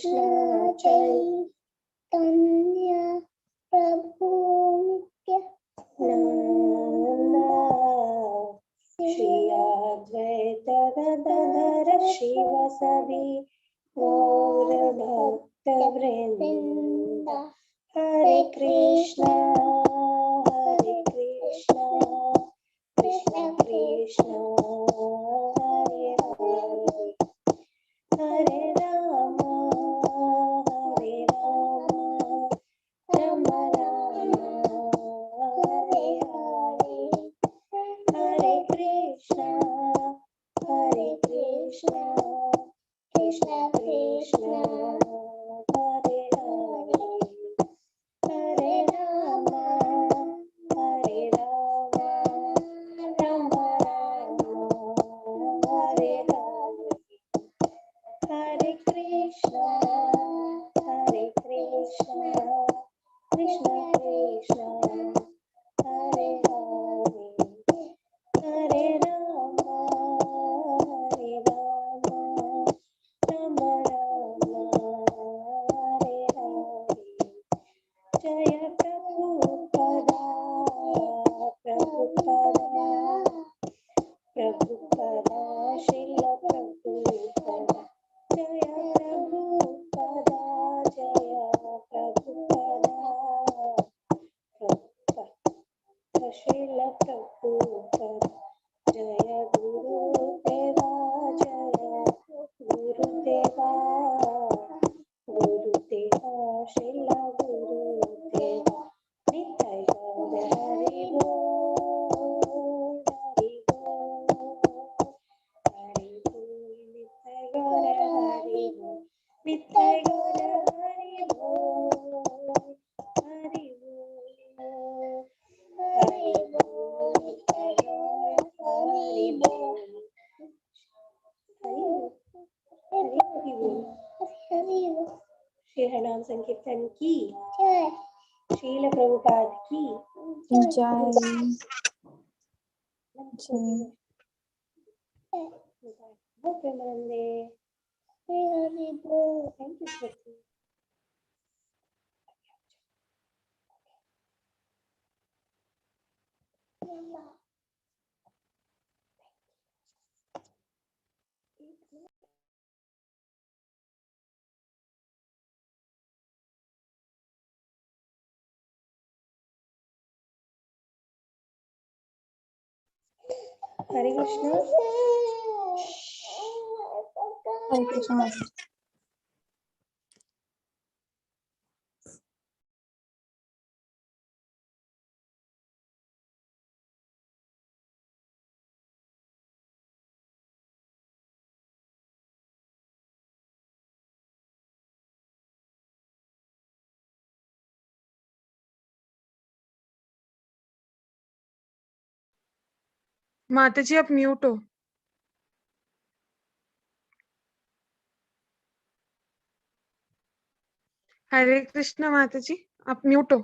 कृष्ण चैतन्य प्रभु नित्यानंद श्री अद्वैत गदाधर शिवसदि गौर भक्त वृंद हरे कृष्णा कृष्ण कृष्ण हरे हरे हरे राम राम राम हरे हरे हरे कृष्णा कृष्ण कृष्ण हरे हरे हरे राम राम हरे हरे हरे कृष्णा कृष्ण कृष्ण हरे हरे हरे राम राम हरे हरे जय प्रभुपदा श्रील प्रभुपदा जय प्रभुपदा श्रील प्रभुपदा जय गुरुदेवा श्रील गुरुदेवा नित्य गौर हरि बोल नित्य गौर हरि बोल हरि बोल नित्य गौर हरि बोल हरि बोल श्री हरिनाम संकीर्तन की श्रील प्रभुपाद की जय प्रेमानंदे हरि बोल थैंक यू स्वती हरे कृष्ण हरे कृष्ण माता जी। माता जी आप म्यूट हो। हरे कृष्ण माता जी आप म्यूट हो।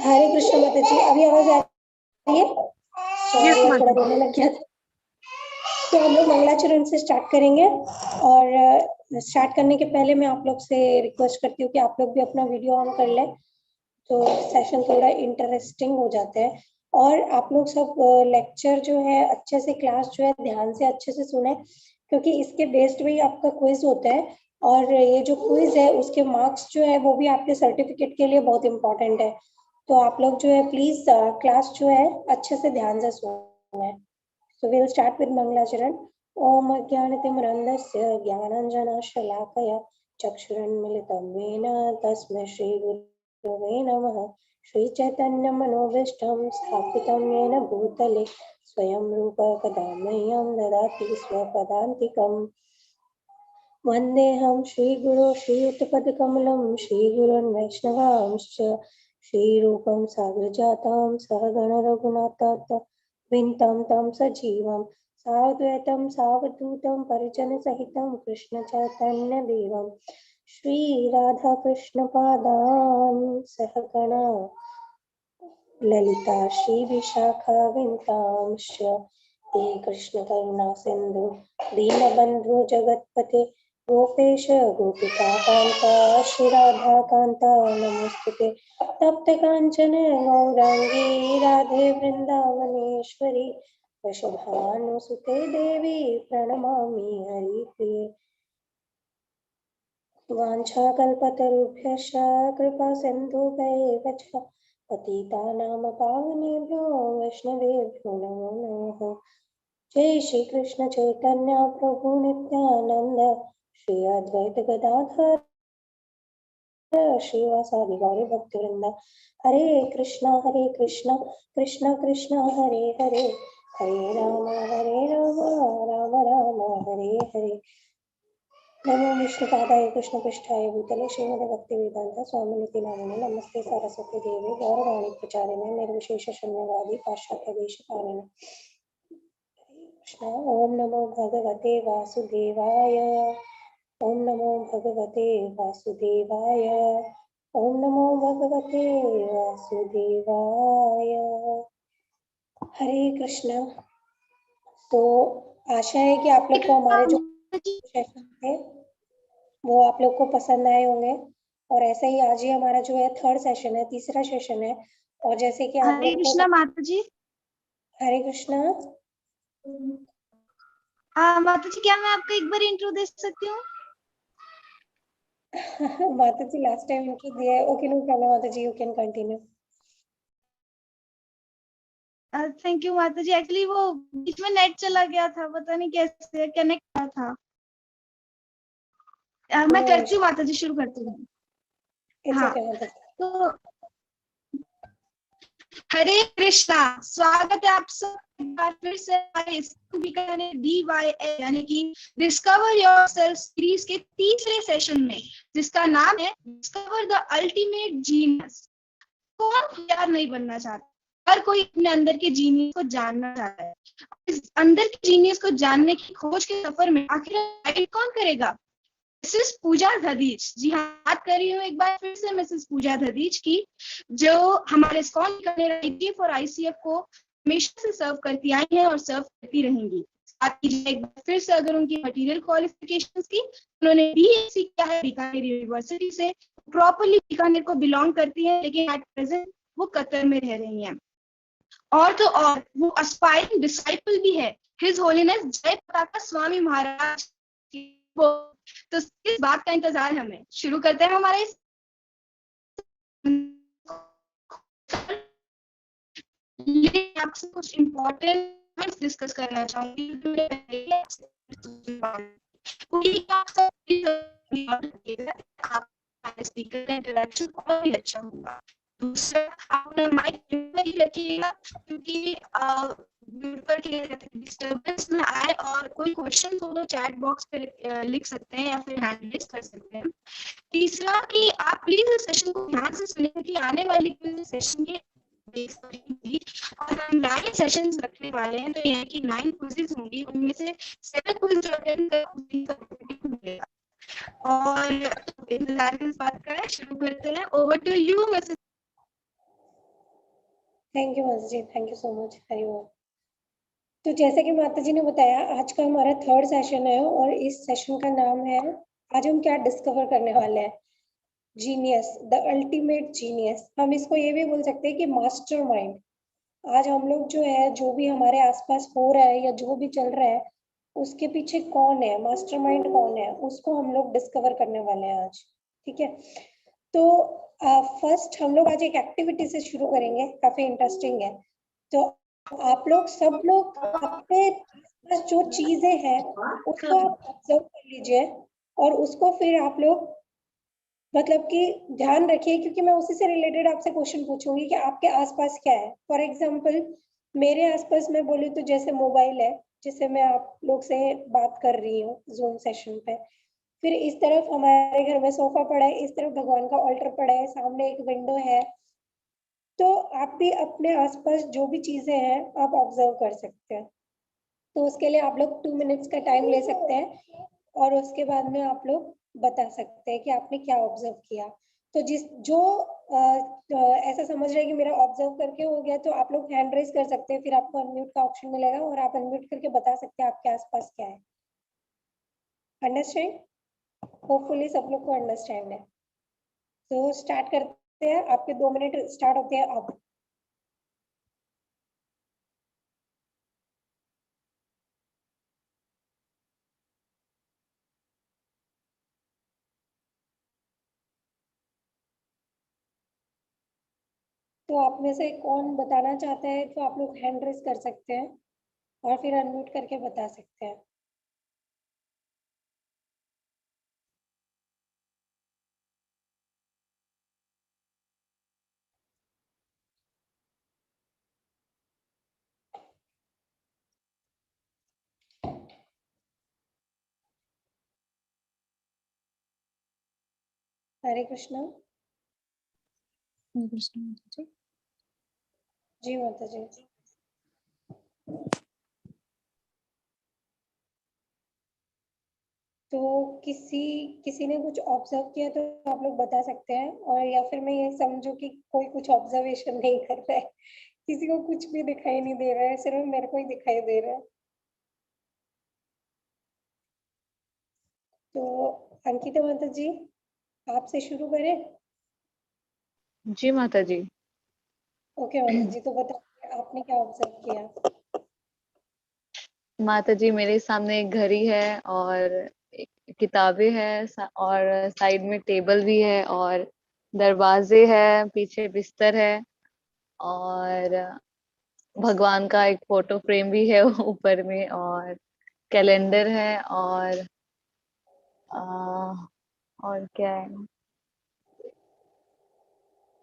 हरे कृष्ण माता जी अभी आवाज आ रही है? Yes, Sorry, माता थोड़ा जी। बोलने लग गया था। तो हम लोग मंगलाचरण से स्टार्ट करेंगे और स्टार्ट करने के पहले मैं आप लोग से रिक्वेस्ट करती हूँ कि आप लोग भी अपना वीडियो ऑन कर लें तो सेशन थोड़ा इंटरेस्टिंग हो जाता है और आप लोग सब लेक्चर जो है अच्छे से क्लास जो है ध्यान से अच्छे से सुने क्योंकि इसके बेस्ड भी आपका क्विज होता है और ये जो क्विज है उसके मार्क्स जो है वो भी आपके सर्टिफिकेट के लिए बहुत इंपॉर्टेंट है। तो आप लोग जो है प्लीज क्लास जो है अच्छे से ध्यान से सुने। So we'll start with Mangalacharan. Om Ajnanatimrandasya Jnananjana-shalakaya Chakshuranmilitam Vena Tasmai Shri Gurave Namaha Shri Chaitanya Manobishtam Sthapitam Yena Bhutale Swayam Rupa Kadamahyam Dadati Swapadantikam Vandeham Shri Guru Shri Utpatikamalam Shri Gurun Vaishnavamscha Shri Rupam Sagrajatam Sahagana Raghunatata विंतं तं सजीवं साद्वैतं सावधूतं परिजनसहितं कृष्णचैतन्यदेवं श्रीराधाकृष्णपादान् सहगणा ललिता श्रीविशाखाविंतांश्च हे कृष्णकरुणासिन्धु दीनबन्धु जगत्पते गोपेश गोपिकान्ता श्रीराधाकान्ता नमोस्तुते। तप्त कांचन गौरांगी राधे वृंदावनेश्वरी वृषभानुसुते देवी प्रणमामि हरिप्रिये। वाञ्छाकल्पतरुभ्यश्च कृपा सिन्धुभ्यैव च पतितानां पावनेभ्यो वैष्णवेभ्यो नमो नमः। जय श्री कृष्ण चैतन्य प्रभु नित्यानंद श्री अद्वैत गदाधर श्रीवासादि गौरी भक्तवृंद। हरे कृष्णा कृष्ण कृष्ण हरे हरे, हरे राम राम राम हरे हरे। नमो विष्णुपादाय कृष्णपृष्ठाय भूतले श्रीमते भक्तिवेदांत स्वामिनिति नामिने नमस्ते सरस्वती देवी गौरवाणी प्रचारिणे निर्विशेष शून्यवादी पाश्चात्य देशपालिने। ओम नमो भगवते वासुदेवाय, ओम नमो भगवते वासुदेवाय, ओम नमो भगवते वासुदेवाय। हरे कृष्णा। तो आशा है कि आप लोग को हमारे जो सेशन थे वो आप लोग को पसंद आए होंगे। और ऐसा ही आज ही हमारा जो है थर्ड सेशन है, तीसरा सेशन है। और जैसे कि आप हरे लोग कृष्णा को माता जी। हरे कृष्णा। माता जी, क्या मैं आपको एक बार इंट्रो दे सकती हूँ? माता जी लास्ट टाइम इंट्रो दिया है। ओके, नो प्रॉब्लम माता जी, you can continue. Thank you माता जी। एक्चुअली वो बीच में नेट चला गया था, पता नहीं कैसे कनेक्ट हुआ था। मैं करती हूँ माता जी, शुरू करती हूँ। इट्स हाँ, ओके माता जी। तो हरे कृष्णा। स्वागत है आप सब एक बार फिर से DYA यानी कि डिस्कवर योरसेल्फ सीरीज के तीसरे सेशन में, जिसका नाम है डिस्कवर द अल्टीमेट जीनियस। कौन यार नहीं बनना चाहता? हर कोई अपने अंदर के जीनियस को जानना चाहता है। इस अंदर के जीनियस को जानने की खोज के सफर में आखिर गाइड कौन करेगा? मिसेस पूजा धदीच। जी हाँ, बात कर रही हूँ एक बार फिर से मिसेस पूजा धदीच की, जो हमारे इस्कॉन कनेक्टिव और ICF को हमेशा से सर्व करती आई हैं और सर्व करती रहेंगी। साथ ही एक बार फिर से अगर उनकी मटेरियल क्वालिफिकेशंस की, उन्होंने BSc किया है बीकानेर यूनिवर्सिटी से, प्रॉपरली बीकानेर को बिलोंग करती है, लेकिन एट प्रेजेंट वो कतर में रह रही हैं। और तो और वो एस्पायरिंग डिसाइपल भी है हिज होलीनेस जय पताका स्वामी महाराज की। तो इस बात का इंतजार हमें। शुरू करते हैं हमारे आपसे कुछ इम्पोर्टेंट डिस्कस करना चाहूंगी। स्पीकर का इंटरेक्शन और भी अच्छा होगा। दूसरा, आप अपना माइक ही रखिएगा, क्योंकि डिस्टर्बेंस ना आए। और कोई क्वेश्चन हो तो चैट बॉक्स पे लिख सकते हैं या फिर हैंड रेज कर सकते हैं। तीसरा कि आप प्लीज इस सेशन को ध्यान से सुनिए कि आने वाली सेशन के और हम 9 सेशंस रखने वाले हैं। तो यहाँ की 9 क्विज़ेस होंगी, उनमें से 7 क्विज़ जो अटेंड कर मिलेगा। और इंतजार की बात करें, शुरू करते हैं। Over to you Mrs. Thank you माता जी, थैंक यू सो मच। हरिओम। तो जैसे कि माता जी ने बताया, आज का हमारा थर्ड सेशन है और इस सेशन का नाम है, आज हम क्या डिस्कवर करने वाले हैं? Genius, the ultimate genius. हम इसको ये भी बोल सकते हैं कि मास्टरमाइंड। आज हम लोग जो है, जो भी हमारे आसपास हो रहा है या जो भी चल रहा है, उसके पीछे कौन है, मास्टरमाइंड कौन है, उसको हम लोग डिस्कवर करने वाले हैं आज। ठीक है। तो फर्स्ट हम लोग आज एक एक्टिविटी से शुरू करेंगे, काफी इंटरेस्टिंग है। तो आप लोग सब लोग अपने पास जो चीजें हैं उसको आप ऑब्जर्व कर लीजिए और उसको फिर आप लोग मतलब कि ध्यान रखिए, क्योंकि मैं उसी से रिलेटेड आपसे क्वेश्चन पूछूंगी कि आपके आसपास क्या है। फॉर एग्जांपल, मेरे आसपास मैं बोलूँ तो जैसे मोबाइल है, जिससे मैं आप लोग से बात कर रही हूँ जूम सेशन पे। फिर इस तरफ हमारे घर में सोफा पड़ा है, इस तरफ भगवान का ऑल्टर पड़ा है, सामने एक विंडो है। तो आप भी अपने आसपास जो भी चीजें हैं आप ऑब्जर्व कर सकते हैं। तो उसके लिए आप लोग 2 मिनट्स का टाइम ले सकते हैं और उसके बाद में आप लोग बता सकते हैं कि आपने क्या ऑब्जर्व किया। तो जिस जो ऐसा समझ रहे हैं कि मेरा ऑब्जर्व करके हो गया, तो आप लोग हैंड रेज कर सकते हैं, फिर आपको अनम्यूट का ऑप्शन मिलेगा और आप अनम्यूट करके बता सकते हैं आपके आसपास क्या है। अंडरस्टैंड? होपफुली सब लोग को अंडरस्टैंड है। तो स्टार्ट करते हैं, आपके 2 मिनट स्टार्ट होते हैं अब। तो आप में से कौन बताना चाहता है तो आप लोग हैंड रेस कर सकते हैं और फिर अनम्यूट करके बता सकते हैं। हरे कृष्णा। कृष्ण माता जी। जी माता जी। तो किसी ने कुछ ऑब्जर्व किया तो आप लोग बता सकते हैं, और या फिर मैं ये समझू कि कोई कुछ ऑब्जर्वेशन नहीं कर रहा है, किसी को कुछ भी दिखाई नहीं दे रहा है, सिर्फ मेरे को ही दिखाई दे रहा है। तो अंकिता माता जी, आपसे शुरू करें? जी माता जी। ओके माता जी, तो बताइए आपने क्या ऑब्जर्व किया? माता जी मेरे सामने एक घड़ी है और किताबें हैं और साइड में टेबल भी है और दरवाजे है, पीछे बिस्तर है और भगवान का एक फोटो फ्रेम भी है ऊपर में और कैलेंडर है आ, और क्या है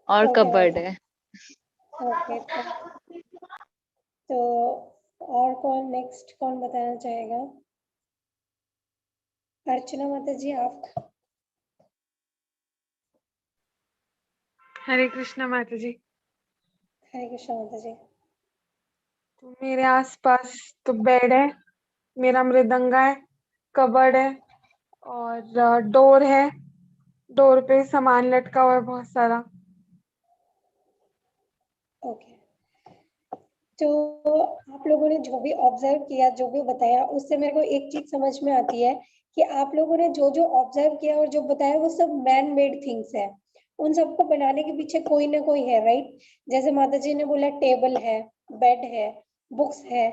और ओके कबर्ड माता। है। ओके, तो और कौन नेक्स्ट कौन बताना चाहेगा? अर्चना माता जी, आप? हरे कृष्णा माता जी। हरे कृष्णा माता जी। तो मेरे आसपास तो बेड है, मेरा मृदंगा है, कबर्ड है और डोर है। डोर पे सामान लटका हुआ है बहुत सारा। ओके, तो आप लोगों ने जो भी ऑब्जर्व किया, जो भी बताया, उससे मेरे को एक चीज समझ में आती है कि आप लोगों ने जो जो ऑब्जर्व किया और जो बताया वो सब मैन मेड थिंग्स है। उन सबको बनाने के पीछे कोई ना कोई है, राइट? जैसे माता जी ने बोला टेबल है, बेड है, बुक्स है।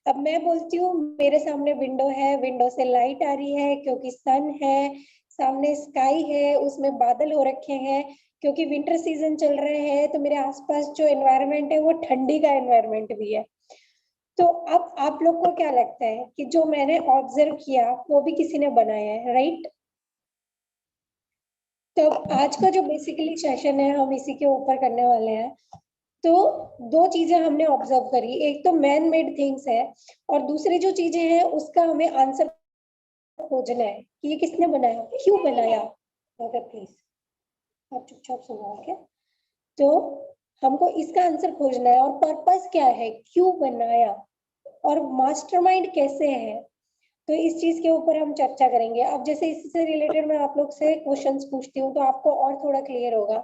अब मैं बोलती हूँ मेरे सामने विंडो है, विंडो से लाइट आ रही है क्योंकि सन है, सामने स्काई है, उसमें बादल हो रखे हैं क्योंकि विंटर सीजन चल रहे हैं, तो मेरे आसपास जो एनवायरनमेंट है वो ठंडी का एनवायरनमेंट भी है। तो अब आप लोग को क्या लगता है कि जो मैंने ऑब्जर्व किया वो भी किसी ने बनाया है, राइट? तो आज का जो बेसिकली सेशन है हम इसी के ऊपर करने वाले हैं। तो दो चीजें हमने ऑब्जर्व करी, एक तो मैन मेड थिंग्स है और दूसरी जो चीजें हैं उसका हमें आंसर खोजना है कि ये किसने बनाया, क्यों बनाया। ओके प्लीज आप चुपचाप सुनो। ओके, तो हमको इसका आंसर खोजना है और पर्पस क्या है, क्यों बनाया और मास्टरमाइंड कैसे है। तो इस चीज के ऊपर हम चर्चा करेंगे। अब जैसे इससे रिलेटेड मैं आप लोग से क्वेश्चंस पूछती हूँ तो आपको और थोड़ा क्लियर होगा।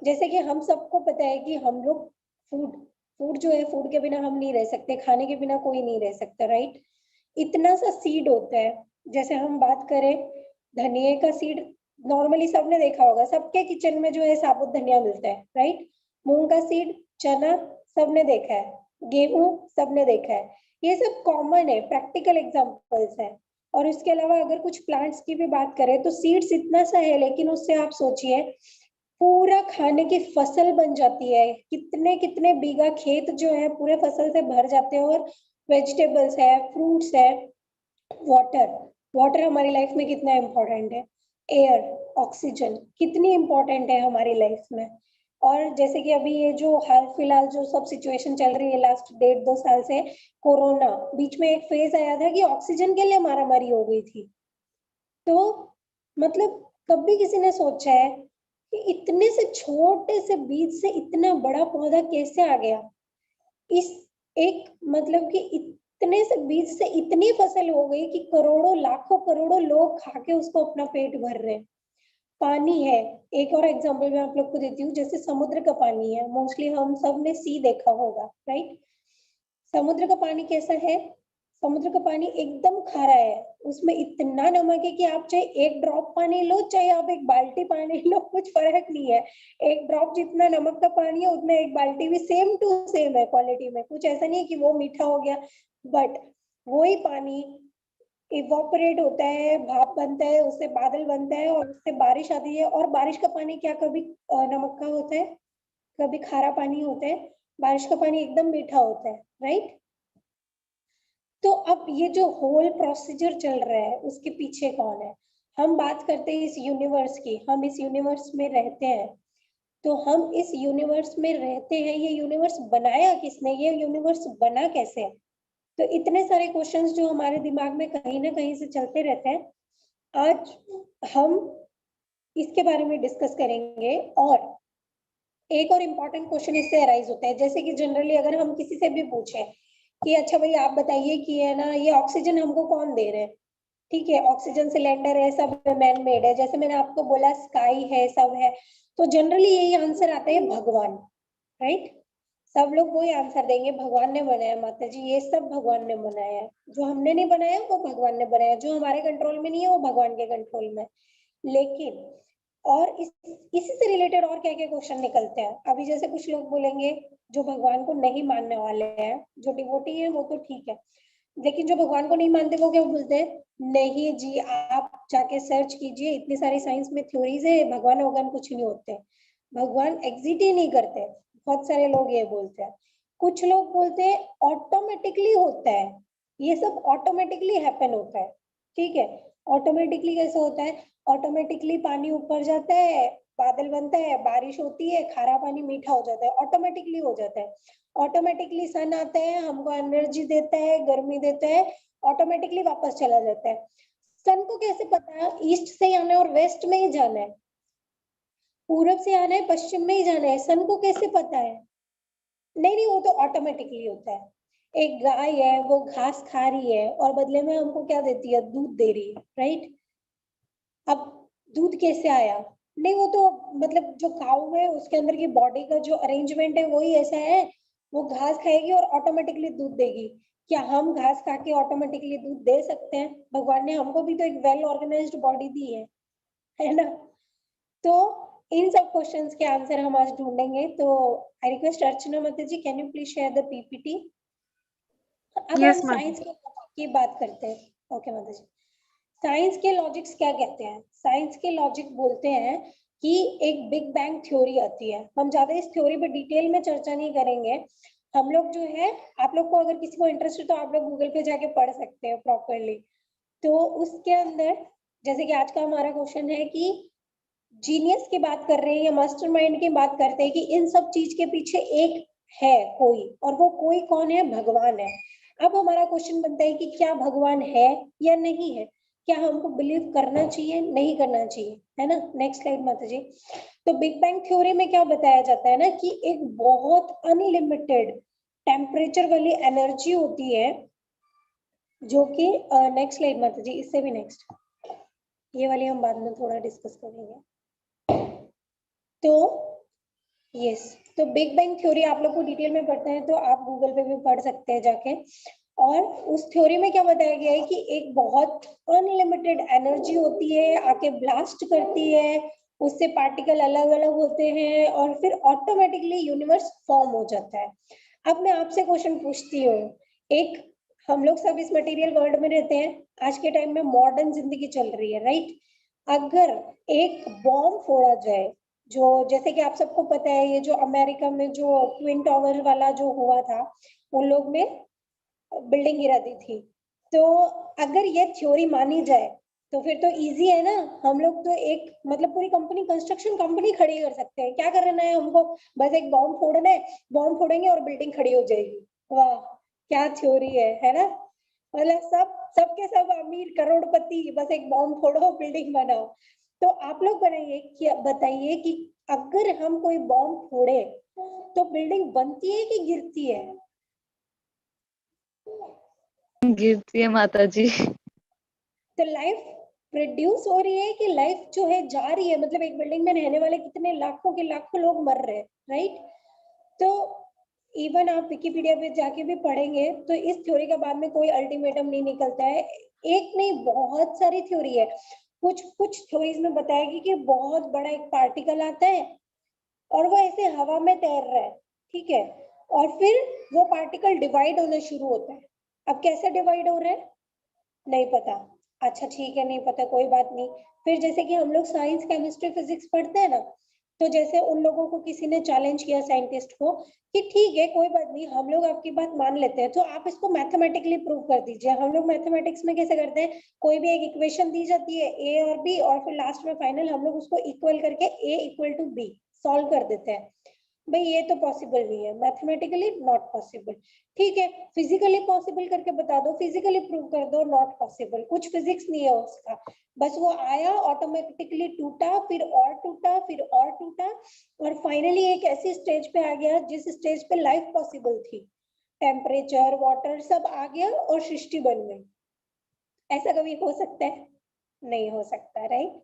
जैसे कि हम सबको पता है कि हम लोग फूड फूड जो है, फूड के बिना हम नहीं रह सकते, खाने के बिना कोई नहीं रह सकता, राइट? इतना सा सीड होता है। जैसे हम बात करें धनिए का सीड, नॉर्मली सबने देखा होगा, सबके किचन में जो है साबुत धनिया मिलता है, राइट? मूंग का सीड, चना, सबने देखा है। गेहूं, सबने देखा है। ये सब कॉमन है, प्रैक्टिकल एग्जांपल्स है। और इसके अलावा अगर कुछ प्लांट्स की भी बात करें तो सीड्स इतना सा है, लेकिन उससे आप सोचिए पूरा खाने की फसल बन जाती है। कितने कितने बीघा खेत जो है पूरे फसल से भर जाते हैं। और वेजिटेबल्स है, फ्रूट्स है, वाटर, वाटर हमारी लाइफ में कितना इम्पोर्टेंट है। एयर, ऑक्सीजन कितनी इम्पोर्टेंट है हमारी लाइफ में। और जैसे कि अभी ये जो हाल फिलहाल जो सब सिचुएशन चल रही है लास्ट 1.5-2 साल से, कोरोना, बीच में एक फेज आया था कि ऑक्सीजन के लिए मारामारी हो गई थी। तो मतलब कभी किसी ने सोचा है कि इतने से छोटे से बीज से इतना बड़ा पौधा कैसे आ गया? इस एक मतलब कि इतने से बीज से इतनी फसल हो गई कि करोड़ों लाखों करोड़ों लोग खा के उसको अपना पेट भर रहे हैं। पानी है, एक और एग्जांपल मैं आप लोग को देती हूँ। जैसे समुद्र का पानी है, मोस्टली हम सब ने सी देखा होगा, राइट? समुद्र का पानी कैसा है? समुद्र का पानी एकदम खारा है, उसमें इतना नमक है कि आप चाहे एक ड्रॉप पानी लो चाहे आप एक बाल्टी पानी लो, कुछ फर्क नहीं है। एक ड्रॉप जितना नमक का पानी है उतना एक बाल्टी भी सेम टू सेम है क्वालिटी में। कुछ ऐसा नहीं है कि वो मीठा हो गया, बट वही पानी इवोपरेट होता है, भाप बनता है, उससे बादल बनता है और उससे बारिश आती है। और बारिश का पानी क्या कभी नमक का होता है, कभी खारा पानी होता है? बारिश का पानी एकदम मीठा होता है, राइट? तो अब ये जो होल प्रोसीजर चल रहा है उसके पीछे कौन है? हम बात करते हैं इस यूनिवर्स की, हम इस यूनिवर्स में रहते हैं। तो हम इस यूनिवर्स में रहते हैं, ये यूनिवर्स बनाया किसने, ये यूनिवर्स बना कैसे? तो इतने सारे क्वेश्चंस जो हमारे दिमाग में कहीं ना कहीं से चलते रहते हैं, आज हम इसके बारे में डिस्कस करेंगे। और एक और इम्पॉर्टेंट क्वेश्चन इससे अराइज होता है, जैसे कि जनरली अगर हम किसी से भी पूछें कि अच्छा भाई आप बताइए कि है ना ये ऑक्सीजन हमको कौन दे रहे हैं, ठीक है, ऑक्सीजन सिलेंडर है, सब मैन मेड है, जैसे मैंने आपको बोला स्काई है, सब है, तो जनरली यही आंसर आता है भगवान, राइट? सब लोग वही आंसर देंगे, भगवान ने बनाया माता जी, ये सब भगवान ने बनाया है। जो हमने नहीं बनाया वो भगवान ने बनाया, जो हमारे कंट्रोल में नहीं है वो भगवान के कंट्रोल में। लेकिन और इसी से रिलेटेड और क्या क्या क्वेश्चन निकलते हैं। अभी जैसे कुछ लोग बोलेंगे जो भगवान को नहीं मानने वाले हैं, जो डिवोटी है वो तो ठीक है, लेकिन जो भगवान को नहीं मानते वो क्या बोलते हैं, नहीं जी आप जाके सर्च कीजिए, इतनी सारी साइंस में थ्योरीज है, भगवान वगवान कुछ नहीं होते, भगवान एग्जिस्ट ही नहीं करते। बहुत सारे लोग ये बोलते हैं। कुछ लोग बोलते हैं ऑटोमेटिकली होता है, ये सब ऑटोमेटिकली हैपन होता है, ठीक है। ऑटोमेटिकली कैसे होता है? ऑटोमेटिकली पानी ऊपर जाता है, बादल बनता है, बारिश होती है, खारा पानी मीठा हो जाता है, ऑटोमेटिकली हो जाता है। ऑटोमेटिकली सन आता है, हमको एनर्जी देता है, गर्मी देता है, ऑटोमेटिकली वापस चला जाता है। सन को कैसे पता है ईस्ट से आना है और वेस्ट में ही जाना है, पूरब से आना है पश्चिम में ही जाना है, सन को कैसे पता है? नहीं नहीं, वो तो ऑटोमेटिकली होता है। एक गाय है, वो घास खा रही है और बदले में हमको क्या देती है, दूध दे रही है, राइट? अब दूध कैसे आया? नहीं, वो तो मतलब जो काऊ है उसके अंदर की बॉडी का जो अरेंजमेंट है वही ऐसा है, वो घास खाएगी और ऑटोमेटिकली दूध देगी। क्या हम घास खा के ऑटोमेटिकली दूध दे सकते हैं? भगवान ने हमको भी तो एक वेल ऑर्गेनाइज्ड बॉडी दी है ना? तो इन सब क्वेश्चंस के आंसर हम आज ढूंढेंगे। तो आई रिक्वेस्ट अर्चना माता जी, can you please share the PPT? अब यस हम माता। साइंस की बात करते हैं। ओके माता जी, साइंस के लॉजिक्स क्या कहते हैं? साइंस के लॉजिक बोलते हैं कि एक बिग बैंग थ्योरी आती है। हम ज्यादा इस थ्योरी पे डिटेल में चर्चा नहीं करेंगे। हम लोग जो है, आप लोग को अगर किसी को इंटरेस्ट है तो आप लोग गूगल पे जाके पढ़ सकते हैं प्रॉपरली। तो उसके अंदर जैसे कि आज का हमारा क्वेश्चन है कि जीनियस की बात कर रहे हैं या मास्टरमाइंड की बात करते हैं कि इन सब चीज के पीछे एक है कोई, और वो कोई कौन है? भगवान है। अब हमारा क्वेश्चन बनता है कि क्या भगवान है या नहीं है, क्या हमको बिलीव करना चाहिए, नहीं करना चाहिए, है ना? नेक्स्ट स्लाइड माता जी। तो बिग बैंग थ्योरी में क्या बताया जाता है ना कि एक बहुत अनलिमिटेड टेम्परेचर वाली एनर्जी होती है, जो कि नेक्स्ट स्लाइड माता जी, इससे भी नेक्स्ट, ये वाली हम बाद में थोड़ा डिस्कस करेंगे। तो यस, तो बिग बैंग थ्योरी आप लोग को डिटेल में पढ़ते हैं तो आप गूगल पे भी पढ़ सकते हैं जाके। और उस थ्योरी में क्या बताया गया है कि एक बहुत अनलिमिटेड एनर्जी होती है, आके ब्लास्ट करती है, उससे पार्टिकल अलग अलग होते हैं और फिर ऑटोमेटिकली यूनिवर्स फॉर्म हो जाता है। अब मैं आपसे क्वेश्चन पूछती हूँ, एक हम लोग सब इस मटेरियल वर्ल्ड में रहते हैं, आज के टाइम में मॉडर्न जिंदगी चल रही है, राइट? अगर एक बॉम्ब फोड़ा जाए, जो जैसे कि आप सबको पता है ये जो अमेरिका में जो ट्विन टावर वाला जो हुआ था, उन लोग ने बिल्डिंग गिरा दी थी, तो अगर ये थ्योरी मानी जाए तो फिर तो इजी है ना, हम लोग तो एक मतलब पूरी कंपनी, कंस्ट्रक्शन कंपनी खड़ी कर सकते हैं। क्या करना है हमको? बस एक बॉम्ब फोड़ना है, बॉम्ब फोड़ेंगे और बिल्डिंग खड़ी हो जाएगी। वाह, क्या थ्योरी है ना? मतलब सबके सब अमीर करोड़पति, बस एक बॉम्ब फोड़ो बिल्डिंग बनाओ। तो आप लोग बनाइए, क्या बताइए कि अगर हम कोई बॉम्ब फोड़े तो बिल्डिंग बनती है कि गिरती है? गिरती है माता जी। तो लाइफ प्रोड्यूस हो रही है कि लाइफ जो है जा रही है? मतलब एक बिल्डिंग में रहने वाले कितने लाखों के लाखों लोग मर रहे हैं, राइट? तो इवन आप विकिपीडिया पे जाके भी पढ़ेंगे तो इस थ्योरी का बाद में कोई अल्टीमेटम नहीं निकलता है। एक नहीं, बहुत सारी थ्योरी है। कुछ कुछ थ्योरीज में बताया कि बहुत बड़ा एक पार्टिकल आता है और वो ऐसे हवा में तैर रहा है, ठीक है, और फिर वो पार्टिकल डिवाइड होना शुरू होता है। अब कैसे डिवाइड हो रहा है नहीं पता। अच्छा ठीक है, नहीं पता, कोई बात नहीं। फिर जैसे कि हम लोग साइंस केमिस्ट्री फिजिक्स पढ़ते हैं ना, तो जैसे उन लोगों को किसी ने चैलेंज किया साइंटिस्ट को कि ठीक है कोई बात नहीं, हम लोग आपकी बात मान लेते हैं, तो आप इसको मैथमेटिकली प्रूव कर दीजिए। हम लोग मैथमेटिक्स में कैसे करते हैं, कोई भी एक इक्वेशन दी जाती है ए और बी, और फिर लास्ट में फाइनल हम लोग उसको इक्वल करके ए इक्वल टू बी सॉल्व कर देते हैं। भाई ये तो पॉसिबल नहीं है, मैथमेटिकली नॉट पॉसिबल। ठीक है, फिजिकली पॉसिबल करके बता दो, फिजिकली प्रूव कर दो, नॉट पॉसिबल। कुछ फिजिक्स नहीं है उसका, बस वो आया ऑटोमेटिकली टूटा, फिर और टूटा, फिर और टूटा, और फाइनली एक ऐसी स्टेज पे आ गया जिस स्टेज पे लाइफ पॉसिबल थी। टेम्परेचर, वाटर सब आ गया और सृष्टि बन गई। ऐसा कभी हो सकता है? नहीं हो सकता, राइट।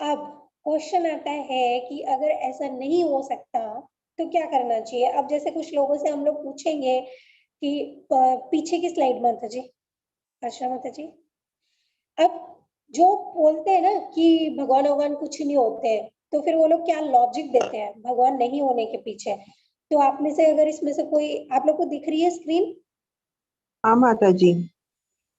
अब क्वेश्चन आता है कि अगर ऐसा नहीं हो सकता तो क्या करना चाहिए। अब जैसे कुछ लोगों से हम लोग पूछेंगे कि पीछे की स्लाइड माता जी, आशा माता जी। अब जो बोलते हैं ना कि भगवान भगवान कुछ नहीं होते हैं, तो फिर वो लोग क्या लॉजिक देते हैं भगवान नहीं होने के पीछे। तो आप में से अगर इसमें से कोई, आप लोग को दिख रही है स्क्रीन? हाँ माता जी।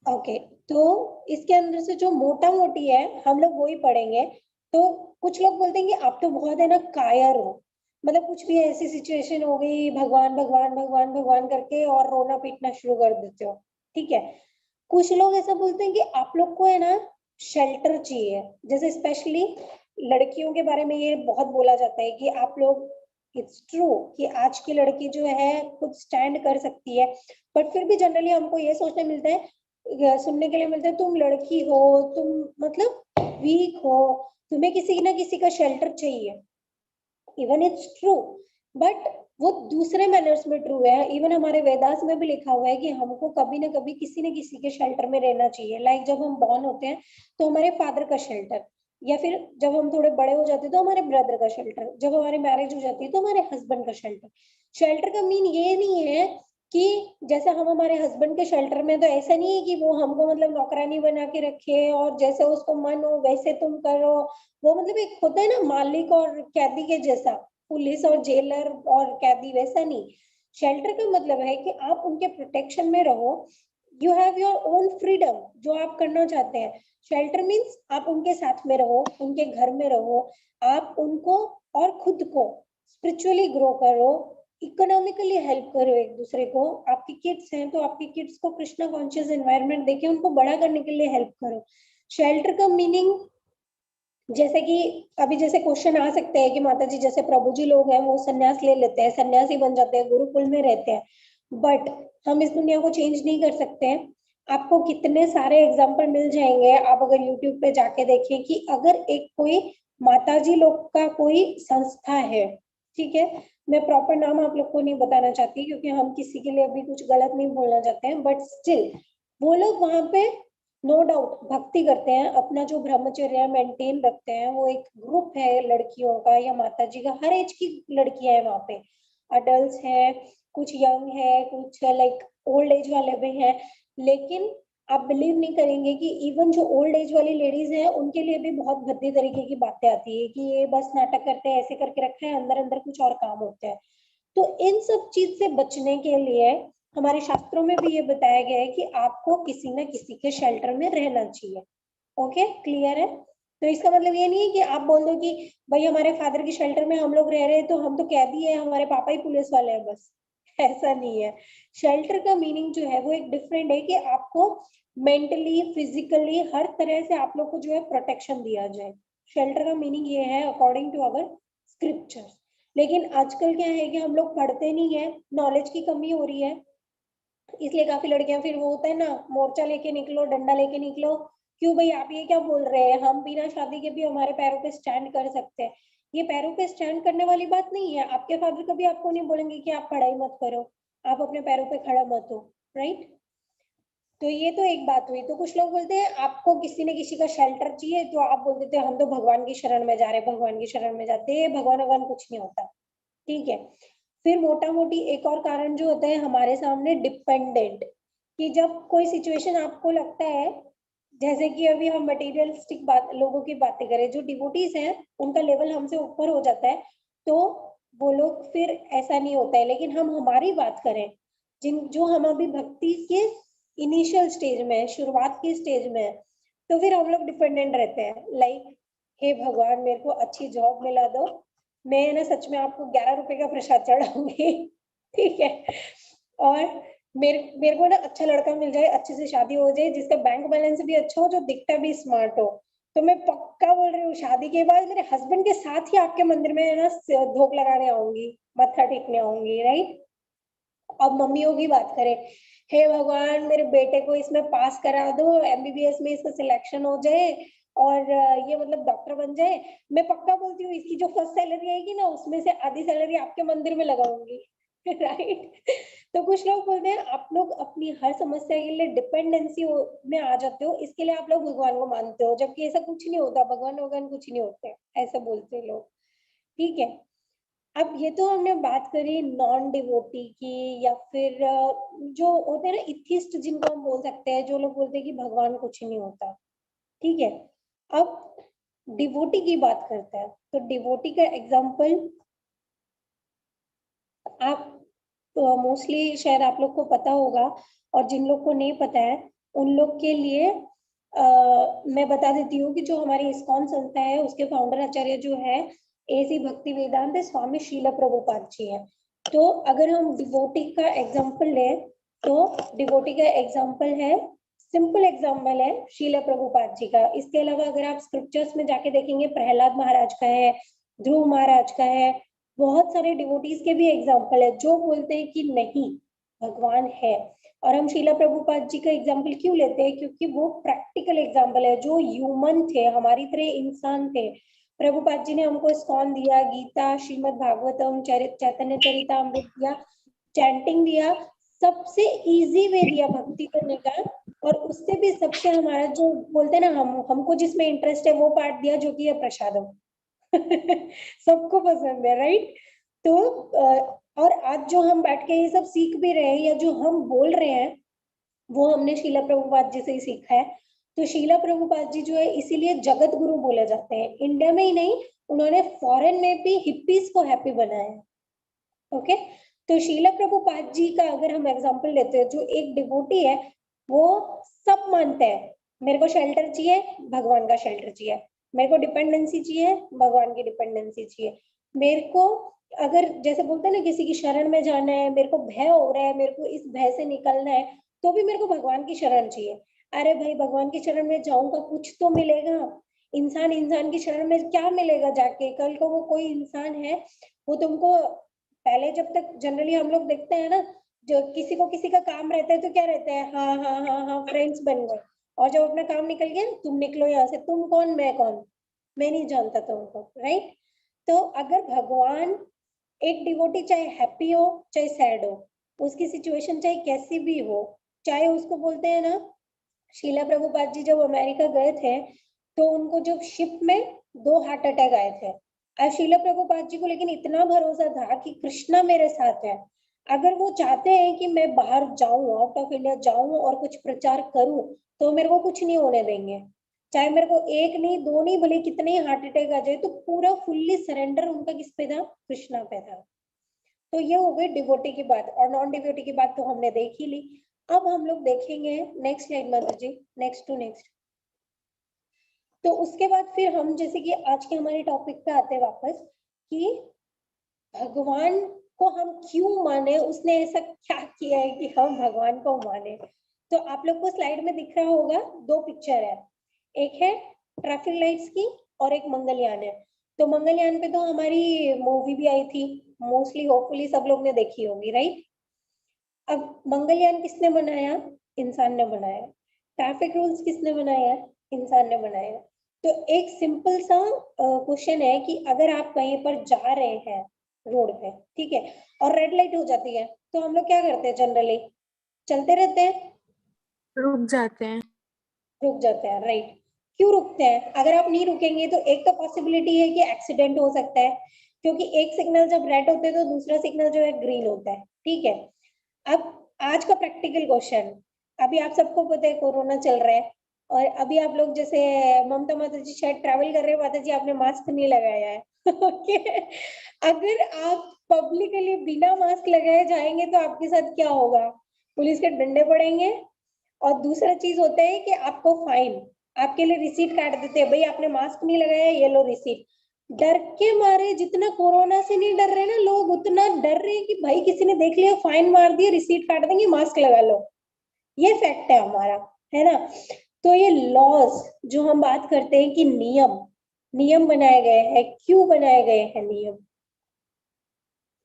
ओके, तो इसके अंदर से जो मोटा मोटी है हम लोग वही पढ़ेंगे। तो कुछ लोग बोलते हैं कि आप तो बहुत है ना कायर हो, मतलब कुछ भी ऐसी सिचुएशन हो गई भगवान भगवान भगवान भगवान करके और रोना पीटना शुरू कर देते हो, ठीक है। कुछ लोग ऐसा बोलते हैं कि आप लोग को है ना शेल्टर चाहिए। जैसे स्पेशली लड़कियों के बारे में ये बहुत बोला जाता है कि आप लोग, इट्स ट्रू कि आज की लड़की जो है खुद स्टैंड कर सकती है, बट फिर भी जनरली हमको ये सोचने मिलता है, सुनने के लिए मिलता है, तुम लड़की हो, तुम मतलब वीक हो, तुम्हें किसी ना किसी का शेल्टर चाहिए। इवन इट्स ट्रू, बट वो दूसरे मैनर्स में ट्रू है। इवन हमारे वेदास में भी लिखा हुआ है कि हमको कभी ना कभी किसी न किसी के शेल्टर में रहना चाहिए। लाइक जब हम बॉर्न होते हैं तो हमारे फादर का शेल्टर, या फिर जब हम थोड़े बड़े हो जाते हैं तो हमारे ब्रदर का शेल्टर, जब हमारी मैरिज हो जाती है तो हमारे हस्बैंड का शेल्टर। शेल्टर का मीन ये नहीं है कि जैसे हम हमारे हस्बैंड के शेल्टर में, तो ऐसा नहीं है कि वो हमको मतलब नौकरानी बना के रखे और जैसे उसको मन हो वैसे तुम करो। वो मतलब एक होता है ना मालिक और कैदी के जैसा, पुलिस और जेलर और कैदी, वैसा नहीं। शेल्टर का मतलब है कि आप उनके प्रोटेक्शन में रहो, you have your own freedom, जो आप करना चाहते हैं। शेल्टर मीन्स आप उनके साथ में रहो, उनके घर में रहो, आप उनको और खुद को स्पिरिचुअली ग्रो करो, इकोनॉमिकली हेल्प करो एक दूसरे को। आपकी किड्स हैं तो आपकी किड्स को कृष्णा कॉन्शियस एनवायरनमेंट देके उनको बड़ा करने के लिए हेल्प करो। शेल्टर का मीनिंग, जैसे कि अभी जैसे क्वेश्चन आ सकते हैं कि माता जी जैसे प्रभु जी लोग हैं वो सन्यास ले लेते हैं, सन्यासी बन जाते हैं, गुरुकुल में रहते हैं, बट हम इस दुनिया को चेंज नहीं कर सकते हैं। आपको कितने सारे एग्जाम्पल मिल जाएंगे, आप अगर यूट्यूब पे जाके देखें कि अगर एक कोई माता जी लोग का कोई संस्था है, ठीक है, मैं प्रॉपर नाम आप लोग को नहीं बताना चाहती क्योंकि हम किसी के लिए अभी कुछ गलत नहीं बोलना चाहते हैं, बट स्टिल वो लोग वहां पे नो डाउट भक्ति करते हैं, अपना जो ब्रह्मचर्य मेंटेन रखते हैं। वो एक ग्रुप है लड़कियों का या माता जी का, हर एज की लड़कियां हैं वहां पे, अडल्ट है, कुछ यंग है, कुछ लाइक ओल्ड एज वाले भी हैं। लेकिन आप बिलीव नहीं करेंगे कि इवन जो ओल्ड एज वाली लेडीज हैं उनके लिए भी बहुत भद्दी तरीके की बातें आती है कि ये बस नाटक करते हैं, ऐसे करके रखा है, अंदर अंदर कुछ और काम होते हैं। तो इन सब चीज से बचने के लिए हमारे शास्त्रों में भी ये बताया गया है कि आपको किसी न किसी के शेल्टर में रहना चाहिए। ओके, क्लियर है? तो इसका मतलब ये नहीं है कि आप बोल दो कि भाई हमारे फादर की शेल्टर में हम लोग रह रहे हैं तो हम तो कैदी है, हमारे पापा ही पुलिस वाले हैं, बस ऐसा नहीं है। शेल्टर का मीनिंग जो है वो एक डिफरेंट है कि आपको मेंटली फिजिकली हर तरह से आप लोग को जो है प्रोटेक्शन दिया जाए। शेल्टर का मीनिंग ये है अकॉर्डिंग टू अवर स्क्रिप्चर्स। लेकिन आजकल क्या है कि हम लोग पढ़ते नहीं है, नॉलेज की कमी हो रही है, इसलिए काफी लड़कियां, फिर वो होता है ना मोर्चा लेके निकलो, डंडा लेके निकलो। क्यों भाई आप ये क्या बोल रहे हैं, हम बिना शादी के भी हमारे पैरों पे स्टैंड कर सकते हैं। ये पैरों पे स्टैंड करने वाली बात नहीं है। आपके फादर कभी आपको नहीं बोलेंगे कि आप पढ़ाई मत करो, आप अपने पैरों पे खड़ा मत हो, राइट। तो ये तो एक बात हुई। तो कुछ लोग बोलते हैं आपको किसी न किसी का शेल्टर चाहिए, तो आप बोल देते हैं हम तो भगवान की शरण में जा रहे हैं, भगवान की शरण में जाते हैं, भगवान भगवान कुछ नहीं होता, ठीक है। फिर मोटा मोटी एक और कारण जो होता है हमारे सामने डिपेंडेंट, कि जब कोई सिचुएशन आपको लगता है, जैसे कि अभी हम मटेरियलिस्टिक लोगों की बातें करें, जो डिवोटीज हैं उनका लेवल हमसे ऊपर हो जाता है, तो वो लोग फिर ऐसा नहीं होता है। लेकिन हम हमारी बात करें, जो हम अभी भक्ति के इनिशियल स्टेज में, शुरुआत के स्टेज में है, तो फिर हम लोग डिपेंडेंट रहते हैं। लाइक, हे भगवान मेरे को अच्छी जॉब मिला दो, मैं ना सच में आपको 11 रुपए का प्रसाद चढ़ाऊंगी, ठीक है, और मेरे को ना अच्छा लड़का मिल जाए, अच्छे से शादी हो जाए, जिसका बैंक बैलेंस भी अच्छा हो, जो दिखता भी स्मार्ट हो, तो मैं पक्का बोल रही हूँ शादी के बाद मेरे हस्बैंड के साथ ही आपके मंदिर में ना धूप लगाने आऊंगी, मत्था टेकने आऊंगी, राइट। अब मम्मियों की बात करें, हे भगवान मेरे बेटे को इसमें पास करा दो, एमबीबीएस में इसका सिलेक्शन हो जाए और ये मतलब डॉक्टर बन जाए, मैं पक्का बोलती हूँ इसकी जो फर्स्ट सैलरी आएगी ना उसमें से आधी सैलरी आपके मंदिर में लगाऊंगी, राइट। तो कुछ लोग बोलते हैं आप लोग अपनी हर समस्या के लिए डिपेंडेंसी में आ जाते हो, इसके लिए आप लोग भगवान को मानते हो, जबकि ऐसा कुछ नहीं होता, भगवान कुछ नहीं होते, ऐसा बोलते हैं लोग, ठीक है। अब ये तो हमने बात करी नॉन डिवोटी की, या फिर जो होते हैं ना इथिस्ट, जिनको हम बोल सकते हैं, जो लोग बोलते हैं कि भगवान कुछ नहीं होता, ठीक है। अब डिवोटी की बात करते हैं, तो डिवोटी का एग्जांपल आप मोस्टली शायद आप लोग को पता होगा, और जिन लोग को नहीं पता है उन लोग के लिए मैं बता देती हूँ कि जो हमारी इस्कॉन संस्था है उसके फाउंडर आचार्य जो है एसी भक्ति वेदांत स्वामी श्रील प्रभुपाद जी है। तो अगर हम डिवोटी का एग्जांपल लें, तो डिवोटी का एग्जांपल है, सिंपल एग्जांपल है श्रील प्रभुपाद जी का। इसके अलावा अगर आप स्क्रिप्चर्स में जाके देखेंगे, प्रहलाद महाराज का है, ध्रुव महाराज का है, बहुत सारे डिवोटीज के भी एग्जाम्पल है जो बोलते हैं कि नहीं भगवान है। और हम शीला प्रभुपाद जी का एग्जाम्पल क्यों लेते हैं? क्योंकि वो प्रैक्टिकल एग्जाम्पल है, जो ह्यूमन थे, हमारी तरह इंसान थे। प्रभुपाद जी ने हमको इस्कॉन दिया, गीता, श्रीमद् भागवतम, चैतन्य चरितामृत दिया, चैंटिंग दिया, सबसे इजी वे दिया भक्ति करने का, और उससे भी सबसे हमारा जो बोलते हैं ना, हमको जिसमें इंटरेस्ट है वो पार्ट दिया, जो कि है प्रसादम। सबको पसंद है, राइट। तो और आज जो हम बैठ के ये सब सीख भी रहे हैं, या जो हम बोल रहे हैं, वो हमने शीला प्रभुपाद जी से ही सीखा है। तो शीला प्रभुपाद जी जो है इसीलिए जगत गुरु बोले जाते हैं। इंडिया में ही नहीं, उन्होंने फॉरेन में भी हिप्पीज को हैप्पी बनाया है। ओके, तो शीला प्रभुपाद जी का अगर हम एग्जांपल लेते हैं, जो एक डिवोटी है, वो सब मानते हैं, मेरे को शेल्टर चाहिए, भगवान का शेल्टर चाहिए, मेरे को डिपेंडेंसी चाहिए, भगवान की डिपेंडेंसी चाहिए, मेरे को अगर जैसे बोलते हैं ना किसी की शरण में जाना है, मेरे को भय हो रहा है, मेरे को इस भय से निकलना है, तो भी मेरे को भगवान की शरण चाहिए। अरे भाई, भगवान की शरण में जाऊंगा कुछ तो मिलेगा, इंसान की शरण में क्या मिलेगा जाके? कल को वो कोई इंसान है, वो तुमको पहले जब तक जनरली हम लोग देखते हैं ना, जो किसी को किसी का काम रहता है तो क्या रहता है, हाँ हाँ हाँ हाँ फ्रेंड्स बन गए, और जब अपना काम निकल गया, तुम निकलो यहाँ से, तुम कौन मैं कौन, मैं नहीं जानता तुमको, राइट। तो अगर भगवान, एक डिवोटी चाहे हैप्पी हो चाहे सैड हो, उसकी सिचुएशन चाहे कैसी भी हो, चाहे उसको बोलते हैं ना, शीला प्रभुपाद जी जब अमेरिका गए थे, तो उनको जब शिप में 2 हार्ट अटैक आए थे, और शीला प्रभुपाद जी को लेकिन इतना भरोसा था कि कृष्णा मेरे साथ है, अगर वो चाहते हैं कि मैं बाहर जाऊं, आउट ऑफ इंडिया जाऊं और कुछ प्रचार करूं, तो मेरे को कुछ नहीं होने देंगे, चाहे मेरे को एक नहीं, दो नहीं, भले कितने ही हार्ट अटैक आ जाए, तो पूरा फुल्ली सरेंडर उनका किस पे था? कृष्णा पे था। तो ये हो गई डिवोटी की बात, और नॉन डिवोटी की बात तो हमने देख ही ली। अब हम लोग देखेंगे नेक्स्ट स्लाइड माता जी, नेक्स्ट टू नेक्स्ट। तो उसके बाद फिर हम जैसे कि आज के हमारे टॉपिक पे आते हैं वापस, कि भगवान को हम क्यों माने, उसने ऐसा क्या किया है कि हम भगवान को माने। तो आप लोग को स्लाइड में दिख रहा होगा 2 पिक्चर है, एक है ट्रैफिक लाइट्स की और एक मंगलयान है। तो मंगलयान पे तो हमारी मूवी भी आई थी, मोस्टली होपफुली सब लोग ने देखी होगी, राइट। अब मंगलयान किसने बनाया? इंसान ने बनाया। ट्रैफिक रूल्स किसने बनाया? इंसान ने बनाया। तो एक सिंपल सा क्वेश्चन है कि अगर आप कहीं पर जा रहे हैं रोड पे, ठीक है, और रेड लाइट हो जाती है, तो हम लोग क्या करते हैं? जनरली चलते रहते हैं, रुक जाते हैं। रुक जाते हैं, राइट। क्यों रुकते हैं? अगर आप नहीं रुकेंगे तो एक तो पॉसिबिलिटी है कि एक्सीडेंट हो सकता है, क्योंकि एक सिग्नल जब रेड होते हैं तो दूसरा सिग्नल जो है ग्रीन होता है, ठीक है। अब आज का प्रैक्टिकल क्वेश्चन, अभी आप सबको पता है कोरोना चल रहा है, और अभी आप लोग जैसे ममता माता जी शायद ट्रैवल कर रहे हो, माता जी आपने मास्क नहीं लगाया है ओके। अगर आप पब्लिकली बिना मास्क लगाए जाएंगे तो आपके साथ क्या होगा? पुलिस के डंडे पड़ेंगे, और दूसरा चीज होता है कि आपको फाइन, आपके लिए रिसीट काट देते हैं, भाई आपने मास्क नहीं लगाया, ये लो रिसीट। डर के मारे, जितना कोरोना से नहीं डर रहे ना लोग, उतना डर रहे हैं कि भाई किसी ने देख लिया, फाइन मार दिया, रिसीट काट देंगे, मास्क लगा लो। ये फैक्ट है हमारा, है ना। तो ये लॉज जो हम बात करते हैं कि नियम नियम बनाए गए हैं, क्यों बनाए गए हैं नियम?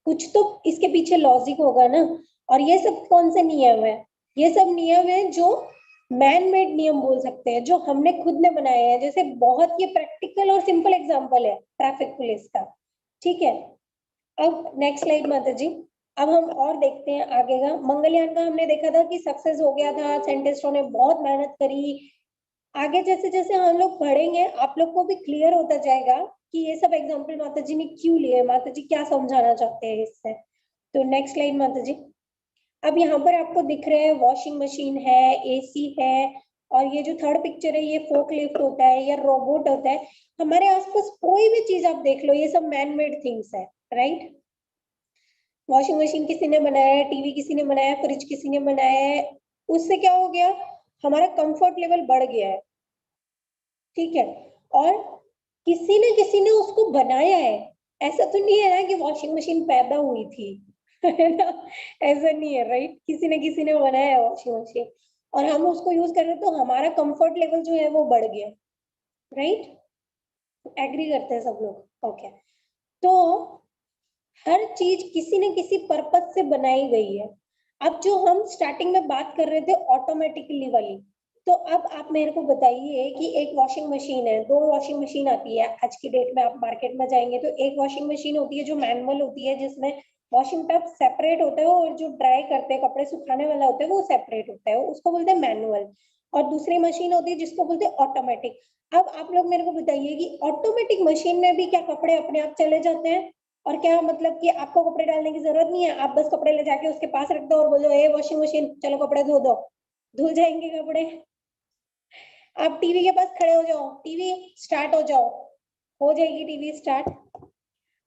कुछ तो इसके पीछे लॉजिक होगा ना। और ये सब कौन से नियम है? ये सब नियम है जो मैन मेड नियम बोल सकते हैं, जो हमने खुद ने बनाए हैं। जैसे बहुत ये प्रैक्टिकल और सिंपल एग्जांपल है ट्रैफिक पुलिस का, ठीक है। अब नेक्स्ट स्लाइड माता जी। अब हम और देखते हैं आगे का। मंगलयान का हमने देखा था कि सक्सेस हो गया था, साइंटिस्टों ने बहुत मेहनत करी। आगे जैसे जैसे हम लोग पढ़ेंगे आप लोग को भी क्लियर होता जाएगा कि ये सब एग्जांपल माता जी ने क्यों लिए, माता जी क्या समझाना चाहते हैं इससे। तो नेक्स्ट स्लाइड माता जी। अब यहाँ पर आपको दिख रहे हैं वॉशिंग मशीन है, एसी है, और ये जो थर्ड पिक्चर है ये फोक लिफ्ट होता है या रोबोट होता है। हमारे आसपास कोई भी चीज आप देख लो, ये सब मैन मेड थिंग्स है, राइट। वॉशिंग मशीन किसी ने बनाया है, टीवी किसी ने बनाया है, फ्रिज किसी ने बनाया है। उससे क्या हो गया? हमारा कंफर्ट लेवल बढ़ गया है, ठीक है। और किसी न किसी ने उसको बनाया है। ऐसा तो नहीं है ना कि वॉशिंग मशीन पैदा हुई थी है ना, ऐसा नहीं है, राइट। किसी न किसी ने बनाया है वॉशिंग मशीन, और हम उसको यूज कर रहे हैं, तो हमारा कंफर्ट लेवल जो है वो बढ़ गया, राइट। एग्री करते हैं सब लोग? ओके। तो हर चीज किसी न किसी पर्पस से बनाई गई है। अब जो हम स्टार्टिंग में बात कर रहे थे ऑटोमेटिकली वाली, तो अब आप मेरे को बताइए कि एक वॉशिंग मशीन है, दो वॉशिंग मशीन आती है आज की डेट में। आप मार्केट में जाएंगे तो एक वॉशिंग मशीन होती है जो मैनुअल होती है, जिसमें वॉशिंग टब सेपरेट होता है, और जो ड्राई करते हैं कपड़े सुखाने वाला होता है वो सेपरेट होता है, उसको बोलते हैं मैनुअल। और दूसरी मशीन होती है जिसको बोलते हैं ऑटोमेटिक। अब आप लोग मेरे को बताइए कि ऑटोमेटिक मशीन में भी क्या कपड़े अपने आप चले जाते हैं? और क्या मतलब कि आपको कपड़े डालने की जरूरत नहीं है, आप बस कपड़े ले जाके उसके पास रख दो और बोलो ए वॉशिंग मशीन चलो कपड़े धो दो, धुल जाएंगे कपड़े। आप टीवी के पास खड़े हो जाओ, टीवी स्टार्ट हो जाओ, हो जाएगी टीवी स्टार्ट।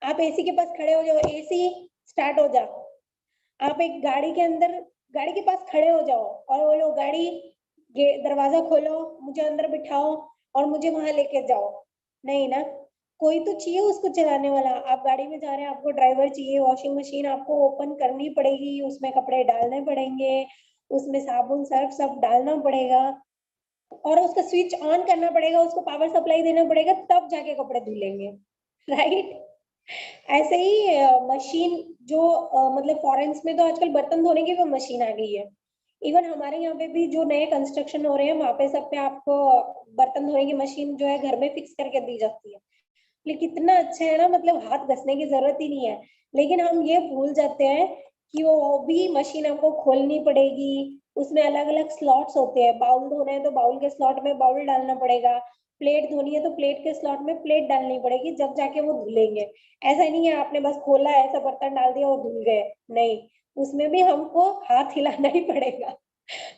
आप एसी के पास खड़े हो जाओ, एसी स्टार्ट हो जा। आप एक गाड़ी के अंदर, गाड़ी के पास खड़े हो जाओ और बोलो गाड़ी दरवाजा खोलो, मुझे अंदर बिठाओ और मुझे वहां लेके जाओ। नहीं ना, कोई तो चाहिए उसको चलाने वाला। आप गाड़ी में जा रहे हैं, आपको ड्राइवर चाहिए। वॉशिंग मशीन आपको ओपन करनी पड़ेगी, उसमें कपड़े डालने पड़ेंगे, उसमें साबुन सर्फ सब डालना पड़ेगा, और उसका स्विच ऑन करना पड़ेगा, उसको पावर सप्लाई देना पड़ेगा, तब जाके कपड़े धुलेंगे, राइट। ऐसे ही मशीन जो मतलब फॉरेन्स में तो आजकल बर्तन धोने की भी मशीन आ गई है। इवन हमारे यहाँ पे भी जो नए कंस्ट्रक्शन हो रहे हैं वहां पे सब पे आपको बर्तन धोने की मशीन जो है घर में फिक्स करके दी जाती है। लेकिन कितना अच्छा है ना, मतलब हाथ घसने की जरूरत ही नहीं है। लेकिन हम ये भूल जाते हैं कि वो भी मशीन आपको खोलनी पड़ेगी, उसमें अलग अलग स्लॉट्स होते हैं। बाउल धोना है तो बाउल के स्लॉट में बाउल डालना पड़ेगा, प्लेट धोनी है तो प्लेट के स्लॉट में प्लेट डालनी पड़ेगी, जब जाके वो धुलेंगे। ऐसा नहीं है आपने बस खोला ऐसा बर्तन डाल दिया और धुल गए, नहीं, उसमें भी हमको हाथ हिलाना ही पड़ेगा।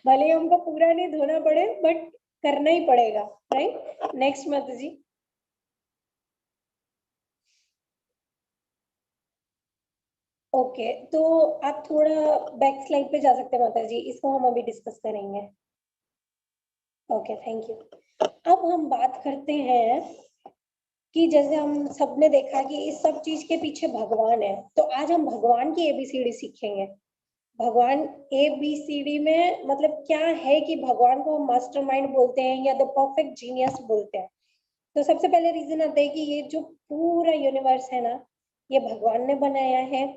भले ही हमको पूरा नहीं धोना पड़े बट करना ही पड़ेगा, राइट। नेक्स्ट माता जी। ओके तो आप थोड़ा बैक स्लाइड पे जा सकते हैं माता जी, इसको हम अभी डिस्कस करेंगे। Okay thank you. अब हम बात करते हैं कि जैसे हम सबने देखा कि इस सब चीज के पीछे भगवान है, तो आज हम भगवान की एबीसीडी सीखेंगे। भगवान एबीसीडी में मतलब क्या है कि भगवान को हम मास्टरमाइंड बोलते हैं या द परफेक्ट जीनियस बोलते हैं। तो सबसे पहले रीजन आता है कि ये जो पूरा यूनिवर्स है ना, ये भगवान ने बनाया है।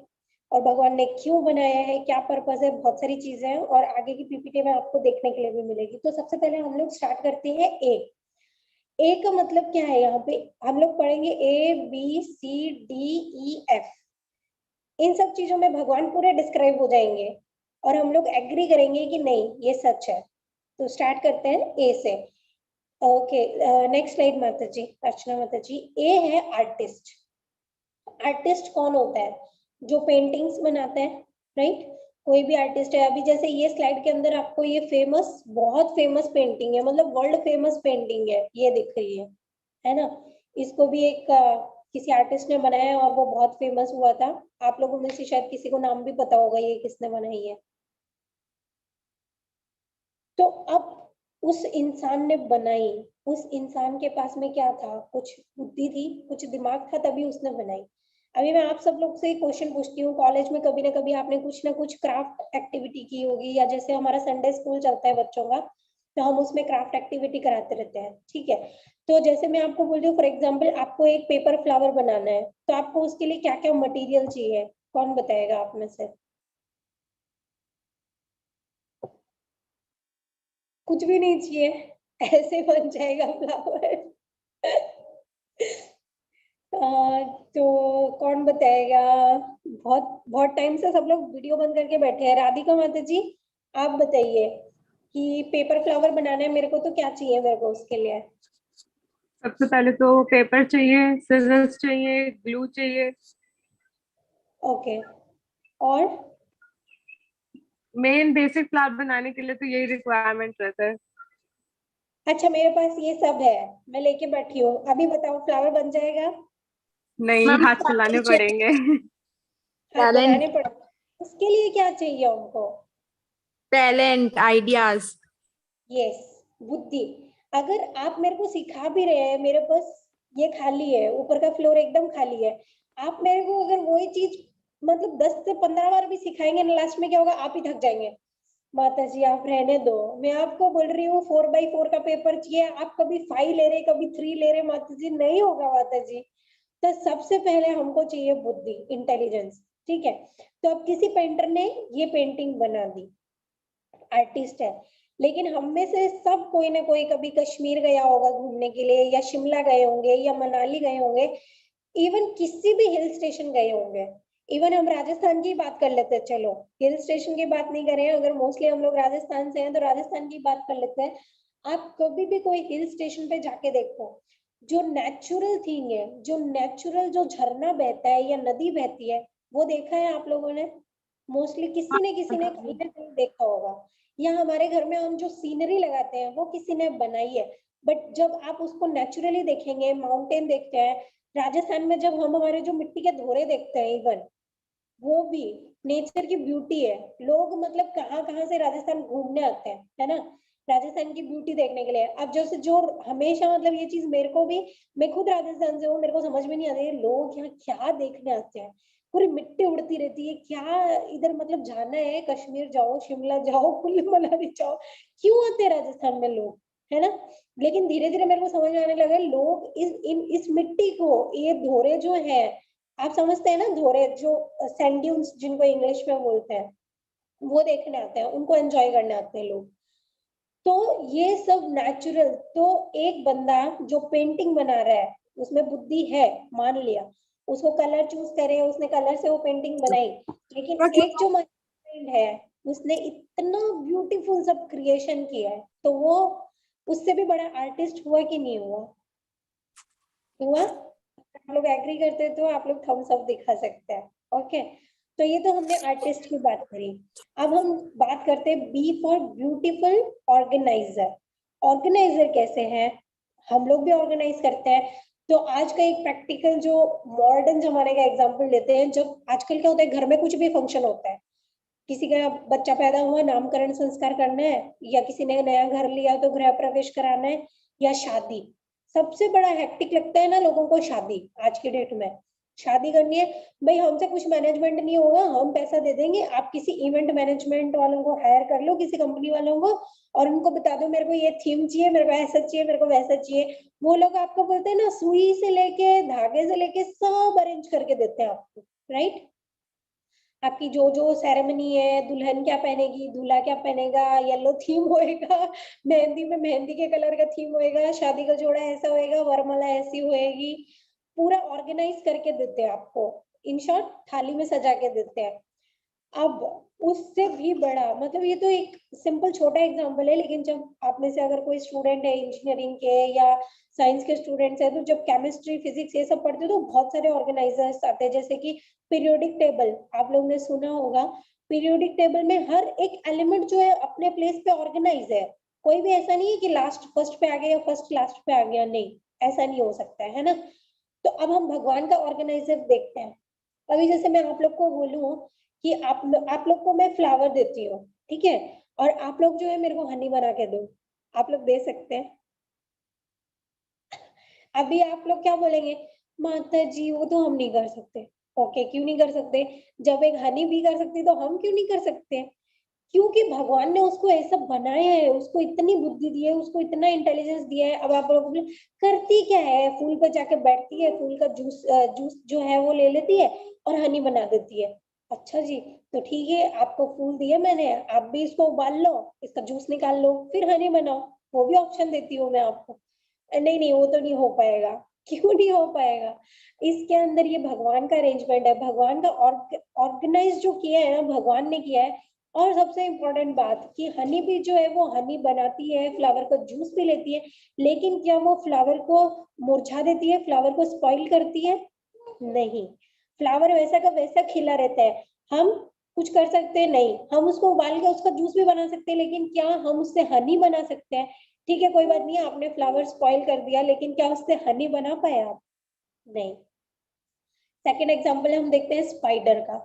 और भगवान ने क्यों बनाया है, क्या पर्पस है, बहुत सारी चीजें हैं और आगे की पीपीटी में आपको देखने के लिए भी मिलेगी। तो सबसे पहले हम लोग स्टार्ट करते हैं ए का मतलब क्या है। यहाँ पे हम लोग पढ़ेंगे A B C D E F, इन सब चीजों में भगवान पूरे डिस्क्राइब हो जाएंगे और हम लोग एग्री करेंगे कि नहीं ये सच है। तो स्टार्ट करते हैं ए से। ओके नेक्स्ट स्लाइड माता जी, अर्चना माता जी। ए है आर्टिस्ट। आर्टिस्ट कौन होता है? जो पेंटिंग्स बनाता है, राइट? कोई भी आर्टिस्ट है। अभी जैसे ये स्लाइड के अंदर आपको ये फेमस, बहुत फेमस पेंटिंग है, मतलब वर्ल्ड फेमस पेंटिंग है, ये दिख रही है ना? इसको भी एक किसी आर्टिस्ट ने बनाया है और वो बहुत फेमस हुआ था। आप लोगों में से शायद किसी को नाम भी पता होगा ये किसने बनाई है। तो अब उस इंसान ने बनाई, उस इंसान के पास में क्या था? कुछ बुद्धि थी, कुछ दिमाग था, तभी उसने बनाई। अभी मैं आप सब लोग से क्वेश्चन पूछती हूँ, कॉलेज में कभी ना कभी आपने कुछ ना कुछ क्राफ्ट एक्टिविटी की होगी, या जैसे हमारा संडे स्कूल चलता है बच्चों का, तो हम उसमें क्राफ्ट एक्टिविटी कराते रहते हैं, ठीक है? तो जैसे मैं आपको बोल रही हूँ, फॉर एग्जाम्पल आपको एक पेपर फ्लावर बनाना है, तो आपको उसके लिए क्या क्या मटेरियल चाहिए? कौन बताएगा आप में से? कुछ भी नहीं चाहिए, ऐसे बन जाएगा फ्लावर। तो कौन बताएगा? बहुत बहुत टाइम से सब लोग वीडियो बंद करके बैठे हैं। राधिका माता जी, आप बताइए कि पेपर फ्लावर बनाना है मेरे को, तो क्या चाहिए मेरे को उसके लिए? सबसे पहले तो पेपर चाहिए, सिजर्स चाहिए, ग्लू चाहिए। ओके, और? मेन बेसिक फ्लावर बनाने के लिए तो यही रिक्वायरमेंट रहता है। अच्छा, मेरे पास ये सब है, मैं लेके बैठी हूँ। अभी बताओ, फ्लावर बन जाएगा? नहीं, मैम हाथ चलाने पड़ेंगे। हाथ बनाने टैलेंट, पड़े। उसके लिए क्या चाहिए हमको? Talent, ideas. यस, बुद्धि। अगर आप मेरे को सिखा भी रहे हैं, मेरे पास ये खाली है, ऊपर का फ्लोर एकदम खाली है, आप मेरे को अगर वही चीज मतलब 10 से 15 बार भी सिखाएंगे ना, लास्ट में क्या होगा? आप ही थक जाएंगे। माता जी आप रहने दो, मैं आपको बोल रही हूँ 4x4 का पेपर चाहिए, आप कभी 5 ले रहे, कभी 3 ले रहे, माता जी नहीं होगा माता जी। तो सबसे पहले हमको चाहिए बुद्धि, इंटेलिजेंस, ठीक है? तो अब किसी पेंटर ने ये पेंटिंग बना दी, आर्टिस्ट है, लेकिन हम में से सब कोई ना कोई कभी कश्मीर गया होगा घूमने के लिए, या शिमला गए होंगे, या मनाली गए होंगे, इवन किसी भी हिल स्टेशन गए होंगे। इवन हम राजस्थान की बात कर लेते हैं, चलो हिल स्टेशन की बात नहीं करें, अगर मोस्टली हम लोग राजस्थान से हैं तो राजस्थान की बात कर लेते हैं। आप कभी भी कोई हिल स्टेशन पे जाके देखो, जो नेचुरल थिंग है, जो नेचुरल जो झरना बहता है या नदी बहती है, वो देखा है आप लोगों ने? मोस्टली किसी ने कहीं ना कहीं देखा होगा। या हमारे घर में हम जो सीनरी लगाते हैं वो किसी ने बनाई है, बट जब आप उसको नेचुरली देखेंगे, माउंटेन देखते हैं, राजस्थान में जब हम हमारे जो मिट्टी के धोरे देखते हैं, इवन वो भी नेचर की ब्यूटी है। लोग मतलब कहाँ कहाँ से राजस्थान घूमने आते हैं, है ना, राजस्थान की ब्यूटी देखने के लिए। अब जैसे जो हमेशा मतलब ये चीज मेरे को भी, मैं खुद राजस्थान से हूँ, मेरे को समझ में नहीं आती लोग यहाँ क्या देखने आते हैं। पूरी मिट्टी उड़ती रहती है, क्या इधर मतलब जाना है? कश्मीर जाओ, शिमला जाओ, कुल्लू मनाली जाओ, क्यों आते हैं राजस्थान में लोग, है ना? लेकिन धीरे धीरे मेरे को समझ में आने लगा, लोग इस मिट्टी को, ये धोरे जो है, आप समझते हैं ना, धोरे जो सैंड ड्यून्स जिनको इंग्लिश में बोलते हैं, वो देखने आते हैं, उनको एंजॉय करने आते हैं लोग। तो ये सब नेचुरल। तो एक बंदा जो पेंटिंग बना रहा है, उसमें बुद्धि है, मान लिया, उसको कलर चूज करे, उसने कलर से वो पेंटिंग बनाई, लेकिन एक जो माइंड है, उसने इतना ब्यूटीफुल सब क्रिएशन किया है, तो वो उससे भी बड़ा आर्टिस्ट हुआ कि नहीं हुआ? हुआ। आप लोग एग्री करते तो आप लोग थम्स अप दिखा सकते हैं। ओके, तो ये तो हमने आर्टिस्ट की बात करी। अब हम बात करते हैं B for beautiful organiser. Organiser कैसे हैं? हम लोग भी ऑर्गेनाइज करते हैं। तो आज का एक प्रैक्टिकल जो मॉडर्न जमाने का एग्जांपल लेते हैं। जब आजकल क्या होता है, घर में कुछ भी फंक्शन होता है, किसी का बच्चा पैदा हुआ, नामकरण संस्कार करना है, या किसी ने नया घर लिया तो गृह प्रवेश कराना है, या शादी, सबसे बड़ा हेक्टिक लगता है ना लोगों को शादी। आज की डेट में शादी करनी है, भाई हमसे कुछ मैनेजमेंट नहीं होगा, हम पैसा दे देंगे, आप किसी इवेंट मैनेजमेंट वालों को हायर कर लो, किसी कंपनी वालों को, और उनको बता दो मेरे को ये थीम चाहिए, मेरे को ऐसा चाहिए, मेरे को वैसा चाहिए। वो लोग आपको बोलते हैं ना, सुई से लेके धागे से लेके सब अरेंज करके देते हैं आपको, राइट? आपकी जो जो सेरेमनी है, दुल्हन क्या पहनेगी, दूल्हा क्या पहनेगा, येलो थीम होएगा, मेहंदी में मेहंदी के कलर का थीम होएगा, शादी का जोड़ा ऐसा होएगा, वरमाला ऐसी होएगी, पूरा ऑर्गेनाइज करके देते हैं आपको। इन शॉर्ट थाली में सजा के देते हैं। अब उससे भी बड़ा, मतलब ये तो एक सिंपल छोटा एग्जांपल है, लेकिन जब आप में से अगर कोई स्टूडेंट है इंजीनियरिंग के या साइंस के स्टूडेंट्स है, तो जब केमिस्ट्री फिजिक्स ये सब पढ़ते हैं तो बहुत सारे ऑर्गेनाइजर्स आते हैं, जैसे कि पीरियोडिक टेबल आप लोग ने सुना होगा। पीरियोडिक टेबल में हर एक एलिमेंट जो है अपने प्लेस पे ऑर्गेनाइज है, कोई भी ऐसा नहीं है कि लास्ट फर्स्ट पे आ गया या फर्स्ट लास्ट पे आ गया, नहीं, ऐसा नहीं हो सकता है ना। तो अब हम भगवान का ऑर्गेनाइजर देखते हैं। अभी जैसे मैं आप लोग को बोलूं कि आप लोग को मैं फ्लावर देती हूँ, ठीक है, और आप लोग जो है मेरे को हनी बना के दो, आप लोग दे सकते हैं? अभी आप लोग क्या बोलेंगे, माता जी वो तो हम नहीं कर सकते। ओके, क्यों नहीं कर सकते? जब एक हनी भी कर सकती तो हम क्यों नहीं कर सकते? क्योंकि भगवान ने उसको ऐसा बनाया है, उसको इतनी बुद्धि दी है, उसको इतना इंटेलिजेंस दिया है। अब आप लोग बोले करती क्या है, फूल पर जाके बैठती है, फूल का जूस जूस जो है वो ले लेती है और हनी बना देती है। अच्छा जी, तो ठीक है, आपको फूल दिया मैंने, आप भी इसको उबाल लो, इसका जूस निकाल लो, फिर हनी बनाओ, वो भी ऑप्शन देती हूँ मैं आपको। नहीं नहीं, वो तो नहीं हो पाएगा। क्यों नहीं हो पाएगा? इसके अंदर ये भगवान का अरेंजमेंट है, भगवान का ऑर्गेनाइज जो किया है ना, भगवान ने किया है। और सबसे इम्पोर्टेंट बात कि हनी भी जो है वो हनी बनाती है, फ्लावर का जूस भी लेती है, लेकिन क्या वो फ्लावर को मुरझा देती है, फ्लावर को स्पॉइल करती है? नहीं, फ्लावर वैसा का वैसा खिला रहता है। हम कुछ कर सकते हैं? नहीं, हम उसको उबाल के उसका जूस भी बना सकते हैं, लेकिन क्या हम उससे हनी बना सकते हैं? ठीक है, कोई बात नहीं, आपने फ्लावर स्पॉइल कर दिया, लेकिन क्या उससे हनी बना पाए आप? नहीं। सेकेंड एग्जाम्पल हम देखते हैं स्पाइडर का।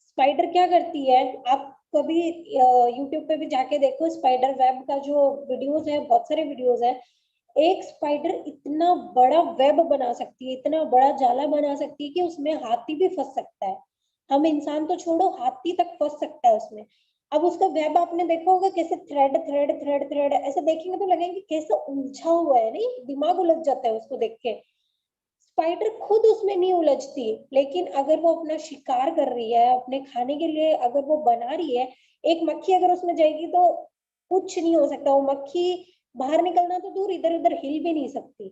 स्पाइडर क्या करती है, आप कभी यूट्यूब पे भी जाके देखो, स्पाइडर वेब का जो वीडियोस है, बहुत सारे वीडियोस है। एक स्पाइडर इतना बड़ा वेब बना सकती है, इतना बड़ा जाला बना सकती है कि उसमें हाथी भी फंस सकता है। हम इंसान तो छोड़ो, हाथी तक फंस सकता है उसमें। अब उसका वेब आपने देखा होगा कैसे थ्रेड थ्रेड थ्रेड थ्रेड ऐसे देखेंगे तो लगेंगे कैसे उलझा हुआ है, नहीं, दिमाग उलझ जाता है उसको देख के। स्पाइडर खुद उसमें नहीं उलझती, लेकिन अगर वो अपना शिकार कर रही है, अपने खाने के लिए अगर वो बना रही है, एक मक्खी अगर उसमें जाएगी तो कुछ नहीं हो सकता, वो मक्खी बाहर निकलना तो दूर, इधर उधर हिल भी नहीं सकती,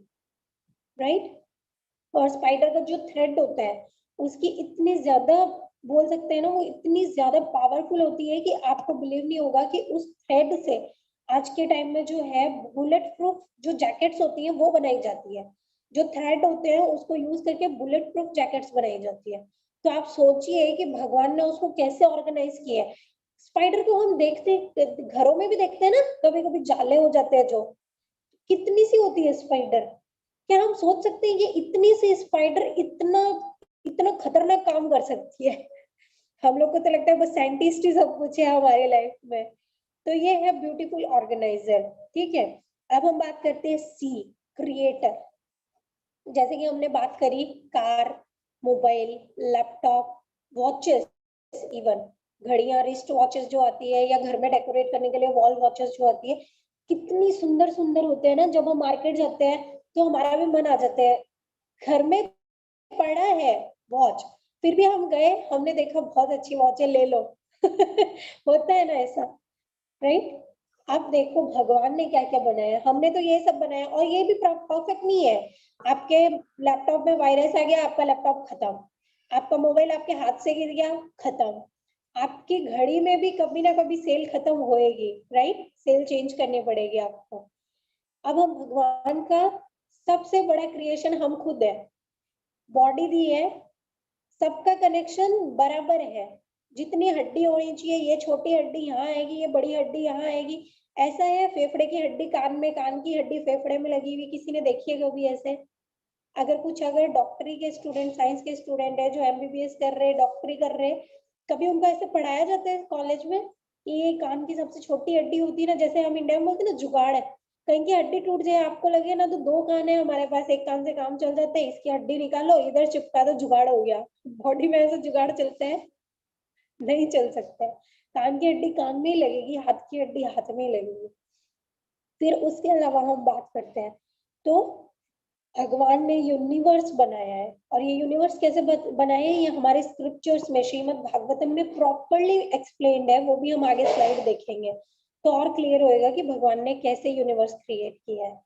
राइट। और स्पाइडर का जो थ्रेड होता है, उसकी इतनी ज्यादा, बोल सकते हैं ना, वो इतनी ज्यादा पावरफुल होती है कि आपको बिलीव नहीं होगा कि उस थ्रेड से आज के टाइम में जो है बुलेट प्रूफ जो जैकेट्स होती हैं वो बनाई जाती है। जो थ्रेड होते हैं उसको यूज करके बुलेट प्रूफ जैकेट्स बनाई जाती है। तो आप सोचिए कि भगवान ने उसको कैसे ऑर्गेनाइज किया है। स्पाइडर को हम देखते, घरों में भी देखते हैं ना, कभी कभी जाले हो जाते हैं जो, कितनी सी होती है स्पाइडर। क्या हम सोच सकते हैं कि इतनी सी स्पाइडर इतना इतना खतरनाक काम कर सकती है? हम लोग को तो लगता है बस साइंटिस्ट ही सब कुछ है हमारे लाइफ में। तो ये है ब्यूटीफुल ऑर्गेनाइजर, ठीक है। अब हम बात करते हैं सी, क्रिएटर। जैसे कि हमने बात करी car, mobile, laptop, watches, even घड़ियां, रिस्ट वॉचेस जो आती है, या घर में डेकोरेट करने के लिए वॉल वॉचेस जो आती है, कितनी सुंदर सुंदर होते हैं ना। जब हम मार्केट जाते हैं तो हमारा भी मन आ जाता है, घर में पड़ा है वॉच, फिर भी हम गए, हमने देखा बहुत अच्छी वॉच है, ले लो। होता है ना ऐसा, राइट। आप देखो भगवान ने क्या क्या बनाया, हमने तो ये सब बनाया, और ये भी परफेक्ट नहीं है। आपके लैपटॉप में वायरस आ गया, आपका लैपटॉप खत्म। आपका मोबाइल आपके हाथ से गिर गया, खत्म। आपकी घड़ी में भी कभी ना कभी सेल खत्म होएगी, राइट, सेल चेंज करनी पड़ेगी आपको। अब हम भगवान का सबसे बड़ा क्रिएशन हम खुद है, बॉडी दी है, सबका कनेक्शन बराबर है। जितनी हड्डी होनी चाहिए, ये छोटी हड्डी यहाँ आएगी, ये बड़ी हड्डी यहाँ आएगी, ऐसा है। फेफड़े की हड्डी कान में, कान की हड्डी फेफड़े में लगी हुई, किसी ने देखी है कभी ऐसे? अगर डॉक्टरी के स्टूडेंट, साइंस के स्टूडेंट है जो एमबीबीएस कर रहे हैं, डॉक्टरी कर रहे हैं, कभी उनको ऐसे पढ़ाया जाता है कॉलेज में कि ये कान की सबसे छोटी हड्डी होती है ना, जैसे हम इंडिया में बोलते हैं ना जुगाड़ है, कहीं की हड्डी टूट जाए आपको लगे ना, तो दो कान है हमारे पास, एक कान से काम चल जाता है, इसकी हड्डी निकालो, इधर चिपका दो, जुगाड़ हो गया। बॉडी में ऐसे जुगाड़ चलते हैं? नहीं चल सकता है। कान की हड्डी कान में ही लगेगी, हाथ की हड्डी हाथ में ही लगेगी। फिर उसके अलावा हम बात करते हैं तो भगवान ने यूनिवर्स बनाया है, और ये यूनिवर्स कैसे बनाया है, ये हमारे स्क्रिप्चर्स में, श्रीमद् भागवतम में प्रॉपर्ली एक्सप्लेन्ड है, वो भी हम आगे स्लाइड देखेंगे तो और क्लियर होएगा कि भगवान ने कैसे यूनिवर्स क्रिएट किया है।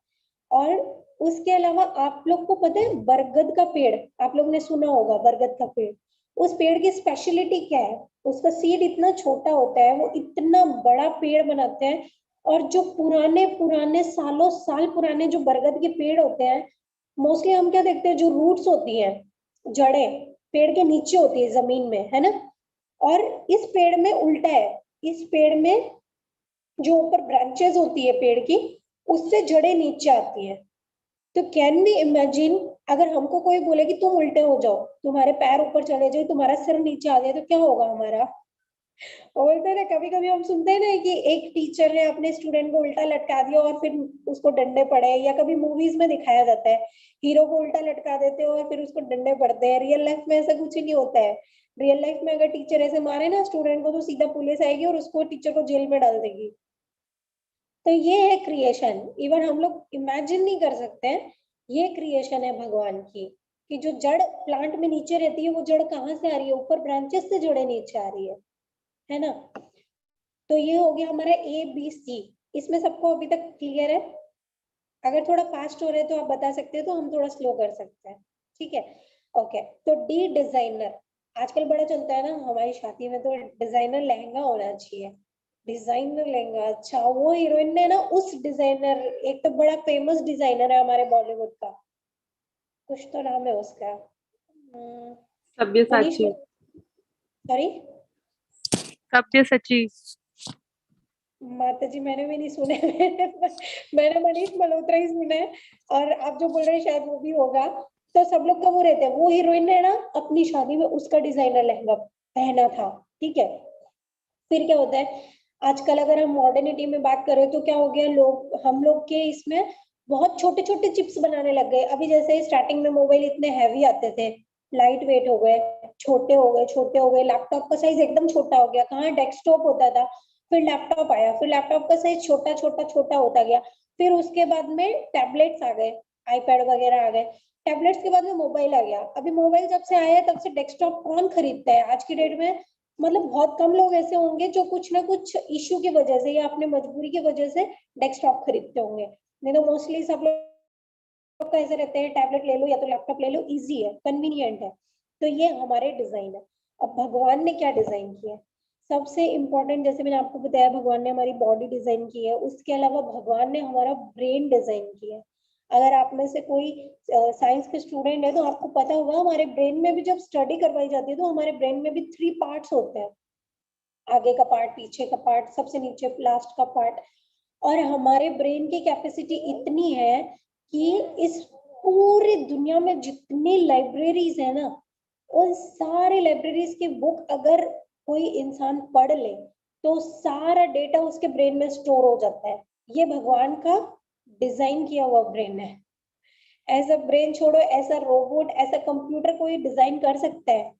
और उसके अलावा आप लोग को पता है बरगद का पेड़, आप लोग ने सुना होगा बरगद का पेड़, उस पेड़ की स्पेशलिटी क्या है? उसका सीड इतना छोटा होता है, वो इतना बड़ा पेड़ बनाते हैं। और जो पुराने पुराने सालों साल पुराने जो बरगद के पेड़ होते हैं, मोस्टली हम क्या देखते हैं, जो रूट्स होती हैं, जड़ें पेड़ के नीचे होती है जमीन में, है ना। और इस पेड़ में उल्टा है, इस पेड़ में जो ऊपर ब्रांचेस होती है पेड़ की, उससे जड़ें नीचे आती हैं। तो कैन वी इमेजिन, अगर हमको कोई बोले कि तुम उल्टे हो जाओ, तुम्हारे पैर ऊपर चले जाए, तुम्हारा सिर नीचे आ जाए, तो क्या होगा हमारा? बोलते ना, कभी कभी हम सुनते हैं ना कि एक टीचर ने अपने स्टूडेंट को उल्टा लटका दिया और फिर उसको डंडे पड़े, या कभी मूवीज में दिखाया जाता है हीरो को उल्टा लटका देते हैं और फिर उसको डंडे पड़ते हैं। रियल लाइफ में ऐसा कुछ नहीं होता है। रियल लाइफ में अगर टीचर ऐसे मारे ना स्टूडेंट को, तो सीधा पुलिस आएगी और उसको, टीचर को, जेल में डाल देगी। तो ये है क्रिएशन, इवन हम लोग इमेजिन नहीं कर सकते हैं। ये क्रिएशन है भगवान की, कि जो जड़ प्लांट में नीचे रहती है, वो जड़ कहाँ से आ रही है? ऊपर ब्रांचेस से जड़ें नीचे आ रही है ना। तो ये हो गया हमारा ए बी सी। इसमें सबको अभी तक क्लियर है? अगर थोड़ा फास्ट हो रहे तो आप बता सकते हैं, तो हम थोड़ा स्लो कर सकते हैं, ठीक है। ओके, तो डी डिजाइनर आजकल बड़ा चलता है ना, हमारी शादी में तो डिजाइनर लहंगा होना चाहिए। डिजाइनर लहंगा, अच्छा, वो हीरोइन ने ना, उस डिजाइनर, एक तो बड़ा फेमस डिजाइनर है हमारे बॉलीवुड का, कुछ तो नाम है उसका, मनीष, सब्यसाची। सॉरी, सब्यसाची। माता जी मैंने भी नहीं सुने। मैंने मनीष मल्होत्रा ही सुना है, और आप जो बोल रहे हैं शायद वो भी होगा। तो सब लोग का वो रहते हैं, वो हीरोइन ने ना अपनी शादी में उसका डिजाइनर लहंगा पहना था, ठीक है। फिर क्या होता है, आजकल अगर हम मॉडर्निटी में बात करें तो क्या हो गया, लोग, हम लोग के इसमें बहुत छोटे छोटे चिप्स बनाने लग गए। अभी जैसे स्टार्टिंग में मोबाइल इतने हैवी आते थे, लाइट वेट हो गए, छोटे हो गए, छोटे हो गए, लैपटॉप का साइज एकदम छोटा हो गया। कहाँ डेस्कटॉप होता था, फिर लैपटॉप आया, फिर लैपटॉप का साइज छोटा छोटा छोटा होता गया। फिर उसके बाद में टैबलेट्स आ गए, आईपैड वगैरह आ गए। टैबलेट्स के बाद में मोबाइल आ गया। अभी मोबाइल जब से आया है, तब से डेस्कटॉप कौन खरीदता है आज की डेट में? मतलब बहुत कम लोग ऐसे होंगे जो कुछ ना कुछ इश्यू की वजह से या अपने मजबूरी की वजह से डेस्कटॉप खरीदते होंगे। नहीं तो मोस्टली सब लोग का ऐसे रहते हैं, टैबलेट ले लो या तो लैपटॉप ले लो, इजी है, कन्वीनियंट है। तो ये हमारे डिजाइन है। अब भगवान ने क्या डिजाइन किया है? सबसे इम्पोर्टेंट, जैसे मैंने आपको बताया, भगवान ने हमारी बॉडी डिजाइन की है। उसके अलावा भगवान ने हमारा ब्रेन डिजाइन किया है। अगर आप में से कोई साइंस के स्टूडेंट है, तो आपको पता होगा, हमारे ब्रेन में भी जब स्टडी करवाई जाती है, तो हमारे ब्रेन में भी 3 पार्ट्स होते हैं, आगे का पार्ट, पीछे का पार्ट, सबसे नीचे लास्ट का पार्ट। और हमारे ब्रेन की कैपेसिटी इतनी है कि इस पूरी दुनिया में जितनी लाइब्रेरीज है ना, उन सारे लाइब्रेरीज की बुक अगर कोई इंसान पढ़ ले, तो सारा डेटा उसके ब्रेन में स्टोर हो जाता है। ये भगवान का डिजाइन किया हुआ ब्रेन है। ऐसा ब्रेन छोड़ो, ऐसा रोबोट, ऐसा कंप्यूटर कोई डिजाइन कर सकता है?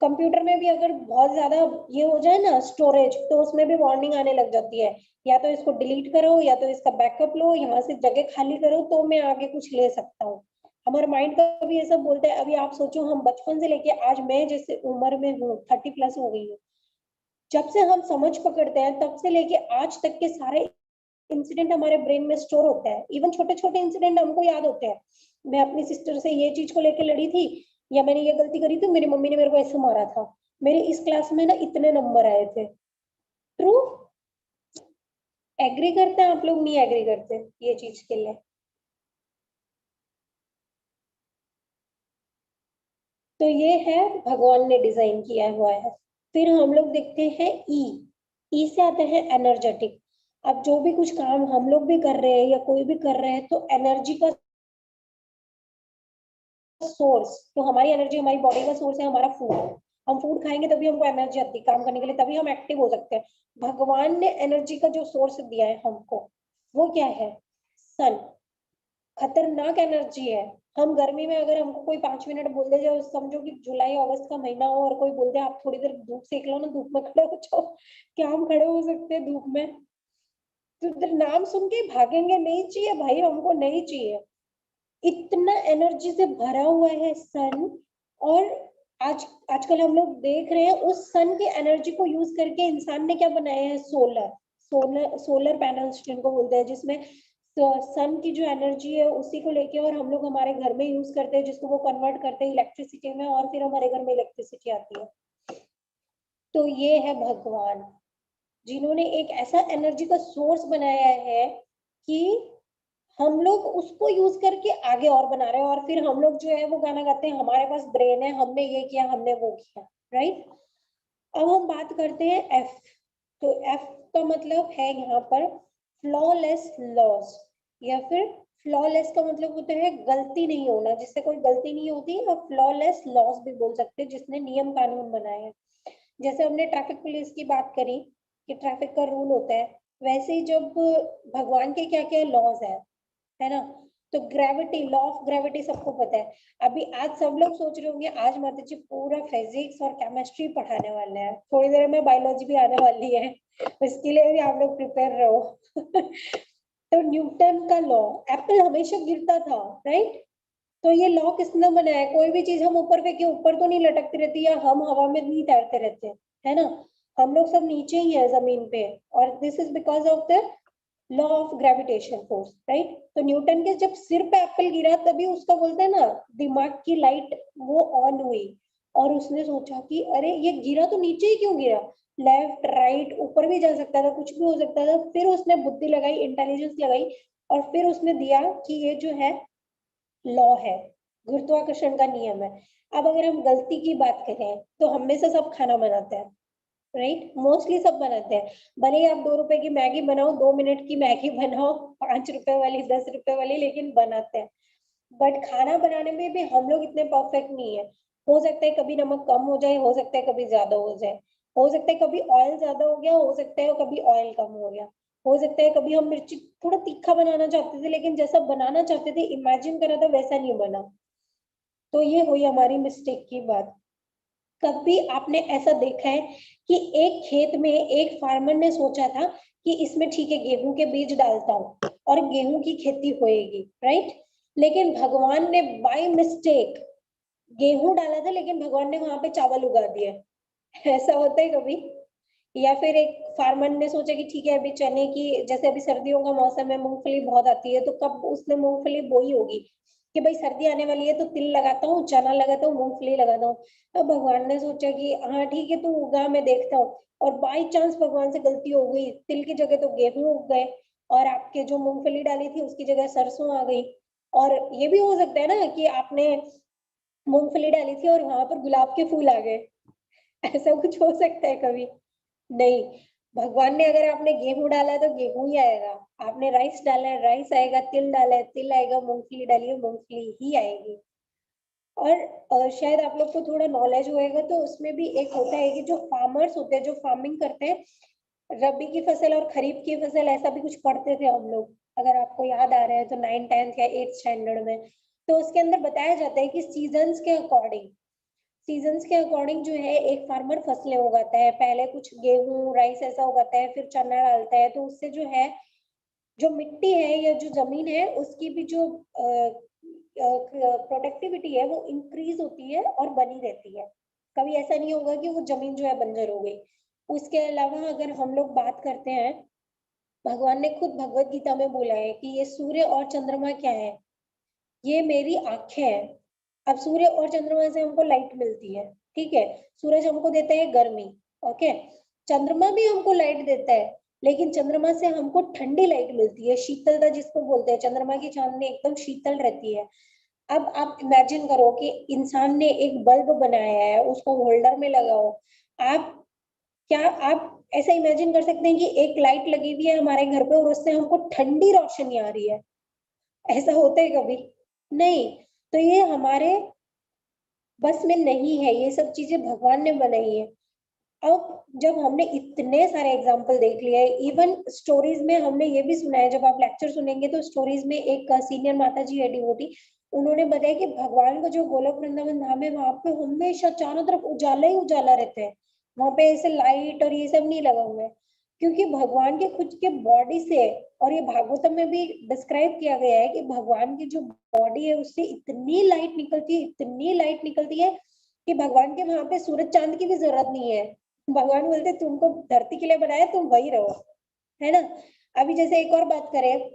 कंप्यूटर में भी अगर बहुत ज्यादा ये हो जाए ना स्टोरेज, तो उसमें भी वार्निंग आने लग जाती है, या तो इसको डिलीट करो, या तो इसका बैकअप लो, यहाँ से जगह खाली करो, तो मैं आगे कुछ ले सकता हूँ। हमारा माइंड का भी ऐसा बोलता है। अभी आप सोचो, हम बचपन से लेके आज, मैं जैसे उम्र में हूँ, 30+ हो गई हूँ, जब से हम समझ पकड़ते हैं तब से लेके आज तक के सारे इंसिडेंट हमारे ब्रेन में स्टोर होता है। इवन छोटे छोटे इंसिडेंट हमको याद होते हैं। मैं अपनी सिस्टर से ये चीज को लेके लड़ी थी, या मैंने ये गलती करी थी, मेरी मम्मी ने मेरे को ऐसे मारा था, मेरे इस क्लास में ना इतने नंबर आए थे। ट्रू? एग्री करते हैं आप लोग? नहीं एग्री करते ये चीज के लिए? तो ये है भगवान ने डिजाइन किया हुआ है। फिर हम लोग देखते हैं ई। ई से आते हैं एनर्जेटिक। अब जो भी कुछ काम हम लोग भी कर रहे हैं या कोई भी कर रहे हैं, तो एनर्जी का सोर्स, तो हमारी एनर्जी, हमारी बॉडी का सोर्स है हमारा फूड। हम फूड खाएंगे तभी हमको एनर्जी आती है काम करने के लिए, तभी हम एक्टिव हो सकते हैं। भगवान ने एनर्जी का जो सोर्स दिया है हमको, वो क्या है? सन। खतरनाक एनर्जी है। हम गर्मी में अगर हमको कोई 5 मिनट बोल दे, जाओ समझो कि जुलाई अगस्त का महीना हो, और कोई बोल दे आप थोड़ी देर धूप सेक लो ना, धूप में खड़े हो जाओ, क्या हम खड़े हो सकते हैं धूप में? तो नाम सुन के भागेंगे, नहीं चाहिए भाई, हमको नहीं चाहिए। इतना एनर्जी से भरा हुआ है सन। और आजकल हम लोग देख रहे हैं, उस सन की एनर्जी को यूज करके इंसान ने क्या बनाया है? सोलर पैनल्स जिनको बोलते हैं, जिसमें तो सन की जो एनर्जी है उसी को लेके और हम लोग हमारे घर में यूज करते हैं, जिसको वो कन्वर्ट करते हैं इलेक्ट्रिसिटी में, और फिर हमारे घर में इलेक्ट्रिसिटी आती है। तो ये है भगवान, जिन्होंने एक ऐसा एनर्जी का सोर्स बनाया है कि हम लोग उसको यूज करके आगे और बना रहे हैं, और फिर हम लोग जो है वो गाना गाते हैं हमारे पास ब्रेन है, हमने ये किया, हमने वो किया, राइट। अब हम बात करते हैं एफ। तो एफ का मतलब है यहाँ पर फ्लॉलेस लॉस, या फिर फ्लॉलेस का मतलब होता है गलती नहीं होना, जिससे कोई गलती नहीं होती, और फ्लॉलेस लॉस भी बोल सकते हैं, जिसने नियम कानून बनाए हैं। जैसे हमने ट्रैफिक पुलिस की बात करी कि ट्रैफिक का रूल होता है, वैसे ही जब भगवान के क्या क्या लॉज है ना। तो ग्रेविटी, लॉ ऑफ ग्रेविटी सबको पता है। अभी आज सब लोग सोच रहे होंगे आज माता जी पूरा फिजिक्स और केमिस्ट्री पढ़ाने वाले हैं, थोड़ी देर में बायोलॉजी भी आने वाली है, इसके लिए भी आप लोग प्रिपेयर रहो। तो न्यूटन का लॉ, एप्पल हमेशा गिरता था, राइट। तो ये लॉ किसने बनाया? कोई भी चीज हम ऊपर फेंके ऊपर तो नहीं लटकती रहती, या हम हवा में नहीं तैरते रहते, है ना। हम लोग सब नीचे ही है जमीन पे, और this is because of the law of gravitation force, right. तो न्यूटन के जब सिर पे एप्पल गिरा तभी उसका बोलते हैं ना दिमाग की लाइट वो ऑन हुई, और उसने सोचा कि अरे ये गिरा तो नीचे ही क्यों गिरा, लेफ्ट राइट ऊपर भी जा सकता था, कुछ भी हो सकता था। फिर उसने बुद्धि लगाई, इंटेलिजेंस लगाई, और फिर उसने दिया कि ये जो है लॉ है, गुरुत्वाकर्षण का नियम है। अब अगर हम गलती की बात करें तो हम में से सब खाना बनाते हैं, राइट, मोस्टली सब बनाते हैं। भले ही आप 2 रुपए की मैगी बनाओ, 2 मिनट की मैगी बनाओ, 5 रुपए वाली, 10 रुपए वाली, लेकिन बनाते हैं। बट खाना बनाने में भी हम लोग इतने परफेक्ट नहीं है। हो सकता है कभी नमक कम हो जाए, हो सकता है कभी ज्यादा हो जाए, हो सकता है कभी ऑयल ज्यादा हो गया, हो सकता है कभी ऑयल कम हो गया, हो सकता है कभी हम मिर्ची थोड़ा तीखा बनाना चाहते थे, लेकिन जैसा बनाना चाहते थे इमेजिन करा था वैसा नहीं बना। तो ये हुई हमारी मिस्टेक की बात। कभी आपने ऐसा देखा है कि एक खेत में एक फार्मर ने सोचा था कि इसमें ठीक है गेहूं के बीज डालता हूँ और गेहूं की खेती होएगी, राइट। लेकिन भगवान ने बाय मिस्टेक गेहूं डाला था, लेकिन भगवान ने वहां पे चावल उगा दिया। ऐसा होता है कभी। या फिर एक फार्मर ने सोचा कि ठीक है अभी चने की, जैसे अभी सर्दियों का मौसम है, मूंगफली बहुत आती है, तो कब उसने मूंगफली बोई होगी कि भाई सर्दी आने वाली है तो तिल लगाता हूँ, चना लगाता हूँ, मूंगफली लगाता हूँ। अब भगवान ने सोचा कि हाँ ठीक है तू उगा, मैं देखता हूँ। और बाई चांस भगवान से गलती हो गई, तिल की जगह तो गेहूं उग गए, और आपके जो मूंगफली डाली थी उसकी जगह सरसों आ गई। और ये भी हो सकता है ना कि आपने मूंगफली डाली थी और वहां पर गुलाब के फूल आ गए। ऐसा कुछ हो सकता है कभी? नहीं। भगवान ने, अगर आपने गेहूं डाला है तो गेहूं ही आएगा, आपने राइस डाला है राइस आएगा, तिल डाला है तिल आएगा, मूंगफली डाली है मूंगफली ही आएगी। और शायद आप लोग को थोड़ा नॉलेज होएगा तो उसमें भी एक होता है कि जो फार्मर्स होते हैं, जो फार्मिंग करते हैं, रबी की फसल और खरीफ की फसल, ऐसा भी कुछ पढ़ते थे हम लोग, अगर आपको याद आ रहा है तो 9th 10th या 8th स्टैंडर्ड में। तो उसके अंदर बताया जाता है कि सीजन्स के अकॉर्डिंग जो है एक फार्मर फसलें उगाता है। पहले कुछ गेहूं राइस ऐसा उगाता है, फिर चना डालता है, तो उससे जो है जो मिट्टी है या जो जमीन है उसकी भी जो प्रोडक्टिविटी है वो इंक्रीज होती है और बनी रहती है। कभी ऐसा नहीं होगा कि वो जमीन जो है बंजर हो गई। उसके अलावा अगर हम लोग बात करते हैं, भगवान ने खुद भगवत गीता में बोला है कि ये सूर्य और चंद्रमा क्या है, ये मेरी आंखें हैं। अब सूर्य और चंद्रमा से हमको लाइट मिलती है, ठीक है। सूरज हमको देता है गर्मी, ओके। चंद्रमा भी हमको लाइट देता है, लेकिन चंद्रमा से हमको ठंडी लाइट मिलती है, शीतलता जिसको बोलते हैं। चंद्रमा की चांदनी एकदम शीतल रहती है। अब आप इमेजिन करो कि इंसान ने एक बल्ब बनाया है, उसको होल्डर में लगाओ। आप क्या आप ऐसा इमेजिन कर सकते हैं कि एक लाइट लगी हुई है हमारे घर पे और उससे हमको ठंडी रोशनी आ रही है? ऐसा होता है कभी? नहीं। तो ये हमारे बस में नहीं है, ये सब चीजें भगवान ने बनाई है। अब जब हमने इतने सारे एग्जाम्पल देख लिए, इवन स्टोरीज में हमने ये भी सुना है, जब आप लेक्चर सुनेंगे तो स्टोरीज में एक सीनियर माता जी है डिवोटी, उन्होंने बताया कि भगवान का जो गोलोक वृंदावन धाम है वहां पे हमेशा चारों तरफ उजाला ही उजाला रहता है। वहां पे ऐसे लाइट और ये सब नहीं लगा हुआ है, क्योंकि भगवान के खुद के बॉडी से, और ये भागवतम में भी डिस्क्राइब किया गया है कि भगवान की जो बॉडी है उससे इतनी लाइट निकलती है, इतनी लाइट निकलती है कि भगवान के वहां पे सूरज चांद की भी जरूरत नहीं है। भगवान बोलते तुमको धरती के लिए बनाया, तुम वही रहो, है ना। अभी जैसे एक और बात करें,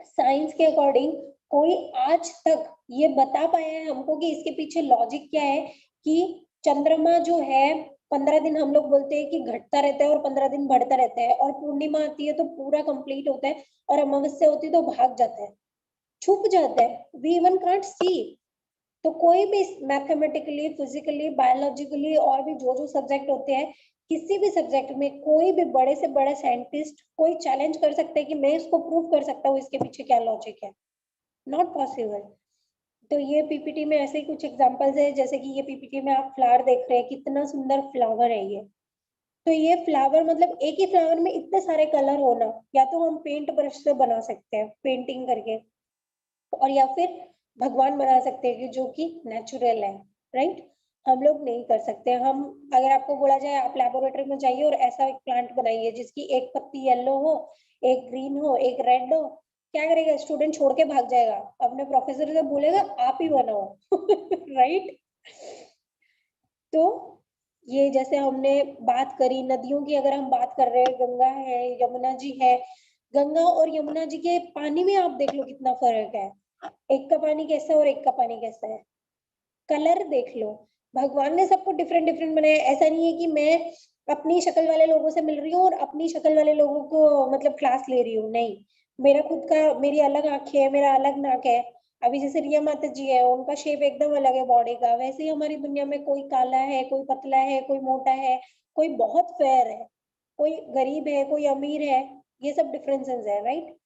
साइंस के अकॉर्डिंग कोई आज तक ये बता पाया है हमको कि इसके पीछे लॉजिक क्या है कि चंद्रमा जो है 15 दिन हम लोग बोलते हैं कि घटता रहता है और 15 दिन बढ़ता रहता है, और पूर्णिमा आती है तो पूरा कंप्लीट होता है, और अमावस्या होती है तो भाग जाता है, छुप जाता है, वी इवन कांट सी। तो कोई भी मैथमेटिकली, फिजिकली, बायोलॉजिकली और भी जो जो सब्जेक्ट होते हैं, किसी भी सब्जेक्ट में कोई भी बड़े से बड़ा साइंटिस्ट कोई चैलेंज कर सकता है कि मैं इसको प्रूव कर सकता हूँ इसके पीछे क्या लॉजिक है, नॉट पॉसिबल। तो ये पीपीटी में ऐसे ही कुछ एग्जांपल्स है, जैसे कि ये पीपीटी में आप फ्लावर देख रहे हैं, कितना सुंदर फ्लावर है ये। तो ये फ्लावर मतलब एक ही फ्लावर में इतने सारे कलर होना, या तो हम पेंट ब्रश से बना सकते हैं पेंटिंग करके, और या फिर भगवान बना सकते हैं कि जो कि नेचुरल है, राइट। हम लोग नहीं कर सकते। हम अगर आपको बोला जाए आप लेबोरेटरी में जाइए और ऐसा एक प्लांट बनाइए जिसकी एक पत्ती येलो हो, एक ग्रीन हो, एक रेड हो, क्या करेगा स्टूडेंट? छोड़ के भाग जाएगा, अपने प्रोफेसर से बोलेगा आप ही बनाओ। राइट। तो ये जैसे हमने बात करी नदियों की, अगर हम बात कर रहे हैं, गंगा है, यमुना जी है, गंगा और यमुना जी के पानी में आप देख लो कितना फर्क है, एक का पानी कैसा है और एक का पानी कैसा है, कलर देख लो। भगवान ने सबको डिफरेंट डिफरेंट बनाया, ऐसा नहीं है कि मैं अपनी शक्ल वाले लोगों से मिल रही हूँ और अपनी शक्ल वाले लोगों को मतलब क्लास ले रही हूँ, नहीं। मेरा खुद का, मेरी अलग आंखें है, मेरा अलग नाक है। अभी जैसे रिया माता जी है, उनका शेप एकदम अलग है बॉडी का, वैसे ही हमारी दुनिया में कोई काला है, कोई पतला है, कोई मोटा है, कोई बहुत फेयर है, कोई गरीब है, कोई अमीर है, ये सब डिफरेंसेस है, राइट।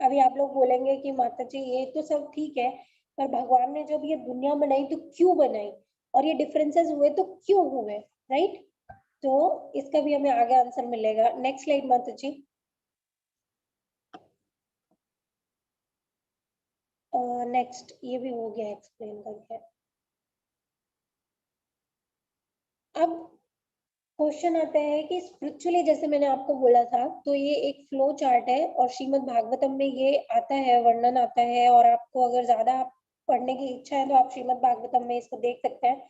अभी आप लोग बोलेंगे कि माता जी ये तो सब ठीक है, पर भगवान ने जब ये दुनिया बनाई तो क्यों बनाई, और ये डिफरेंसेस हुए तो क्यों हुए, राइट। तो इसका भी हमें आगे आंसर मिलेगा। नेक्स्ट स्लाइड माता जी। नेक्स्ट ये भी हो गया एक्सप्लेन करके। अब क्वेश्चन आता है कि स्पिरिचुअली, जैसे मैंने आपको बोला था, तो ये एक फ्लो चार्ट है और श्रीमद् भागवतम में ये आता है, वर्णन आता है, और आपको अगर ज्यादा पढ़ने की इच्छा है तो आप श्रीमद् भागवतम में इसको देख सकते हैं।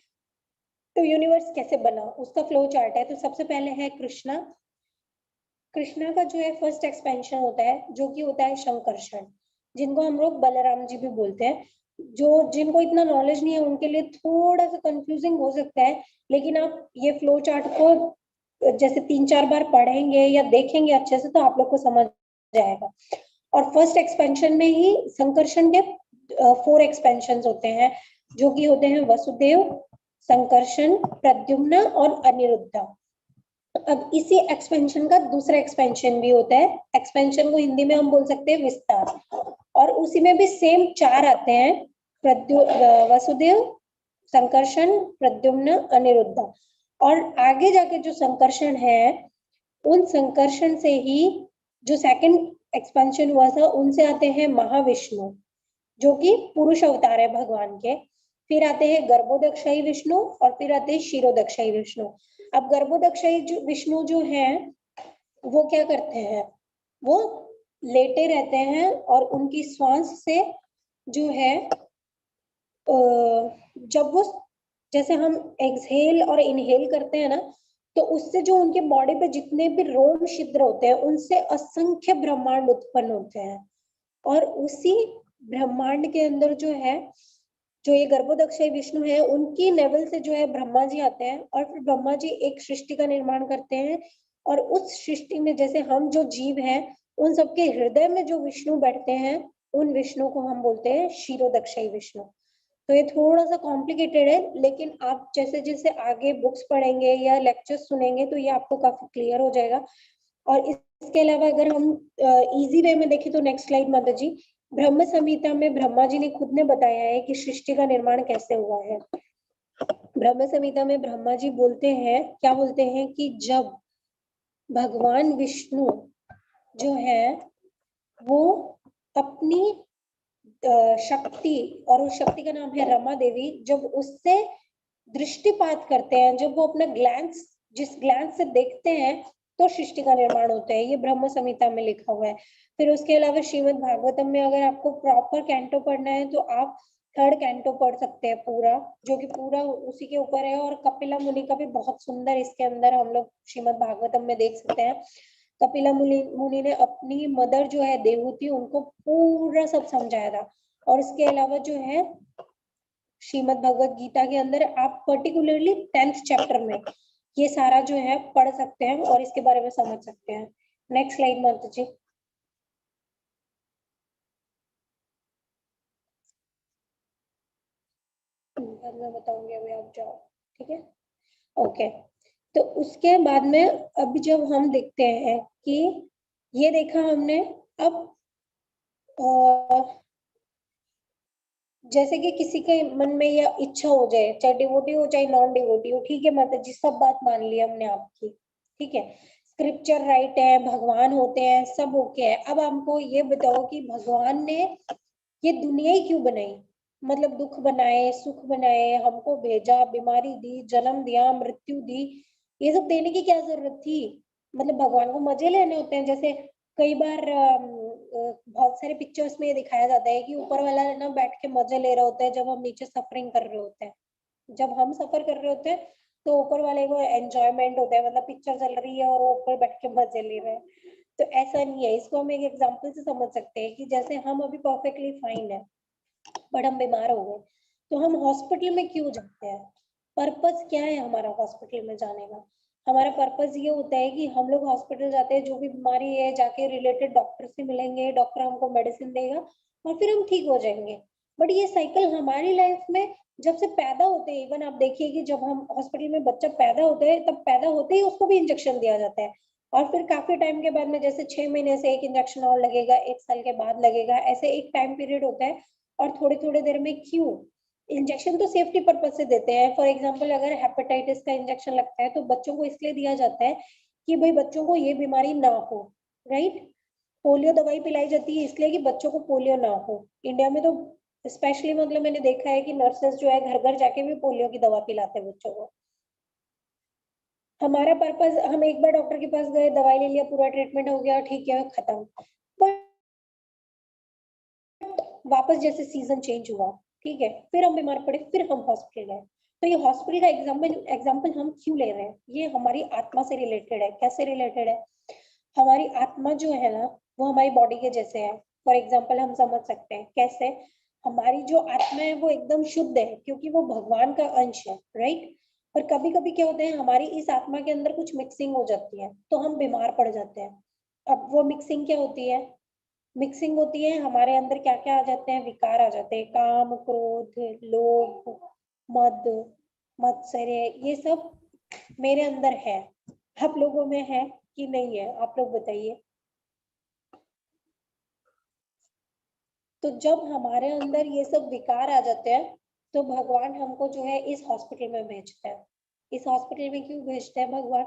तो यूनिवर्स कैसे बना उसका फ्लो चार्ट है। तो सबसे पहले है कृष्णा। कृष्णा का जो है फर्स्ट एक्सपेंशन होता है जो कि होता है शंकरषण, जिनको हम लोग बलराम जी भी बोलते हैं। जो जिनको इतना नॉलेज नहीं है उनके लिए थोड़ा सा कंफ्यूजिंग हो सकता है, लेकिन आप ये फ्लो चार्ट को जैसे 3-4 बार पढ़ेंगे या देखेंगे अच्छे से तो आप लोग को समझ जाएगा। और फर्स्ट एक्सपेंशन में ही संकर्षण के 4 एक्सपेंशन होते हैं, जो कि होते हैं वसुदेव, संकर्षण, प्रद्युम्न और अनिरुद्ध। अब इसी एक्सपेंशन का दूसरा एक्सपेंशन भी होता है, एक्सपेंशन को हिंदी में हम बोल सकते हैं विस्तार, और उसी में भी सेम 4 आते हैं, वसुदेव, संकर्षण, प्रद्युम्न, अनिरुद्ध। और आगे जाके जो संकर्षण है, उन संकर्षण से ही जो सेकंड एक्सपेंशन हुआ था उनसे आते हैं महाविष्णु, जो कि पुरुष अवतार है भगवान के। फिर आते हैं गर्भोदक्षयी विष्णु और फिर आते हैं क्षीरोदक्षयी विष्णु। अब गर्भोदक्षयी विष्णु जो है वो क्या करते हैं, वो लेटे रहते हैं और उनकी श्वास से जो है जब वो, जैसे हम एक्सहेल और इनहेल करते हैं ना, तो उससे जो उनके बॉडी पे जितने भी रोम छिद्र होते हैं उनसे असंख्य ब्रह्मांड उत्पन्न होते हैं। और उसी ब्रह्मांड के अंदर जो है, जो ये गर्भोदक्षय विष्णु है, उनकी लेवल से जो है ब्रह्मा जी आते हैं, और फिर ब्रह्मा जी एक सृष्टि का निर्माण करते हैं। और उस सृष्टि में जैसे हम जो जीव हैं, उन सबके हृदय में जो विष्णु बैठते हैं, उन विष्णु को हम बोलते हैं क्षीरोदक्षयी विष्णु। तो ये थोड़ा सा कॉम्प्लिकेटेड है, लेकिन आप जैसे जैसे आगे बुक्स पढ़ेंगे या लेक्चर्स सुनेंगे तो ये आपको काफी क्लियर हो जाएगा। और इसके अलावा अगर हम इजी वे में देखें तो नेक्स्ट स्लाइड माता जी। ब्रह्म संहिता में ब्रह्मा जी ने खुद ने बताया है कि सृष्टि का निर्माण कैसे हुआ है। ब्रह्म संहिता में ब्रह्मा जी बोलते हैं, क्या बोलते हैं कि जब भगवान विष्णु जो है वो अपनी शक्ति, और उस शक्ति का नाम है रमा देवी, जब उससे दृष्टिपात करते हैं, जब वो अपना ग्लैंस, जिस ग्लैंस से देखते हैं तो सृष्टि का निर्माण होता है। ये ब्रह्म संहिता में लिखा हुआ है। फिर उसके अलावा श्रीमद् भागवतम में अगर आपको प्रॉपर कैंटो पढ़ना है तो आप 3rd कैंटो पढ़ सकते हैं पूरा, जो कि पूरा उसी के ऊपर है। और कपिला मुनि का भी बहुत सुंदर इसके अंदर हम लोग श्रीमद् भागवतम में देख सकते हैं। कपिला मुनि ने अपनी मदर जो है देवहूति, उनको पूरा सब समझाया था। और इसके अलावा जो है श्रीमद् भगवत गीता के अंदर आप पर्टिकुलरली 10th चैप्टर में ये सारा जो है पढ़ सकते हैं और इसके बारे में समझ सकते हैं। नेक्स्ट स्लाइड माता जी। मैं बताऊंगी, अभी आप जाओ, ठीक है, ओके। तो उसके बाद में अभी जब हम देखते हैं कि ये देखा हमने, अब जैसे कि किसी के मन में यह इच्छा हो जाए, चाहे डिवोटी हो चाहे नॉन डिवोटी हो, ठीक है माता जी, सब बात मान ली हमने आपकी, ठीक है, स्क्रिप्चर राइट है, भगवान होते हैं, सब ओके है। अब हमको ये बताओ कि भगवान ने ये दुनिया ही क्यों बनाई? मतलब दुख बनाए, सुख बनाए, हमको भेजा, बीमारी दी, जन्म दिया, मृत्यु दी, ये सब देने की क्या जरूरत थी? मतलब भगवान को मजे लेने होते हैं। जैसे कई बार बहुत सारे पिक्चर्स में ये दिखाया जाता है कि ऊपर वाला ना बैठ के मजे ले रहा होता है जब हम नीचे सफरिंग कर रहे होते हैं। जब हम सफर कर रहे होते हैं तो ऊपर वाले को एंजॉयमेंट होता है, मतलब पिक्चर चल रही है और वो ऊपर बैठ के मजे ले रहे हैं। तो ऐसा नहीं है, इसको हम एक एग्जांपल से समझ सकते हैं कि जैसे हम अभी परफेक्टली फाइन है बट हम बीमार हो गए, तो हम हॉस्पिटल में क्यों जाते हैं? पर्पस क्या है हमारा हॉस्पिटल में जाने का? हमारा पर्पस ये होता है कि हम लोग हॉस्पिटल जाते हैं, जो भी बीमारी है जाके रिलेटेड डॉक्टर से मिलेंगे, डॉक्टर हमको मेडिसिन देगा और फिर हम ठीक हो जाएंगे। बट ये साइकिल हमारी लाइफ में जब से पैदा होते हैं, इवन आप देखिए कि जब हम हॉस्पिटल में बच्चा पैदा होता है, तब पैदा होते ही उसको भी इंजेक्शन दिया जाता है और फिर काफी टाइम के बाद में, जैसे 6 महीने से एक इंजेक्शन और लगेगा, 1 साल के बाद लगेगा, ऐसे एक टाइम पीरियड होता है। और थोड़ी थोड़ी देर में क्यों? इंजेक्शन तो सेफ्टी पर्पज से देते हैं। फॉर एग्जांपल अगर हेपेटाइटिस का इंजेक्शन लगता है तो बच्चों को इसलिए दिया जाता है कि भाई बच्चों को ये बीमारी ना हो, राइट। पोलियो दवाई पिलाई जाती है इसलिए कि बच्चों को पोलियो ना हो। इंडिया में तो स्पेशली मतलब मैंने देखा है कि नर्सेस जो है घर घर जाके भी पोलियो की दवा पिलाते हैं बच्चों को। हमारा पर्पज, हम एक बार डॉक्टर के पास गए, दवाई ले लिया, पूरा ट्रीटमेंट हो गया, ठीक है, खत्म। बट वापस जैसे सीजन चेंज हुआ, ठीक है, फिर हम बीमार पड़े, फिर हम हॉस्पिटल गए। तो ये हॉस्पिटल का एग्जाम्पल हम क्यों ले रहे हैं? ये हमारी आत्मा से रिलेटेड है। कैसे रिलेटेड है? हमारी आत्मा जो है ना, वो हमारी बॉडी के जैसे है। फॉर एग्जाम्पल हम समझ सकते हैं कैसे। हमारी जो आत्मा है वो एकदम शुद्ध है क्योंकि वो भगवान का अंश है, राइट। पर कभी कभी क्या होता है, हमारी इस आत्मा के अंदर कुछ मिक्सिंग हो जाती है तो हम बीमार पड़ जाते हैं। अब वो मिक्सिंग क्या होती है? मिक्सिंग होती है, हमारे अंदर क्या क्या आ जाते हैं, विकार आ जाते हैं, काम, क्रोध, लोभ, मद, मत्सर्य, ये सब मेरे अंदर है। आप लोगों में है कि नहीं है? आप लोग बताइए। तो जब हमारे अंदर ये सब विकार आ जाते हैं तो भगवान हमको जो है इस हॉस्पिटल में भेजते हैं। इस हॉस्पिटल में क्यों भेजते हैं भगवान?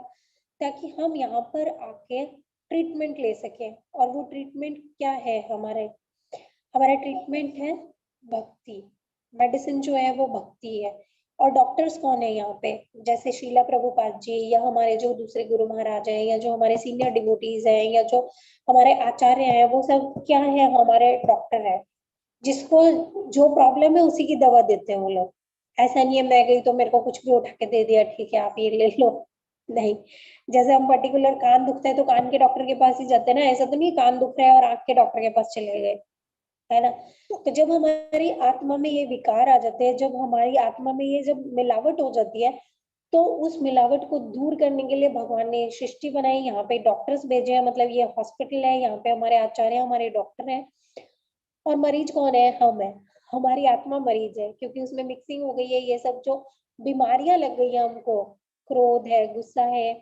ताकि हम यहाँ पर आके ट्रीटमेंट ले सकें। और वो ट्रीटमेंट क्या है? हमारा ट्रीटमेंट है भक्ति। मेडिसिन जो है वो भक्ति है। और डॉक्टर्स कौन है यहाँ पे? जैसे शीला प्रभुपाद जी, या हमारे जो दूसरे गुरु महाराज हैं, या जो हमारे सीनियर डिवोटीज हैं, या जो हमारे आचार्य हैं, वो सब क्या है? हमारे डॉक्टर है। जिसको जो प्रॉब्लम है उसी की दवा देते हैं वो लोग। ऐसा नहीं है मैं गई तो मेरे को कुछ भी उठा के दे दिया, ठीक है आप ये ले लो, नहीं। जैसे हम पर्टिकुलर कान दुखता है तो कान के डॉक्टर के पास ही जाते हैं ना, ऐसा तो नहीं कान दुख रहा है और आंख के डॉक्टर के पास चले गए, है ना। तो जब हमारी आत्मा में ये विकार आ जाते हैं, जब हमारी आत्मा में ये जब मिलावट हो जाती है, तो उस मिलावट को दूर करने के लिए भगवान ने सृष्टि बनाई, यहाँ पे डॉक्टर्स भेजे हैं, मतलब ये हॉस्पिटल है, यहाँ पे हमारे आचार्य हमारे डॉक्टर हैं। और मरीज कौन है? हम है। हमारी आत्मा मरीज है क्योंकि उसमें मिक्सिंग हो गई है, ये सब जो बीमारियां लग गई है हमको, क्रोध है, गुस्सा है,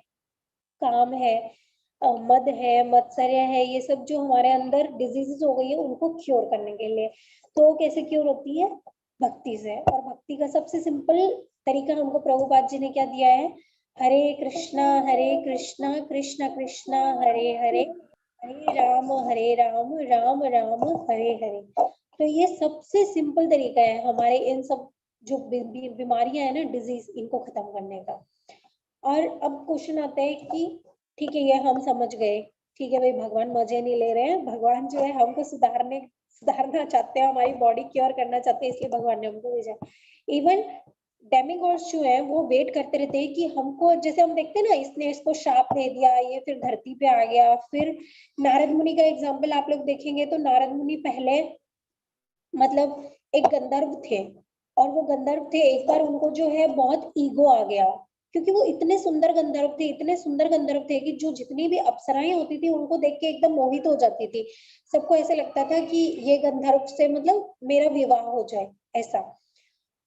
काम है, मद है, मत्सर्य है, ये सब जो हमारे अंदर डिजीजेस हो गई है उनको क्योर करने के लिए। तो कैसे क्योर होती है? भक्ति से। और भक्ति का सबसे सिंपल तरीका हमको प्रभुपाद जी ने क्या दिया है? हरे कृष्णा कृष्ण कृष्णा हरे हरे, हरे राम राम राम हरे हरे। तो ये सबसे सिंपल तरीका है हमारे इन सब जो बीमारियां है ना, डिजीज, इनको खत्म करने का। और अब क्वेश्चन आता है कि ठीक है ये हम समझ गए, ठीक है भाई भगवान मजे नहीं ले रहे हैं, भगवान जो है हमको सुधारना चाहते हैं, हमारी बॉडी क्योर करना चाहते हैं, इसलिए भगवान ने हमको भेजा। इवन डेमिगॉड्स जो है वो वेट करते रहते हैं कि हमको, जैसे हम देखते हैं ना, इसने इसको शाप दे दिया, ये फिर धरती पे आ गया। फिर नारद मुनि का एग्जाम्पल आप लोग देखेंगे तो नारद मुनि पहले मतलब एक गंधर्व थे, और वो गंधर्व थे, एक बार उनको जो है बहुत ईगो आ गया, क्योंकि वो इतने सुंदर गंधर्व थे, इतने सुंदर गंधर्व थे कि जो जितनी भी अप्सराएं होती थी उनको देख के एकदम मोहित हो जाती थी। सबको ऐसे लगता था कि ये गंधर्व से मतलब मेरा विवाह हो जाए, ऐसा।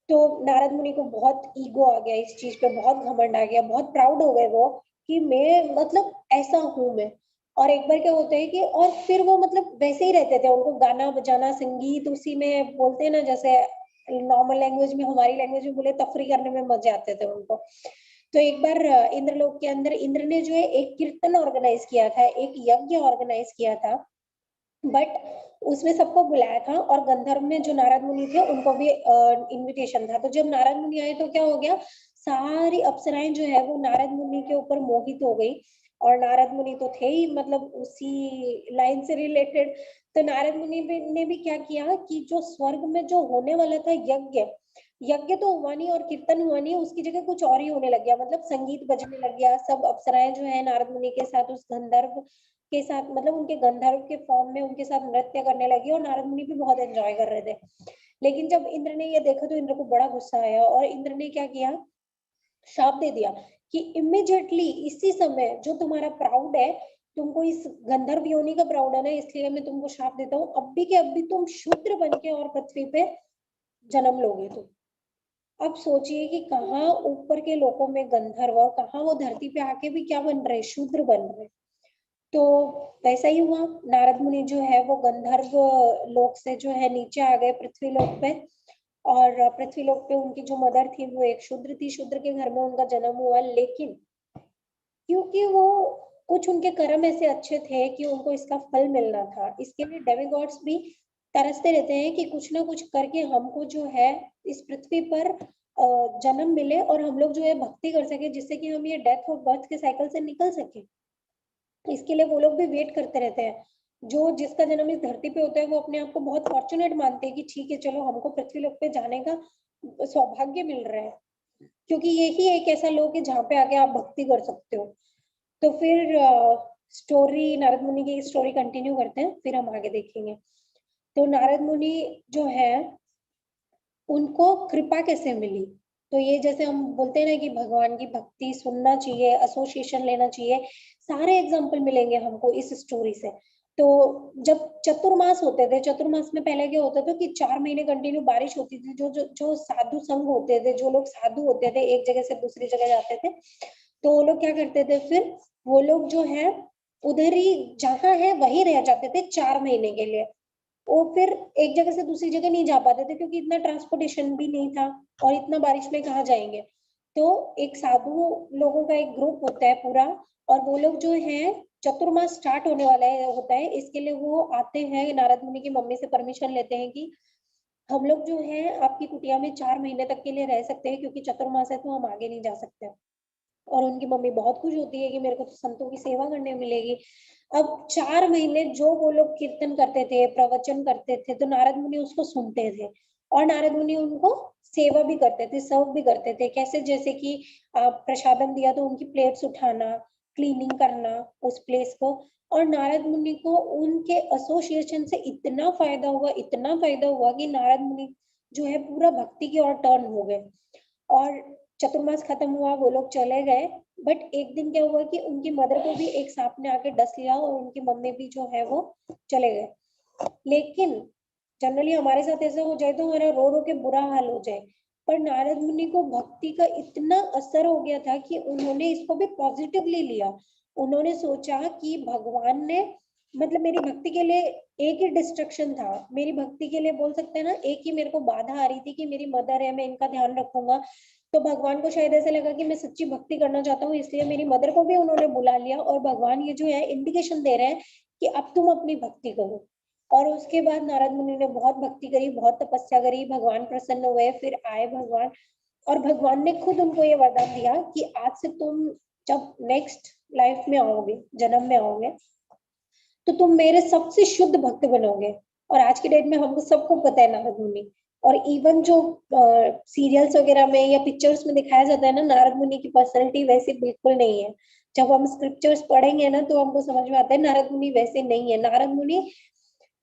तो नारद मुनि को बहुत ईगो आ गया इस चीज पे, बहुत घमंड आ गया, बहुत प्राउड हो गए वो कि मैं मतलब ऐसा हूं मैं। और एक बार क्या होता है कि, और फिर वो मतलब वैसे ही रहते थे, उनको गाना बजाना संगीत उसी में बोलते हैं ना, जैसे नॉर्मल लैंग्वेज में, हमारी लैंग्वेज में बोले तफरी करने में मजे आते थे उनको। तो एक बार इंद्रलोक के अंदर इंद्र ने जो है एक कीर्तन ऑर्गेनाइज किया था, एक यज्ञ ऑर्गेनाइज किया था, बट उसमें सबको बुलाया था, और गंधर्व में जो नारद मुनि थे उनको भी इनविटेशन था। तो जब नारद मुनि आए तो क्या हो गया, सारी अप्सराएं जो है वो नारद मुनि के ऊपर मोहित हो गई। और नारद मुनि तो थे ही मतलब उसी लाइन से रिलेटेड। तो नारद मुनि ने भी क्या किया कि जो स्वर्ग में जो होने वाला था यज्ञ, यज्ञ तो हुआ नहीं और कीर्तन हुआ नहीं, उसकी जगह कुछ और ही होने लग गया, मतलब संगीत बजने लग गया। सब अप्सराएं जो है नारद मुनि के साथ उस गंधर्व के साथ, मतलब उनके गंधर्व के फॉर्म में उनके साथ नृत्य करने लगी, और नारद मुनि भी बहुत एंजॉय कर रहे थे। लेकिन जब इंद्र ने ये देखा तो इंद्र को बड़ा गुस्सा आया, और इंद्र ने क्या किया, शाप दे दिया कि इमीडिएटली इसी समय जो तुम्हारा प्राउड है, तुमको इस गंधर्व योनि का प्राउड है ना, इसलिए मैं तुमको शाप देता हूँ, अभी के अभी तुम शूद्र बन के और पृथ्वी पे जन्म लोगे तुम। अब सोचिए कि कहाँ ऊपर के लोकों में गंधर्व, और कहाँ वो धरती पे आके भी क्या बन रहे, शूद्र बन रहे। तो वैसा ही हुआ, नारद मुनि जो है वो गंधर्व लोक से जो है नीचे आ गए पृथ्वी लोक पे। और पृथ्वी लोक पे उनकी जो मदर थी वो एक शूद्र थी, शूद्र के घर में उनका जन्म हुआ। लेकिन क्योंकि वो कुछ उनके कर्म ऐसे अच्छे थे कि उनको इसका फल मिलना था, इसके लिए डेमिगॉड्स भी तरसते रहते हैं कि कुछ ना कुछ करके हमको जो है इस पृथ्वी पर जन्म मिले, और हम लोग जो है भक्ति कर सके, जिससे कि हम ये डेथ और बर्थ के साइकिल से निकल सके। इसके लिए वो लोग भी वेट करते रहते हैं। जो जिसका जन्म इस धरती पे होता है वो अपने आप को बहुत फॉर्चुनेट मानते हैं कि ठीक है चलो हमको पृथ्वी लोक पे जाने का सौभाग्य मिल रहा है, क्योंकि यही एक ऐसा लोक है जहाँ पे आके आप भक्ति कर सकते हो। तो फिर स्टोरी, नारद मुनि की स्टोरी कंटिन्यू करते हैं, फिर हम आगे देखेंगे। तो नारद मुनि जो है उनको कृपा कैसे मिली, तो ये जैसे हम बोलते हैं ना कि भगवान की भक्ति सुनना चाहिए, एसोसिएशन लेना चाहिए, सारे एग्जाम्पल मिलेंगे हमको इस स्टोरी से। तो जब चतुर्मास होते थे, चतुर्मास में पहले क्या होता था कि 4 महीने कंटिन्यू बारिश होती थी। जो जो जो साधु संघ होते थे, जो लोग साधु होते थे, एक जगह से दूसरी जगह जाते थे, तो वो लोग क्या करते थे, फिर वो लोग जो है उधर ही जहाँ है वहीं रह जाते थे 4 महीने के लिए। वो फिर एक जगह से दूसरी जगह नहीं जा पाते थे, क्योंकि इतना ट्रांसपोर्टेशन भी नहीं था, और इतना बारिश में कहाँ जाएंगे। तो एक साधु लोगों का एक ग्रुप होता है पूरा, और वो लोग जो है चतुर्मास स्टार्ट होने वाला है होता है, इसके लिए वो आते हैं, नारद मुनि की मम्मी से परमिशन लेते हैं कि हम लोग जो है आपकी कुटिया में 4 महीने तक के लिए रह सकते हैं, क्योंकि चतुर्मास है तो हम आगे नहीं जा सकते। और उनकी मम्मी बहुत खुश होती है कि मेरे को तो संतों की सेवा करने मिलेगी। अब 4 महीने जो वो लोग कीर्तन करते थे, प्रवचन करते थे, तो नारद मुनि उसको सुनते थे, और नारद मुनि उनको सेवा भी करते थे, सर्व भी करते थे। कैसे, जैसे कि प्रसादम दिया तो उनकी प्लेट्स उठाना, क्लीनिंग करना उस प्लेस को। और नारद मुनि को उनके एसोसिएशन से इतना फायदा हुआ, इतना फायदा हुआ कि नारद मुनि जो है पूरा भक्ति की ओर टर्न हो गए। और चतुर्मास खत्म हुआ, वो लोग चले गए। बट एक दिन क्या हुआ कि उनकी मदर को भी एक सांप ने आके डस लिया, और उनकी मम्मी भी जो है वो चले गए। लेकिन जनरली हमारे साथ ऐसा हो जाए तो हमारा रो रो के बुरा हाल हो जाए, पर नारद मुनि को भक्ति का इतना असर हो गया था कि उन्होंने इसको भी पॉजिटिवली लिया। उन्होंने सोचा कि भगवान ने मतलब मेरी भक्ति के लिए एक ही डिस्ट्रक्शन था, मेरी भक्ति के लिए बोल सकते हैं ना, एक ही मेरे को बाधा आ रही थी कि मेरी मदर है, मैं इनका ध्यान रखूंगा। तो भगवान को शायद ऐसा लगा कि मैं सच्ची भक्ति करना चाहता हूँ, इसलिए मेरी मदर को भी उन्होंने बुला लिया, और भगवान ये जो है इंडिकेशन दे रहे हैं कि अब तुम अपनी भक्ति करो। और उसके बाद नारद मुनि ने बहुत भक्ति करी, बहुत तपस्या करी, भगवान प्रसन्न हुए, फिर आए भगवान। और भगवान ने खुद उनको ये वरदान दिया कि आज से तुम जब नेक्स्ट लाइफ में आओगे, जन्म में आओगे, तो तुम मेरे सबसे शुद्ध भक्त बनोगे। और आज के डेट में हमको सबको पता है नारद मुनि और इवन जो सीरियल्स वगैरह में या पिक्चर्स में दिखाया जाता है ना, नारद मुनि की पर्सनैलिटी वैसे बिल्कुल नहीं है। जब हम स्क्रिप्चर्स पढ़ेंगे ना तो हमको समझ में आता है नारद मुनि वैसे नहीं है। नारद मुनि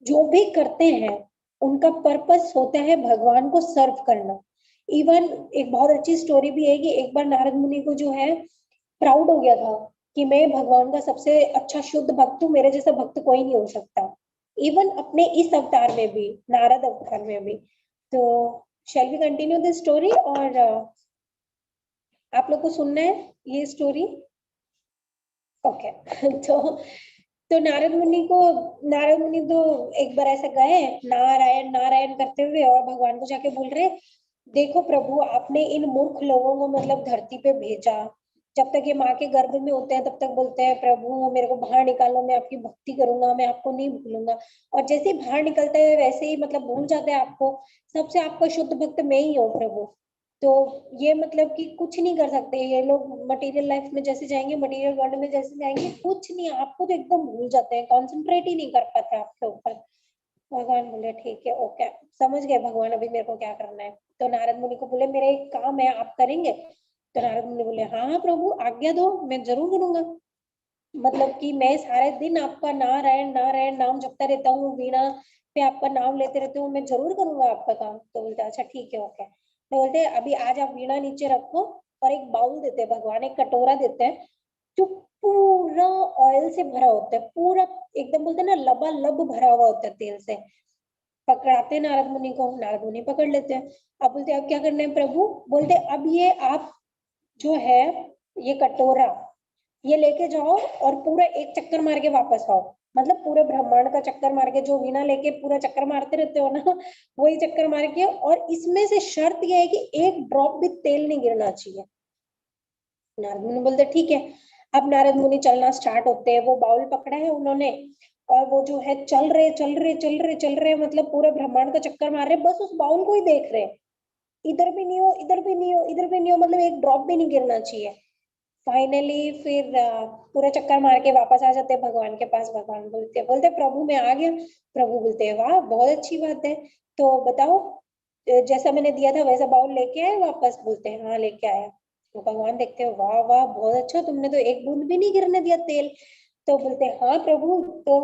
जो भी करते हैं उनका पर्पस होता है भगवान को सर्व करना। इवन एक बहुत अच्छी स्टोरी भी है कि एक बार नारद मुनि को जो है प्राउड हो गया था कि मैं भगवान का सबसे अच्छा शुद्ध भक्त हूँ, मेरे जैसा भक्त कोई नहीं हो सकता, इवन अपने इस अवतार में भी, नारद अवतार में भी। तो shall we continue this story, और आप लोग को सुनना है ये स्टोरी? ओके। तो नारद मुनि तो एक बार ऐसा गए नारायण नारायण करते हुए और भगवान को जाके बोल रहे, देखो प्रभु, आपने इन मूर्ख लोगों को मतलब धरती पे भेजा, जब तक ये माँ के गर्भ में होते हैं तब तक बोलते हैं प्रभु मेरे को बाहर निकालो, मैं आपकी भक्ति करूंगा, मैं आपको नहीं भूलूंगा, और जैसे ही बाहर निकलते हैं वैसे ही मतलब भूल जाते हैं आपको, सबसे आपका शुद्ध भक्त मैं ही हूँ प्रभु। तो ये मतलब कि कुछ नहीं कर सकते ये लोग, मटेरियल लाइफ में जैसे जाएंगे, मटेरियल वर्ल्ड में जैसे जाएंगे, कुछ नहीं, आपको तो एकदम भूल जाते हैं, कॉन्सेंट्रेट ही नहीं कर पाते आपके ऊपर। भगवान बोले ठीक है ओके, समझ गए भगवान अभी मेरे को क्या करना है। तो नारद मुनि को बोले मेरा एक काम है, आप करेंगे? तो नारद मुनि बोले हाँ हाँ प्रभु, आज्ञा दो, मैं जरूर करूंगा। मतलब कि मैं सारे दिन आपका नारायण नारायण नाम जपता रहता हूँ, वीणा पे आपका नाम लेते रहते हूँ, मैं जरूर करूंगा आपका काम। तो बोलते अच्छा ठीक है ओके। तो बोलते अभी आज आप वीणा नीचे रखो, और एक बाउल देते हैं भगवान, एक कटोरा देते हैं जो पूरा ऑयल से भरा होता है, पूरा एकदम बोलते हैं ना लबालब भरा हुआ होता है तेल से। पकड़ाते हैं नारद मुनि को, नारद मुनि पकड़ लेते हैं। अब बोलते अब क्या करना है प्रभु? बोलते अब ये आप जो है ये कटोरा ये लेके जाओ और पूरा एक चक्कर मार के वापस आओ, मतलब पूरे ब्रह्मांड का चक्कर मार के, जो वीणा लेके पूरा चक्कर मारते रहते हो ना, वही चक्कर मार के, और इसमें से शर्त यह है कि एक ड्रॉप भी तेल नहीं गिरना चाहिए। नारद मुनि बोलते ठीक है। अब नारद मुनि चलना स्टार्ट होते हैं, वो बाउल पकड़ा है उन्होंने, और वो जो है चल रहे चल रहे चल रहे चल रहे, मतलब पूरे ब्रह्मांड का चक्कर मार रहे, बस उस बाउल को ही देख रहे, इधर भी नहीं हो इधर भी नहीं हो इधर भी नहीं हो, मतलब एक ड्रॉप भी नहीं गिरना चाहिए। फाइनली फिर पूरा चक्कर मार के वापस आ जाते हैं भगवान के पास। भगवान बोलते प्रभु मैं आ गया। प्रभु बोलते वाह बहुत अच्छी बात है, तो बताओ जैसा मैंने दिया था वैसा बाउल लेके आए वापस? बोलते हैं हाँ लेके आया। तो भगवान देखते हैं वाह वाह बहुत अच्छा, तुमने तो एक बूंद भी नहीं गिरने दिया तेल। तो बोलते हैं हाँ प्रभु। तो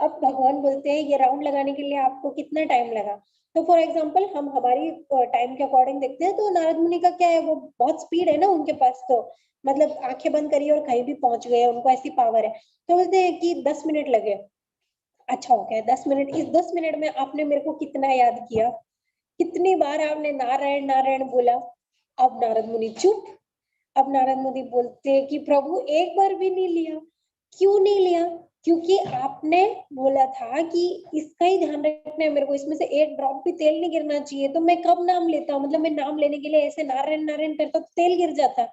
अब भगवान बोलते हैं ये राउंड लगाने के लिए आपको कितना टाइम लगा? तो फॉर एग्जाम्पल हम हमारी टाइम के अकॉर्डिंग देखते हैं, तो नारद मुनि का क्या है, वो बहुत स्पीड है ना उनके पास, तो मतलब आंखें बंद करिए और कहीं भी पहुंच गए, उनको ऐसी पावर है। तो बोलते हैं कि 10 मिनट लगे। अच्छा हो गया 10 मिनट, इस 10 मिनट में आपने मेरे को कितना याद किया, कितनी बार आपने नारायण नारायण बोला? अब नारद मुनि चुप। अब नारद मुनि बोलते हैं कि प्रभु एक बार भी नहीं लिया। क्यों नहीं लिया? क्योंकि आपने बोला था कि इसका ही ध्यान रखना है मेरे को, इसमें से एक ड्रॉप भी तेल नहीं गिरना चाहिए। तो मैं कब नाम लेता हूँ, मतलब मैं नाम लेने के लिए ऐसे नारायण नारायण करता तो तेल गिर जाता।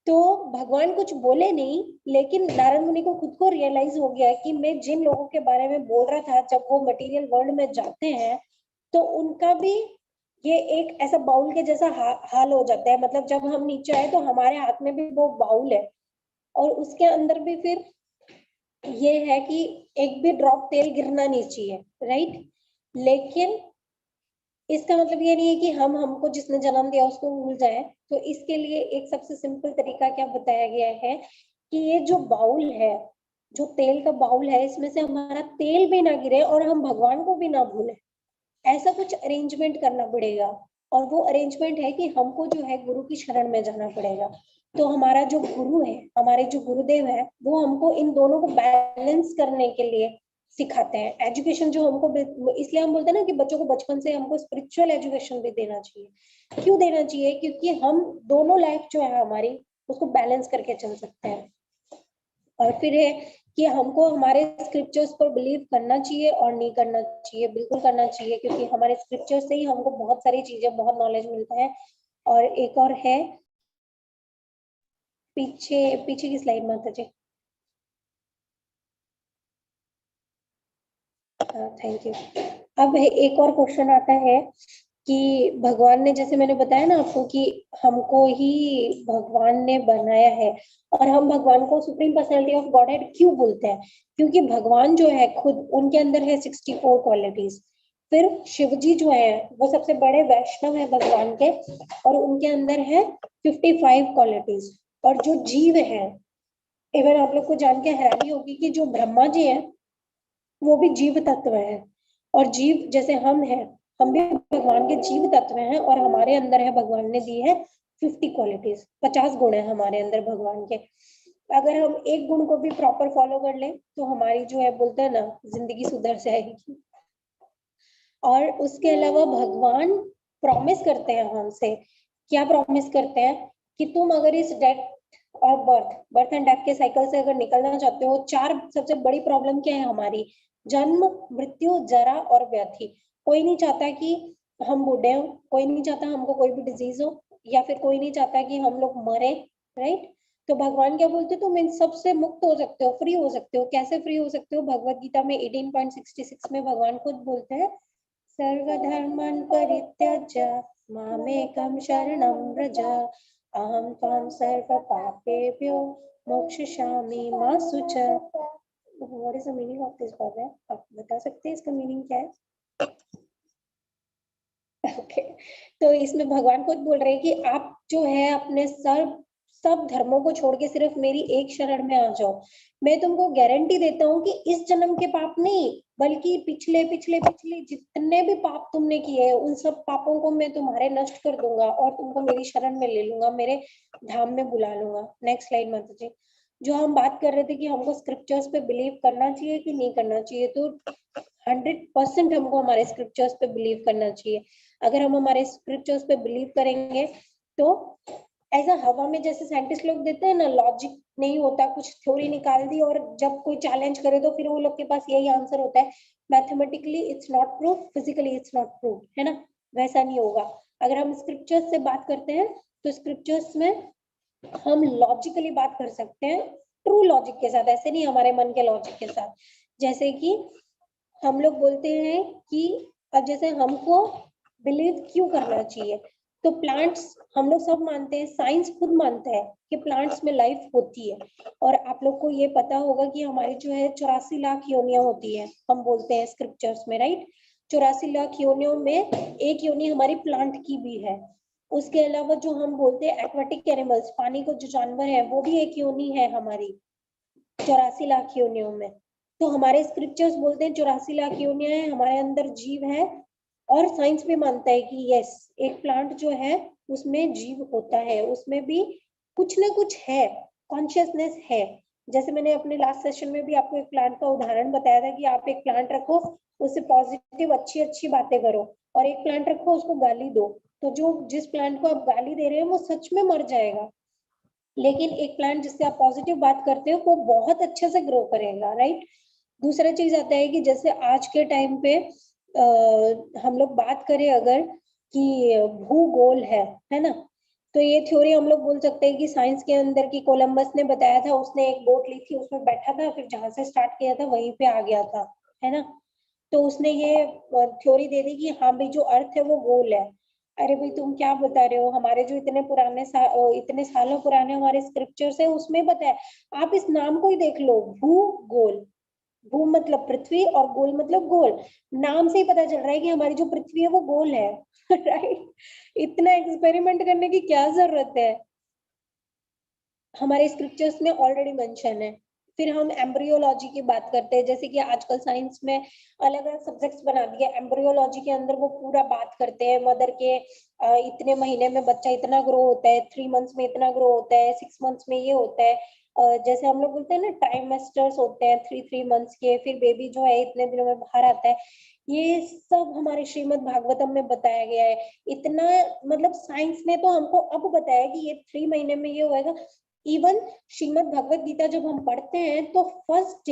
तो भगवान कुछ बोले नहीं, लेकिन नारद मुनि को खुद को रियलाइज हो गया कि मैं जिन लोगों के बारे में बोल रहा था, जब वो मटेरियल वर्ल्ड में जाते हैं तो उनका भी ये एक ऐसा बाउल के जैसा हाल हो जाता है। मतलब जब हम नीचे आए तो हमारे हाथ में भी वो बाउल है, और उसके अंदर भी फिर ये है कि एक भी ड्रॉप तेल गिरना नहीं चाहिए, राइट? लेकिन इसका मतलब ये नहीं है कि हम हमको जिसने जन्म दिया उसको भूल जाए। तो इसके लिए एक सबसे सिंपल तरीका क्या बताया गया है कि ये जो बाउल है, जो तेल का बाउल है, इसमें से हमारा तेल भी ना गिरे और हम भगवान को भी ना भूलें, ऐसा कुछ अरेंजमेंट करना पड़ेगा। और वो अरेंजमेंट है कि हमको जो है गुरु की शरण में जाना पड़ेगा। तो हमारा जो गुरु है, हमारे जो गुरुदेव है, वो हमको इन दोनों को बैलेंस करने के लिए सिखाते हैं। एजुकेशन जो हमको, इसलिए हम बोलते हैं ना कि बच्चों को बचपन से हमको स्पिरिचुअल एजुकेशन भी देना चाहिए। क्यों देना चाहिए? क्योंकि हम दोनों लाइफ जो है हमारी, उसको बैलेंस करके चल सकते हैं। और फिर है कि हमको हमारे स्क्रिप्चर्स पर बिलीव करना चाहिए और नहीं करना चाहिए, बिल्कुल करना चाहिए, क्योंकि हमारे स्क्रिप्चर्स से ही हमको बहुत सारी चीजें, बहुत नॉलेज मिलता है। और एक और है, पीछे पीछे की स्लाइड माता जी। Thank you. अब एक और क्वेश्चन आता है कि भगवान ने, जैसे मैंने बताया ना आपको कि हमको ही भगवान ने बनाया है, और हम भगवान को सुप्रीम पर्सनालिटी ऑफ गॉडहेड क्यों बोलते हैं? क्योंकि भगवान जो है खुद, उनके अंदर है 64 क्वालिटीज। फिर शिव जी जो है वो सबसे बड़े वैष्णव है भगवान के, और उनके अंदर है 55 क्वालिटीज। और जो जीव है, इवन आप लोग को जान के हैरानी होगी कि जो ब्रह्मा जी है वो भी जीव तत्व है, और जीव जैसे हम हैं, हम भी भगवान के जीव तत्व हैं, और हमारे अंदर है, भगवान ने दी है 50 क्वालिटीज, 50 गुण है हमारे अंदर भगवान के। अगर हम एक गुण को भी प्रॉपर फॉलो कर लें तो हमारी जो है, बोलते हैं ना, जिंदगी सुधर जाएगी। और उसके अलावा भगवान प्रॉमिस करते हैं हमसे, क्या प्रॉमिस करते हैं कि तुम अगर इस डेथ और बर्थ एंड डेथ के साइकिल से अगर निकलना चाहते हो, 4 सबसे बड़ी प्रॉब्लम क्या है हमारी? जन्म, मृत्यु, जरा और व्याधि। कोई नहीं चाहता कि हम बूढ़े हो, कोई नहीं चाहता हमको कोई भी डिजीज हो, या फिर कोई नहीं चाहता कि हम लोग मरे, राइट? तो भगवान क्या बोलते हैं, तुम इन सब से मुक्त हो सकते हो, फ्री हो सकते हो। कैसे फ्री हो सकते हो? भगवत गीता में 18.66 में भगवान खुद बोलते हैं, सर्वधर्मान् परित्यज्य मामेकं शरणं व्रज, अहं त्वां सर्वपापेभ्यो मोक्षयिष्यामि मा शुचः। What is the meaning of this word? आप बता सकते हैं इसका मीनिंग क्या है? ओके तो इसमें भगवान खुद बोल रहे हैं कि आप जो है अपने सब धर्मों को छोड़ के सिर्फ मेरी एक शरण में आ जाओ। मैं तुमको गारंटी देता हूँ कि इस जन्म के पाप नहीं, बल्कि पिछले पिछले पिछले जितने भी पाप तुमने किए हैं, उन सब पापों को मैं तुम्हारे नष्ट कर दूंगा और तुमको मेरी शरण में ले लूंगा, मेरे धाम में बुला लूंगा। नेक्स्ट स्लाइड माता जी। जो हम बात कर रहे थे कि हमको स्क्रिप्चर्स पे बिलीव करना चाहिए कि नहीं करना चाहिए, तो 100% हमको हमारे स्क्रिप्चर्स पे बिलीव करना चाहिए। अगर हम हमारे स्क्रिप्चर्स पे बिलीव करेंगे तो ऐसा हवा में जैसे साइंटिस्ट लोग देते हैं ना, लॉजिक नहीं होता, कुछ थ्योरी निकाल दी और जब कोई चैलेंज करे तो फिर वो लोग के पास यही आंसर होता है, mathematically it's not proof, physically it's not proof, है ना? वैसा नहीं होगा। अगर हम स्क्रिप्चर्स से बात करते हैं तो स्क्रिप्चर्स में हम लॉजिकली बात कर सकते हैं, ट्रू लॉजिक के साथ, ऐसे नहीं हमारे मन के लॉजिक के साथ। जैसे कि हम लोग बोलते हैं कि अब जैसे हमको बिलीव क्यों करना चाहिए, तो प्लांट्स, हम लोग सब मानते हैं, साइंस खुद मानता है कि प्लांट्स में लाइफ होती है। और आप लोग को ये पता होगा कि हमारी जो है 84 लाख योनियां होती है, हम बोलते हैं स्क्रिप्चर्स में, राइट? 84 लाख योनियों में एक योनि हमारी प्लांट की भी है। उसके अलावा जो हम बोलते हैं एक्वाटिक एनिमल्स, पानी को जो जानवर है, वो भी एक योनि है हमारी 84 लाख योनियों में। तो हमारे स्क्रिप्चर्स बोलते हैं 84 लाख योनियां हैं, हमारे अंदर जीव है। और साइंस भी मानता है कि यस, एक प्लांट जो है उसमें जीव होता है, उसमें भी कुछ ना कुछ है, कॉन्शियसनेस है। जैसे मैंने अपने लास्ट सेशन में भी आपको एक प्लांट का उदाहरण बताया था कि आप एक प्लांट रखो, उससे पॉजिटिव अच्छी अच्छी बातें करो, और एक प्लांट रखो उसको गाली दो, तो जो जिस प्लांट को आप गाली दे रहे हो वो सच में मर जाएगा। लेकिन एक प्लांट जिससे आप पॉजिटिव बात करते हो वो बहुत अच्छे से ग्रो करेगा, राइट? दूसरा चीज आता है कि जैसे आज के टाइम पे हम लोग बात करें अगर कि भूगोल है ना, तो ये थ्योरी हम लोग बोल सकते हैं कि साइंस के अंदर की कोलंबस ने बताया था, उसने एक बोट ली थी, उसमें बैठा था, फिर जहां से स्टार्ट किया था वहीं पे आ गया था, है ना? तो उसने ये थ्योरी दे दी कि हाँ भाई जो अर्थ है वो गोल है। अरे भाई तुम क्या बता रहे हो, हमारे जो इतने सालों पुराने हमारे स्क्रिप्चर्स है उसमें बताया। आप इस नाम को ही देख लो, भूगोल, भू मतलब पृथ्वी और गोल मतलब गोल, नाम से ही पता चल रहा है कि हमारी जो पृथ्वी है वो गोल है। राइट? इतना एक्सपेरिमेंट करने की क्या जरूरत है, हमारे स्क्रिप्चर्स में ऑलरेडी मेंशन है। फिर हम एम्ब्रियोलॉजी की बात करते हैं, जैसे कि आजकल साइंस में अलग अलग सब्जेक्ट्स बना दिए। एम्ब्रियोलॉजी के अंदर वो पूरा बात करते हैं मदर के इतने महीने में बच्चा इतना ग्रो होता है, 3 मंथ्स में इतना ग्रो होता है, 6 मंथ्स में ये होता है। जैसे हम लोग बोलते हैं ना ट्राइमेस्टर्स होते हैं 3 मंथ्स के, फिर बेबी जो है इतने दिनों में बाहर आता है। ये सब हमारे श्रीमद् भागवतम में बताया गया है। इतना मतलब साइंस ने तो हमको अब बताया कि ये 3 महीने में ये होएगा। इवन श्रीमद् भगवत गीता जब हम पढ़ते हैं तो फर्स्ट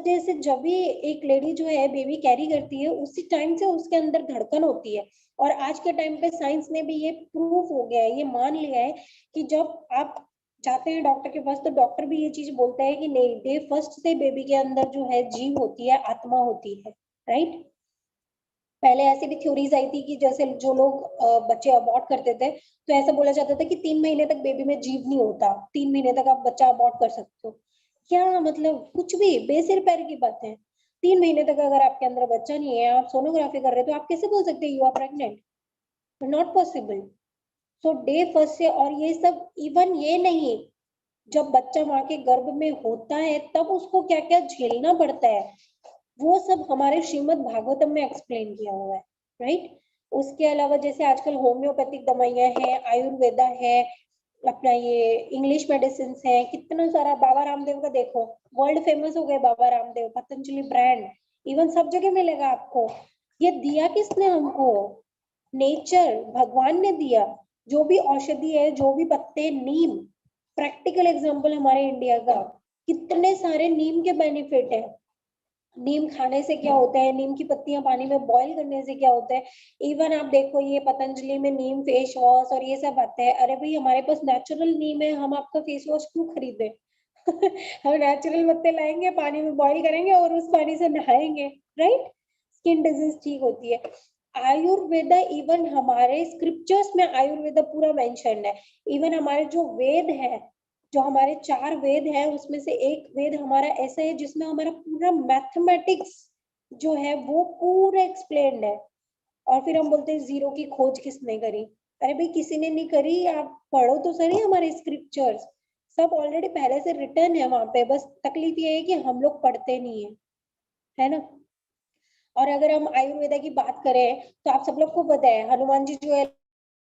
डे से जब भी एक लेडी जो है बेबी कैरी करती है, उसी टाइम से उसके अंदर धड़कन होती है। और आज के टाइम पे साइंस ने भी ये प्रूफ हो गया है, ये मान लिया है कि जब आप जाते हैं डॉक्टर के पास तो डॉक्टर भी ये चीज बोलता है कि नहीं, डे फर्स्ट से बेबी के अंदर जो है जीव होती है, आत्मा होती है, राइट? पहले ऐसी भी थ्योरीज आई थी कि जैसे जो लोग बच्चे अबॉर्ट करते थे तो ऐसा बोला जाता था कि 3 महीने तक बेबी में जीव नहीं होता, 3 महीने तक आप बच्चा अबॉर्ट कर सकते हो। क्या मतलब, कुछ भी बेसिर पैर की बात है। 3 महीने तक अगर आपके अंदर बच्चा नहीं है, आप सोनोग्राफी कर रहे हो, तो आप कैसे बोल सकते हैं you are pregnant? Not possible. So day first से, और ये सब इवन ये नहीं, जब बच्चा माँ के गर्भ में होता है तब उसको क्या क्या झेलना पड़ता है, वो सब हमारे श्रीमद् भागवतम में एक्सप्लेन किया हुआ है, राइट। उसके अलावा जैसे आजकल होम्योपैथिक दवाइयां हैं, आयुर्वेदा है, अपना ये इंग्लिश मेडिसिन है, कितना सारा। बाबा रामदेव का देखो, वर्ल्ड फेमस हो गए बाबा रामदेव, पतंजलि ब्रांड, इवन सब जगह मिलेगा आपको। ये दिया किसने हमको? नेचर, भगवान ने दिया। जो भी औषधि है, जो भी पत्ते, नीम, प्रैक्टिकल एग्जांपल हमारे इंडिया का, कितने सारे नीम के बेनिफिट है। नीम खाने से क्या होता है, नीम की पत्तियां पानी में बॉईल करने से क्या होता है। इवन आप देखो ये पतंजलि में नीम फेस वॉश और ये सब आता है। अरे भाई हमारे पास नेचुरल नीम है, हम आपका फेस वॉश क्यों खरीदे? हम नेचुरल पत्ते लाएंगे, पानी में बॉईल करेंगे और उस पानी से नहाएंगे, राइट। स्किन डिजीज ठीक होती है। आयुर्वेदा, इवन हमारे स्क्रिप्चर्स में आयुर्वेदा पूरा मेंशन है। इवन हमारे जो वेद है, जो हमारे 4 वेद हैं, उसमें से एक वेद हमारा ऐसा है जिसमें हमारा पूरा मैथमेटिक्स जो है वो पूरा एक्सप्लेन्ड है। और फिर हम बोलते हैं जीरो की खोज किसने करी? अरे भाई किसी ने नहीं करी, आप पढ़ो तो सही हमारे स्क्रिप्चर्स, सब ऑलरेडी पहले से रिटर्न है वहां पे। बस तकलीफ ये है कि हम लोग पढ़ते नहीं है ना। और अगर हम आयुर्वेदा की बात करें तो आप सब लोग को पता है, हनुमान जी जो है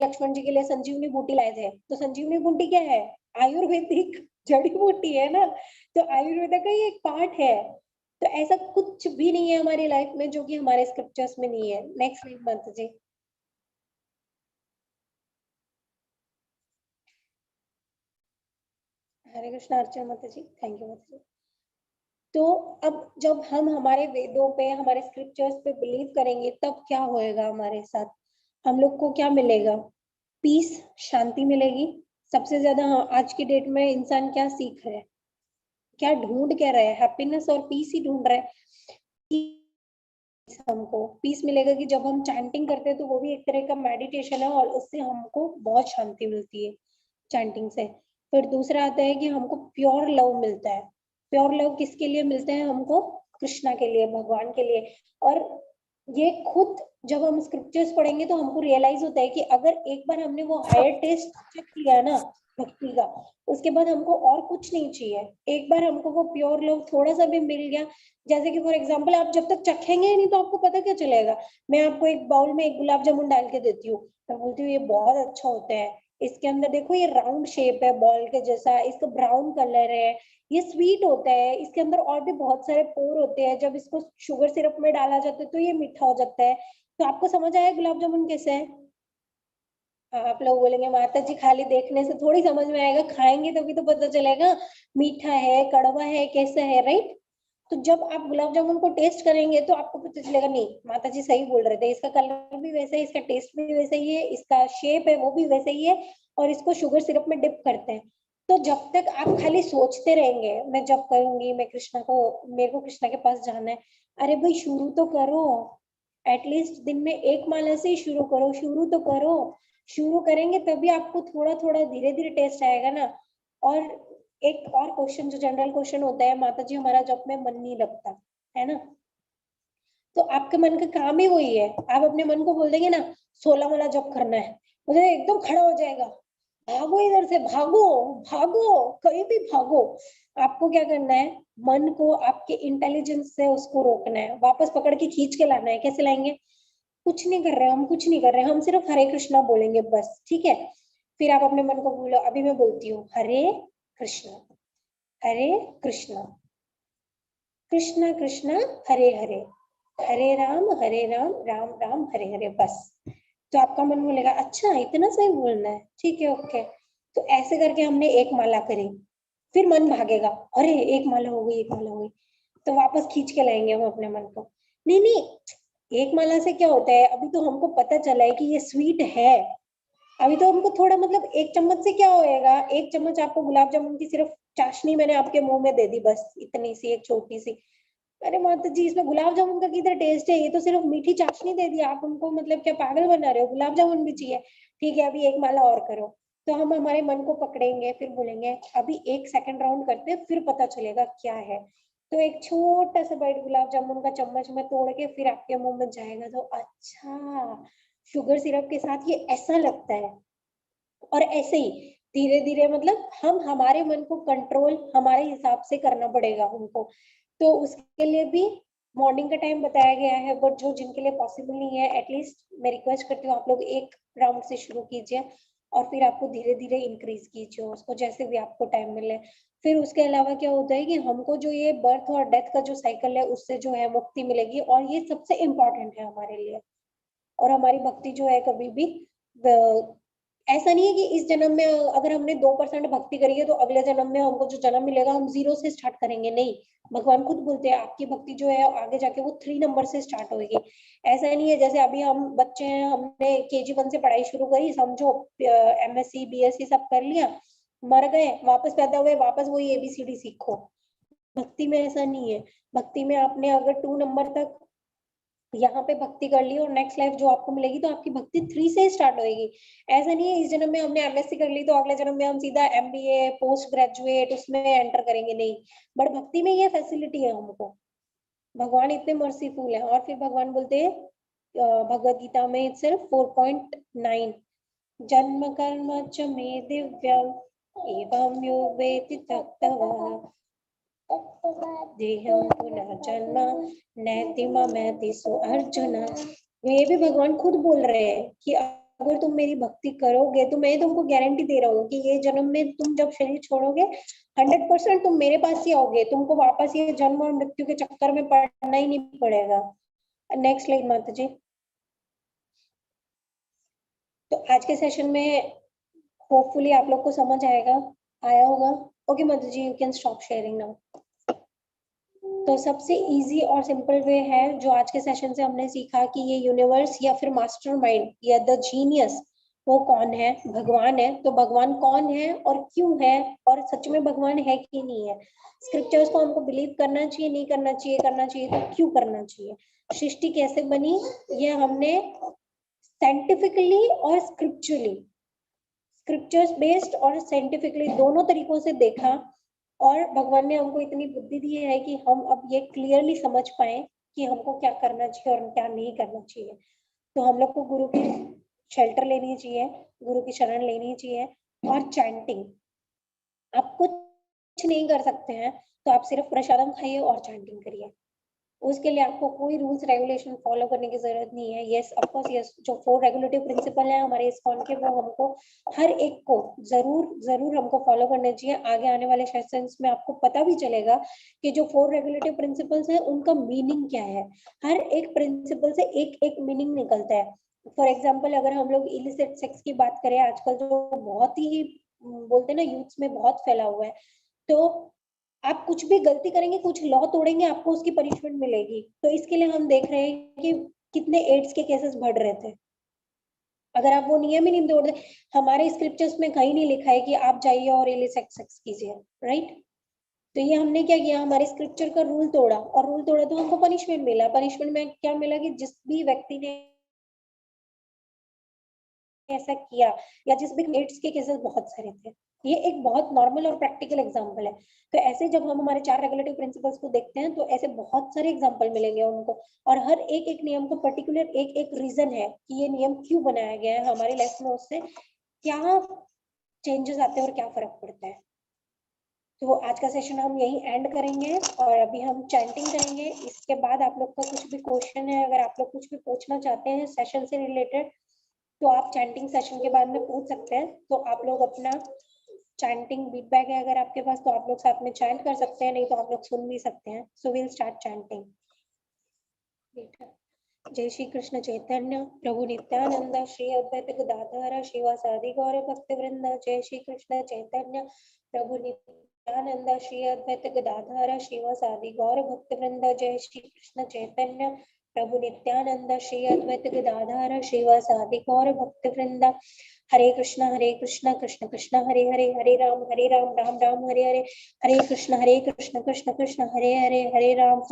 लक्ष्मण जी के लिए संजीवनी बूटी लाए थे। तो संजीवनी बूटी क्या है? आयुर्वेदिक जड़ी बूटी है ना। तो आयुर्वेदा का ही एक पार्ट है। तो ऐसा कुछ भी नहीं है हमारी लाइफ में जो कि हमारे स्क्रिप्चर्स में नहीं है। नेक्स्ट स्लाइड माता जी। हरे कृष्णा अर्चना माता जी, थैंक यू माता जी। तो अब जब हम हमारे वेदों पे, हमारे स्क्रिप्चर्स पे बिलीव करेंगे तब क्या होएगा हमारे साथ? हम लोग को क्या मिलेगा? पीस, शांति मिलेगी। सबसे ज्यादा आज की डेट में इंसान क्या सीख रहा है, क्या ढूंढ क्या रहा है? हैप्पीनेस और पीस ही ढूंढ रहा है। हमको पीस मिलेगा कि जब हम चैंटिंग करते हैं, तो वो भी एक तरह का मेडिटेशन है और उससे हमको बहुत शांति मिलती है चैंटिंग से। फिर दूसरा आता है कि हमको प्योर लव मिलता है। प्योर लव किसके लिए मिलता है हमको? कृष्णा के लिए, भगवान के लिए। और ये खुद जब हम स्क्रिप्चर्स पढ़ेंगे तो हमको रियलाइज होता है कि अगर एक बार हमने वो हायर टेस्ट चेक किया ना भक्ति का, उसके बाद हमको और कुछ नहीं चाहिए। एक बार हमको वो प्योर लव थोड़ा सा भी मिल गया, जैसे कि फॉर एग्जाम्पल आप जब तक चखेंगे ही नहीं तो आपको पता क्या चलेगा। मैं आपको एक बाउल में एक गुलाब जामुन डाल के देती हूँ, मैं बोलती हूँ ये बहुत अच्छा होता है, इसके अंदर देखो ये राउंड शेप है बॉल के जैसा, इसका ब्राउन कलर है, ये स्वीट होता है, इसके अंदर और भी बहुत सारे पोर होते हैं, जब इसको शुगर सिरप में डाला जाता है तो ये मीठा हो जाता है। तो आपको समझ आया गुलाब जामुन कैसे है? आप लोग बोलेंगे माता जी खाली देखने से थोड़ी समझ में आएगा, खाएंगे तभी तो पता चलेगा मीठा है, कड़वा है, कैसा है, राइट। तो जब आप गुलाब जामुन को टेस्ट करेंगे तो आपको पता चलेगा नहीं माता जी सही बोल रहे थे, इसका कलर भी वैसा है, इसका टेस्ट भी वैसा ही है, इसका शेप है वो भी वैसा ही है, और इसको शुगर सिरप में डिप करते हैं। तो जब तक आप खाली सोचते रहेंगे मैं जब करूंगी, मैं कृष्णा को, मेरे को कृष्णा के पास जाना है, अरे भाई शुरू तो करो। एटलीस्ट दिन में एक माला से ही शुरू करो, शुरू तो करो। शुरू करेंगे तभी आपको थोड़ा थोड़ा धीरे धीरे टेस्ट आएगा ना। और एक और क्वेश्चन जो जनरल क्वेश्चन होता है, माता जी हमारा जब में मन नहीं लगता है ना, तो आपके मन का काम ही वही है। आप अपने मन को बोल देंगे ना 16 वाला जप करना है, मुझे एकदम खड़ा हो जाएगा, भागो इधर से, भागो भागो, कहीं भी भागो। आपको क्या करना है, मन को आपके इंटेलिजेंस से उसको रोकना है, वापस पकड़ के खींच के लाना है। कैसे लाएंगे? कुछ नहीं कर रहे हम, कुछ नहीं कर रहे हम, सिर्फ हरे कृष्णा बोलेंगे बस, ठीक है। फिर आप अपने मन को बोलो, अभी मैं बोलती हूँ हरे कृष्णा, हरे कृष्णा, कृष्णा कृष्णा हरे हरे, हरे राम राम राम हरे हरे, बस। तो आपका मन बोलेगा अच्छा इतना सही बोलना है, ठीक है ओके। तो ऐसे करके हमने एक माला करी, फिर मन भागेगा, अरे एक माला हो गई, एक माला हो गई, तो वापस खींच के लाएंगे हम अपने मन को। नहीं नहीं, एक माला से क्या होता है, अभी तो हमको पता चला है कि ये स्वीट है, अभी तो हमको थोड़ा मतलब एक चम्मच से क्या होएगा, एक चम्मच आपको गुलाब जामुन की सिर्फ चाशनी मैंने आपके मुंह में दे दी, बस इतनी सी एक छोटी सी। अरे माता जी इसमें गुलाब जामुन का किधर टेस्ट है, ये तो सिर्फ मीठी चाशनी दे दी, आप उनको मतलब क्या पागल बना रहे हो, गुलाब जामुन भी चाहिए। ठीक है अभी एक माला और करो। तो हम हमारे मन को पकड़ेंगे, फिर बोलेंगे अभी एक सेकंड राउंड करते हैं, फिर पता चलेगा क्या है। तो एक छोटा सा बाइट गुलाब जामुन का चम्मच में तोड़ के फिर आपके मुंह में जाएगा तो अच्छा, शुगर सिरप के साथ ये ऐसा लगता है। और ऐसे ही धीरे धीरे मतलब हम हमारे मन को कंट्रोल हमारे हिसाब से करना पड़ेगा हमको। तो उसके लिए भी मॉर्निंग का टाइम बताया गया है, बट जो जिनके लिए पॉसिबल नहीं है, एटलीस्ट मैं रिक्वेस्ट करती हूँ आप लोग एक राउंड से शुरू कीजिए और फिर आपको धीरे धीरे इंक्रीज कीजिए उसको, जैसे भी आपको टाइम मिले। फिर उसके अलावा क्या होता है कि हमको जो ये बर्थ और डेथ का जो साइकिल है उससे जो है मुक्ति मिलेगी, और ये सबसे इम्पोर्टेंट है हमारे लिए। और हमारी भक्ति जो है कभी भी ऐसा नहीं है कि इस जन्म में अगर हमने 2% भक्ति करी है तो अगले जन्म में हमको जो जन्म मिलेगा हम 0 से स्टार्ट करेंगे, नहीं। भगवान खुद बोलते हैं आपकी भक्ति जो है आगे जाके वो 3 नंबर से स्टार्ट होगी। ऐसा नहीं है जैसे अभी हम बच्चे हैं, हमने KG 1 से पढ़ाई शुरू करी, समझो MSc BSc सब कर लिया, मर गए, वापस पैदा हुए, वापस वही ABCD सीखो। भक्ति में ऐसा नहीं है। भक्ति में आपने अगर 2 नंबर तक यहाँ पे भक्ति कर ली और नेक्स्ट लाइफ जो आपको मिलेगी तो आपकी भक्ति 3 से स्टार्ट होएगी। ऐसा नहीं है इस जन्म में हमने MSc कर ली तो अगले जन्म में हम सीधा MBA पोस्ट ग्रेजुएट उसमें एंटर करेंगे, नहीं। बट भक्ति में ये फैसिलिटी है हमको। भगवान इतने मर्सीफुल है। और फिर भगवान बोलते हैं भगवद गीता में इटसेल्फ 4.9 जन्म कर्म च मे दिव्यम एवं यो वेति तत्तवः देहं पुनः जन्म नैति ममैति सो अर्जुन। ये भी भगवान खुद बोल रहे हैं कि अगर तुम मेरी भक्ति करोगे तो मैं तुमको गारंटी दे रहा हूँ कि ये जन्म में तुम जब शरीर छोड़ोगे 100% तुम मेरे पास ही आओगे, तुमको वापस ये जन्म और मृत्यु के चक्कर में पड़ना ही नहीं पड़ेगा। नेक्स्ट स्लाइड माता जी। तो आज के सेशन में होपफुली आप लोग को समझ आया होगा। ओके माता जी, you can stop sharing now. तो सबसे इजी और सिंपल वे है जो आज के सेशन से हमने सीखा कि ये यूनिवर्स या फिर मास्टरमाइंड या द जीनियस वो कौन है, भगवान है। तो भगवान कौन है और क्यों है, और सच में भगवान है कि नहीं है। स्क्रिप्चर्स को हमको बिलीव करना चाहिए, नहीं करना चाहिए, करना चाहिए तो क्यों करना चाहिए। सृष्टि कैसे बनी ये हमने साइंटिफिकली और स्क्रिप्चर्स बेस्ड और साइंटिफिकली दोनों तरीकों से देखा। और भगवान ने हमको इतनी बुद्धि दी है कि हम अब ये क्लियरली समझ पाए कि हमको क्या करना चाहिए और क्या नहीं करना चाहिए। तो हम लोग को गुरु की शेल्टर लेनी चाहिए, गुरु की शरण लेनी चाहिए। और चैंटिंग आप कुछ नहीं कर सकते हैं तो आप सिर्फ प्रसादम खाइए और चैंटिंग करिए। उसके लिए आपको कोई रूल्स रेगुलेशन फॉलो करने की जरूरत नहीं है। यस ऑफ कोर्स, यस जो 4 रेगुलेटिव प्रिंसिपल है हमारे इस्कॉन के वो हमको हर एक को जरूर हमको फॉलो करने चाहिए। आगे आने वाले सेशंस में आपको पता भी चलेगा कि जो 4 रेगुलेटिव प्रिंसिपल्स है उनका मीनिंग क्या है। हर एक प्रिंसिपल से एक एक मीनिंग निकलता है। फॉर एग्जाम्पल अगर हम लोग इलिसिट सेक्स की बात करें, आजकल जो बहुत ही बोलते हैं ना यूथ्स में बहुत फैला हुआ है, तो आप कुछ भी गलती करेंगे, कुछ लॉ तोड़ेंगे, आपको उसकी पनिशमेंट मिलेगी। तो इसके लिए हम देख रहे हैं कि कितने एड्स के केसेस बढ़ रहे थे। अगर आप वो नियम ही नहीं तोड़ते, हमारे स्क्रिप्चर्स में कहीं नहीं लिखा है कि आप जाइए और इलिसिट सेक्स कीजिए, राइट। तो ये हमने क्या किया, हमारे स्क्रिप्चर का रूल तोड़ा, और रूल तोड़ा तो हमको पनिशमेंट मिला। पनिशमेंट में क्या मिला कि जिस भी व्यक्ति ने ऐसा किया या जिस भी एड्स के केसेस बहुत सारे थे, ये एक बहुत नॉर्मल और प्रैक्टिकल एग्जांपल है। तो ऐसे जब हम हमारे 4 रेगुलेटिव प्रिंसिपल्स को देखते हैं तो ऐसे बहुत सारे एग्जांपल मिलेंगे उनको, और हर एक एक नियम को पर्टिकुलर एक एक रीजन है कि ये नियम क्यों बनाया गया है हमारी लाइफ में, उससे क्या चेंजेस आते हैं और क्या फर्क पड़ता है। तो आज का सेशन हम यही एंड करेंगे और अभी हम चैंटिंग करेंगे। इसके बाद आप लोग का कुछ भी क्वेश्चन है, अगर आप लोग कुछ भी पूछना चाहते हैं सेशन से रिलेटेड तो आप चैंटिंग सेशन के बाद में पूछ सकते हैं। तो आप लोग अपना चैंटिंग फीडबैक है अगर आपके पास तो आप लोग साथ में चैंट कर सकते हैं, नहीं तो आप लोग सुन भी सकते हैं। So will start chanting. जय श्री कृष्ण चैतन्य प्रभु नित्यानंद श्री अद्वैत गदाधर श्रीवासादि गौर भक्त वृंद। जय श्री कृष्ण चैतन्य प्रभु नित्यानंद श्री अद्वैत गदाधर श्रीवासादि गौर भक्त वृंद। जय श्री कृष्ण चैतन्य प्रभु नित्यानंद श्री अद्वैत गदाधर श्रीवासादि गौर भक्त वृंद। हरे कृष्ण कृष्ण कृष्ण हरे हरे, हरे राम राम राम हरे हरे, हरे कृष्ण कृष्ण कृष्ण हरे हरे, हरे राम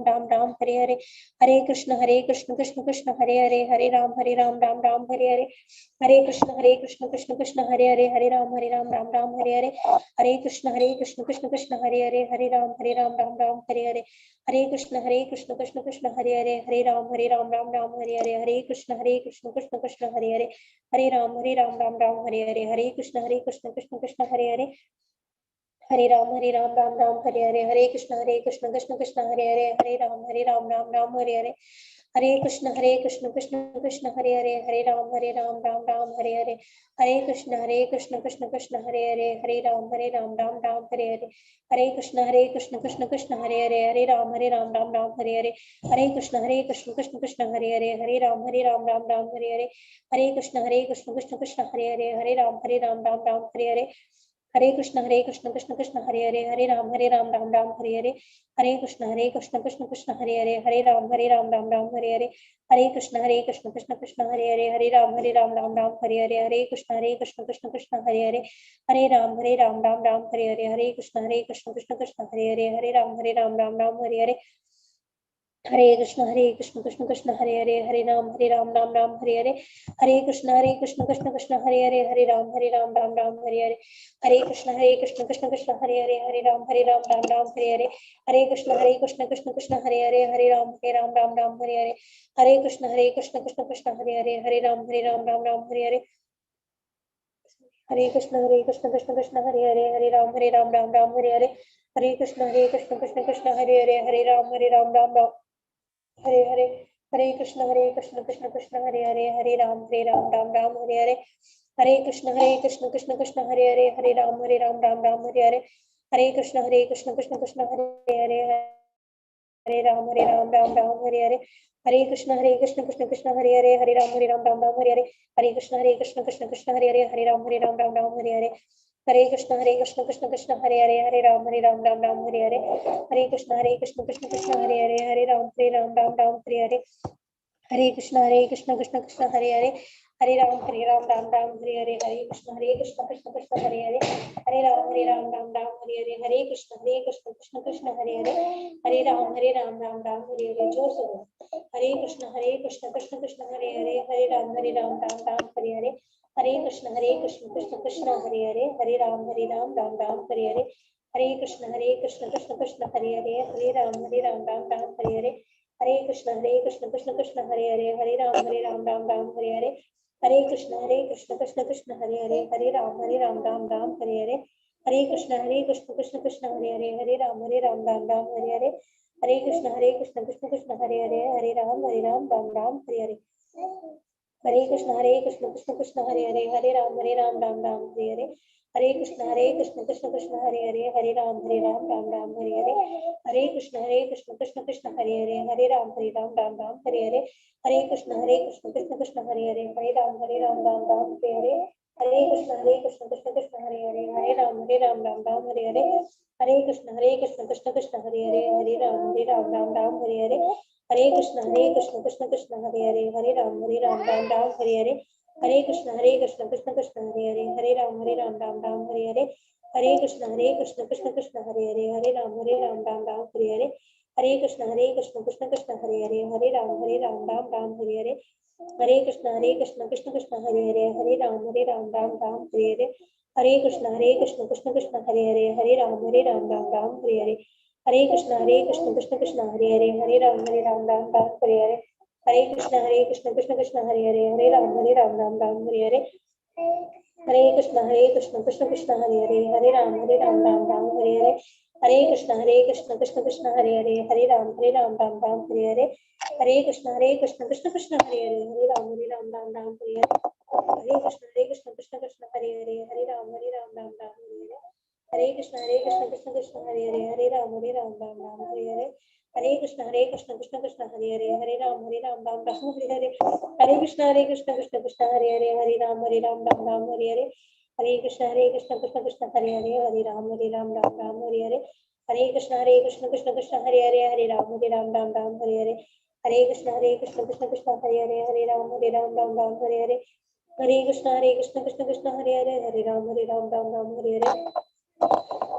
राम राम हरे हरे, हरे कृष्ण कृष्ण कृष्ण हरे हरे, हरे राम राम राम हरे हरे, हरे कृष्ण कृष्ण कृष्ण हरे हरे, हरे राम राम राम हरे हरे, हरे कृष्ण कृष्ण कृष्ण हरे हरे, हरे राम राम राम हरे हरे, हरे कृष्ण कृष्ण कृष्ण हरे हरे, हरे राम राम राम हरे हरे, हरे कृष्ण कृष्ण कृष्ण हरे हरे, हरे राम राम राम हरे हरे, हरे कृष्ण कृष्ण कृष्ण हरे हरे, हरे राम राम हरे हरे, हरे कृष्ण कृष्ण कृष्ण हरे हरे, हरे राम राम राम हरे हरे, हरे कृष्ण कृष्ण कृष्ण हरे हरे, हरे राम राम राम हरे हरे, हरे कृष्ण कृष्ण कृष्ण हरे हरे, हरे राम राम राम हरे हरे, हरे कृष्ण कृष्ण कृष्ण हरे हरे, हरे राम राम राम हरे हरे, हरे कृष्ण कृष्ण कृष्ण हरे हरे, हरे राम राम राम हरे हरे, हरे कृष्ण कृष्ण कृष्ण हरे हरे, हरे राम राम राम हरे हरे, हरे कृष्ण कृष्ण कृष्ण हरे हरे, हरे राम राम राम हरे हरे, हरे कृष्ण कृष्ण कृष्ण हरे हरे, हरे राम राम राम हरे हरे, हरे कृष्ण कृष्ण कृष्ण हरे हरे, हरे राम राम राम हरे हरे, हरे कृष्ण कृष्ण कृष्ण हरे हरे, हरे राम राम राम हरे हरे, हरे कृष्ण कृष्ण कृष्ण हरे हरे, हरे राम राम राम हरे हरे, हरे कृष्ण कृष्ण कृष्ण हरे हरे, हरे राम राम राम हरे हरे, हरे कृष्ण कृष्ण कृष्ण हरे हरे, हरे राम राम राम हरे हरे, हरे कृष्ण कृष्ण कृष्ण हरे हरे, हरे राम राम राम हरे हरे, हरे कृष्ण कृष्ण कृष्ण हरे हरे, हरे राम राम राम हरे हरे, हरे कृष्ण कृष्ण कृष्ण हरे हरे, हरे राम राम राम हरे हरे, हरे कृष्ण कृष्ण कृष्ण हरे हरे, हरे राम राम राम हरे हरे, हरे कृष्ण कृष्ण कृष्ण हरे हरे, हरे राम राम राम हरे हरे, हरे कृष्ण कृष्ण कृष्ण हरे हरे, हरे राम राम राम हरे हरे, हरे कृष्ण कृष्ण कृष्ण हरे हरे, हरे राम राम राम हरे हरे, हरे कृष्ण कृष्ण कृष्ण हरे हरे, हरे राम राम राम हरे हरे, हरे कृष्ण कृष्ण कृष्ण हरे हरे, हरे राम राम राम हरे हरे, हरे कृष्ण कृष्ण कृष्ण हरे हरे, हरे राम राम हरे हरे, हरे कृष्ण कृष्ण कृष्ण हरे हरे, हरे राम राम हरे हरे, हरे कृष्ण कृष्ण कृष्ण हरे हरे, हरे राम राम हरे हरे, हरे कृष्ण कृष्ण कृष्ण हरे हरे, हरे राम राम हरे हरे, हरे कृष्ण कृष्ण कृष्ण हरे हरे, हरे राम राम हरे हरे, हरे कृष्ण कृष्ण कृष्ण हरे हरे, हरे राम राम हरे हरे, जोर से बोलो, हरे कृष्ण कृष्ण कृष्ण हरे हरे, हरे राम राम हरे हरे, हरे कृष्ण कृष्ण कृष्ण हरे हरे, हरे राम राम राम हरे हरे, हरे कृष्ण कृष्ण कृष्ण हरे हरे, हरे राम राम हरे हरे, हरे कृष्ण कृष्ण कृष्ण हरे हरे, हरे राम राम हरे हरे, हरे कृष्ण कृष्ण कृष्ण हरे हरे, हरे राम राम हरे हरे, हरे कृष्ण कृष्ण कृष्ण हरे हरे, हरे राम राम हरे हरे, हरे कृष्ण कृष्ण कृष्ण हरे हरे, हरे राम राम हरे हरे, हरे कृष्ण कृष्ण कृष्ण हरे हरे, हरे राम राम हरे हरे, हरे कृष्ण कृष्ण कृष्ण हरे हरे, हरे राम राम हरे हरे, हरे कृष्ण कृष्ण कृष्ण हरे हरे, हरे राम राम हरे हरे, हरे कृष्ण कृष्ण कृष्ण हरे हरे, हरे राम राम हरे हरे, हरे कृष्ण कृष्ण कृष्ण हरे हरे, हरे राम राम हरे हरे, हरे कृष्ण कृष्ण कृष्ण हरे हरे, हरे राम राम हरे हरे, हरे कृष्ण कृष्ण कृष्ण हरे हरे, हरे राम राम हरे हरे, हरे कृष्ण कृष्ण कृष्ण हरे हरे, हरे राम राम हरे हरे, हरे कृष्ण कृष्ण कृष्ण हरे हरे, हरे राम राम हरे हरे, हरे कृष्ण कृष्ण कृष्ण हरे हरे, हरे राम राम हरे हरे, हरे कृष्ण कृष्ण कृष्ण हरे हरे, हरे राम राम हरे हरे, हरे कृष्ण कृष्ण कृष्ण हरे हरे, हरे राम राम हरे हरे, हरे कृष्ण कृष्ण कृष्ण हरे हरे, हरे राम राम हरे हरे, हरे कृष्ण कृष्ण कृष्ण हरे हरे, हरे राम राम हरे हरे, हरे कृष्ण कृष्ण कृष्ण हरे हरे, हरे राम राम हरे हरे, हरे कृष्ण कृष्ण कृष्ण हरे हरे, हरे राम राम हरे हरे, हरे कृष्ण कृष्ण कृष्ण हरे हरे, हरे राम राम हरे हरे, हरे कृष्ण कृष्ण कृष्ण हरे हरे, हरे राम हरे कृष्ण कृष्ण हरे हरे, हरे राम हरे हरे, हरे कृष्ण कृष्ण कृष्ण हरे हरे, हरे राम हरे हरे, हरे कृष्ण कृष्ण कृष्ण हरे हरे, हरे राम हरे हरे, हरे कृष्ण कृष्ण कृष्ण हरे हरे, हरे राम हरे हरे, हरे कृष्ण कृष्ण कृष्ण हरे हरे, हरे राम हरे हरे, हरे कृष्ण कृष्ण कृष्ण हरे हरे, हरे राम हरे हरे, हरे कृष्ण कृष्ण कृष्ण हरे हरे, हरे राम राम राम हरे हरे,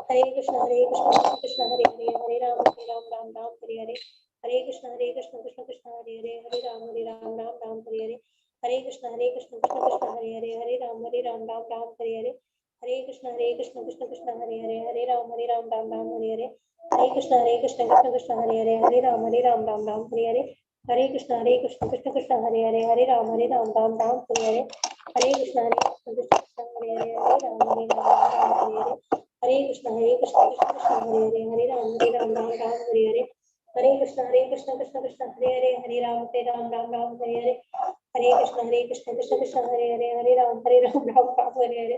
हरे कृष्ण कृष्ण कृष्ण हरे हरे, हरे राम राम राम हरे हरे, हरे कृष्ण कृष्ण कृष्ण हरे हरे, हरे राम राम राम हरे हरे, हरे कृष्ण कृष्ण कृष्ण हरे हरे, हरे राम राम राम हरे हरे, हरे कृष्ण कृष्ण कृष्ण हरे हरे, हरे राम राम हरे हरे, हरे कृष्ण कृष्ण कृष्ण हरे हरे, हरे राम राम हरे हरे, हरे कृष्ण कृष्ण कृष्ण हरे हरे, हरे राम राम हरे हरे, हरे कृष्ण कृष्ण कृष्ण हरे हरे, हरे राम राम हरे हरे, हरे कृष्ण कृष्ण कृष्ण हरे हरे, हरे राम राम हरे हरे, हरे कृष्ण कृष्ण कृष्ण हरे हरे, हरे राम राम हरे हरे, हरे कृष्ण कृष्ण कृष्ण हरे हरे, हरे राम राम हरे हरे,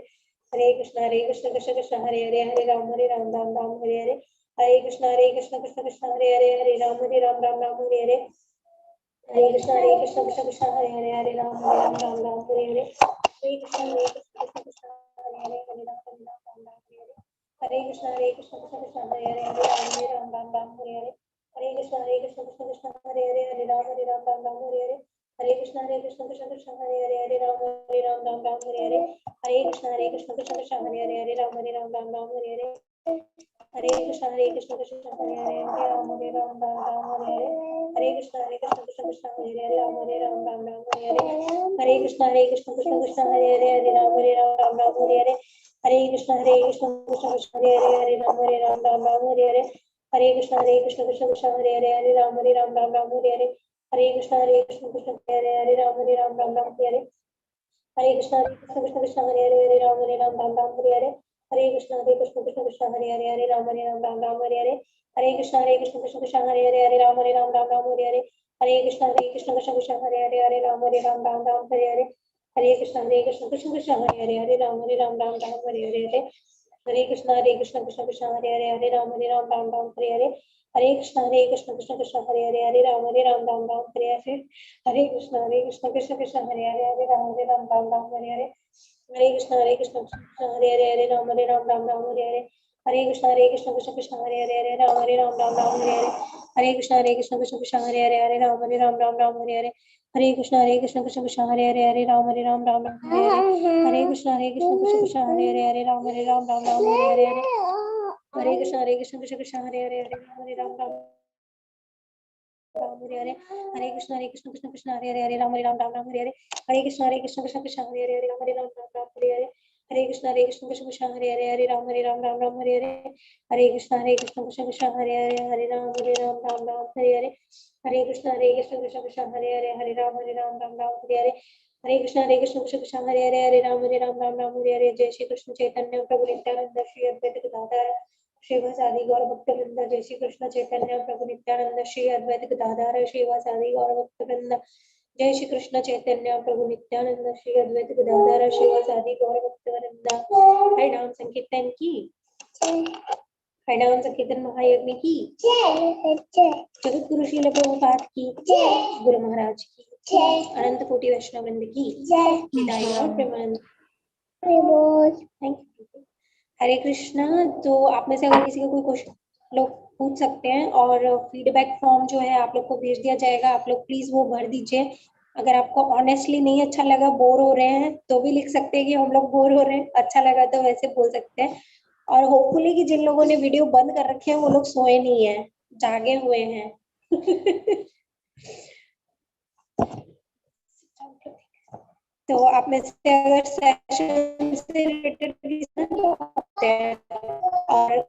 हरे कृष्ण कृष्ण कृष्ण हरे हरे, हरे राम राम हरे हरे, हरे कृष्ण कृष्ण कृष्ण हरे हरे, हरे राम राम हरे हरे, हरे कृष्ण कृष्ण कृष्ण हरे हरे, हरे राम राम हरे हरे, हरे कृष्ण कृष्ण कृष्ण हरे हरे, हरे राम हरे हरे, हरे कृष्ण कृष्ण कृष्ण हरे हरे, हरे राम राम हरे हरे, हरे कृष्ण कृष्ण कृष्ण हरे हरे, हरे राम हरे हरे, हरे कृष्ण कृष्ण कृष्ण हरे हरे, हरे राम हरे हरे, हरे कृष्ण कृष्ण कृष्ण हरे हरे, हरे राम हरे हरे, हरे कृष्ण कृष्ण हरे हरे, हरे राम हरे हरे, हरे कृष्ण कृष्ण कृष्ण हरे हरे, हरे राम हरे हरे, हरे कृष्ण कृष्ण कृष्ण हरे हरे, हरे राम हरे हरे, हरे कृष्ण कृष्ण कृष्ण हरे हरे, हरे राम हरे हरे, हरे कृष्ण कृष्ण कृष्ण हरे हरे, हरे राम हरे हरे, हरे कृष्ण कृष्ण कृष्ण हरे हरे, हरे राम हरे हरे, हरे कृष्ण कृष्ण कृष्ण हरे हरे, हरे राम हरे हरे, हरे कृष्ण कृष्ण कृष्ण हरे हरे, हरे राम हरे हरे, हरे कृष्ण कृष्ण कृष्ण हरे हरे, हरे राम हरे हरे, हरे कृष्ण कृष्ण कृष्ण हरे हरे, हरे राम हरे हरे, हरे कृष्ण कृष्ण कृष्ण हरे हरे, हरे राम हरे हरे, हरे कृष्ण कृष्ण कृष्ण हरे हरे, हरे राम हरे हरे, हरे कृष्ण कृष्ण कृष्ण हरे हरे, हरे राम हरे हरे, हरे कृष्ण कृष्ण कृष्ण हरे हरे, हरे राम हरे हरे, हरे कृष्ण कृष्ण हरे हरे, हरे राम हरे हरे, हरे कृष्ण कृष्ण कृष्ण हरे हरे, हरे राम हरे हरे, हरे कृष्ण कृष्ण कृष्ण हरे हरे, हरे राम हरे हरे, हरे कृष्ण कृष्ण कृष्ण हरे हरे, हरे राम हरे हरे, हरे कृष्ण कृष्ण कृष्ण हरे हरे, हरे राम हरे हरे, हरे कृष्ण कृष्ण कृष्ण हरे हरे, हरे राम हरे हरे, हरे कृष्ण कृष्ण कृष्ण हरे हरे, हरे राम हरे हरे, हरे कृष्ण कृष्ण कृष्ण कृष्ण हरे हरे, हरे राम हरे हरे, हरे कृष्ण कृष्ण कृष्ण कृष्ण हरे हरे, हरे राम हरे हरे, हरे कृष्ण कृष्ण कृष्ण कृष्ण हरे हरे, हरे राम हरे हरे, हरे कृष्ण कृष्ण कृष्ण कृष्ण हरे हरे, हरे राम हरे हरे, हरे कृष्ण कृष्ण कृष्ण कृष्ण हरे हरे, हरे राम हरे हरे, जय श्री कृष्ण चैतन्य प्रभु नित्यानंद श्री अद्वैत गदाधर श्रीवासादि गौर भक्तवृंद, जय श्री कृष्ण चैतन्य प्रभु नित्यानंद श्री अद्वैत गदाधर श्रीवासादि गौर भक्तवृंद, जय श्री कृष्ण चैतन्य प्रभु नित्यानंद श्री अद्वैत गदाधर श्रीवासादि गौर भक्तवृंद, हरिनाम संकीर्तन की, हरिनाम संकीर्तन महायज्ञ की, जगत गुरु श्रील प्रभुपाद की, गुरु महाराज की, अनंत कोटि वैष्णव वृंद की, विदाई और प्रेमानंद। Thank you. हरे कृष्णा। तो आप में से अगर किसी का कोई क्वेश्चन लोग पूछ सकते हैं, और फीडबैक फॉर्म जो है आप लोग को भेज दिया जाएगा, आप लोग प्लीज वो भर दीजिए। अगर आपको ऑनेस्टली नहीं अच्छा लगा, बोर हो रहे हैं, तो भी लिख सकते हैं कि हम लोग बोर हो रहे हैं, अच्छा लगा तो वैसे बोल सकते हैं। और होपफुली कि जिन लोगों ने वीडियो बंद कर रखे हैं वो लोग सोए नहीं है, जागे हुए हैं। तो आप में से अगर सेशन से रिलेटेड और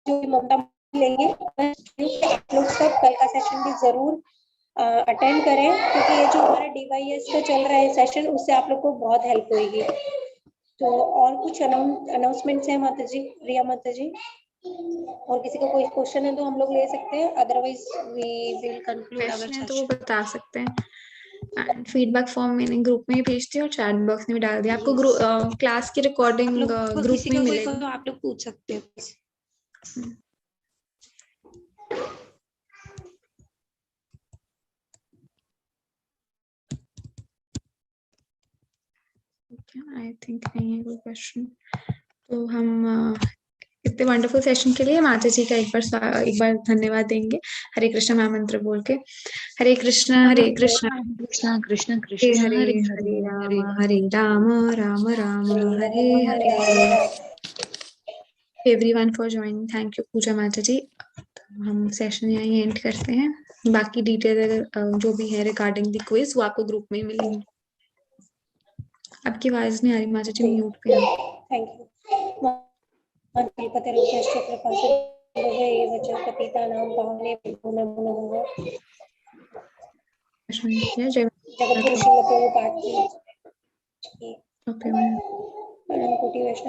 जो ममता लेंगे, आप लोग सब कल का सेशन भी जरूर अटेंड करें, क्योंकि ये जो हमारा DYS का चल रहा है सेशन, उससे आप लोग को बहुत हेल्प होगी। तो और कुछ अनाउंसमेंट्स है माता जी, रिया माता जी? और किसी का कोई क्वेश्चन है तो हम लोग ले सकते हैं, otherwise we will conclude our question है तो वो सेशन। बता सकते हैं। एंड फीडबैक फॉर्म मैंने ग्रुप में ही भेज दिया और चैट बॉक्स में भी डाल दिया। आपको क्लास की रिकॉर्डिंग ग्रुप में मिलेगी। तो आप लोग पूछ सकते हैं। आई थिंक नहीं है कोई क्वेश्चन। तो हम इतने वंडरफुल सेशन के लिए माता जी का एक बार धन्यवाद देंगे हरे कृष्णा महामंत्र बोल के। Hare Krishna Krishna Krishna Hare Krishna Hare Hare Hare Hare Ram Ram Ram Hare Hare. Everyone for joining, thank you Puja माता जी। हम सेशन यहीं एंड करते हैं। बाकी डिटेल जो भी है रिगार्डिंग द क्विज वो आपको ग्रुप में मिलेंगी। आपकी आवाज नहीं आ रही माता जी, म्यूट पे हैं। Thank you. कल्पतरुभ्यश्च कृपासिन्धुभ्यः एव च पतितानां पावनेभ्यो नमो नमः। जगद्गुरु श्रील प्रभुपाद की ओके मैम। अनंत कोटि वैष्णव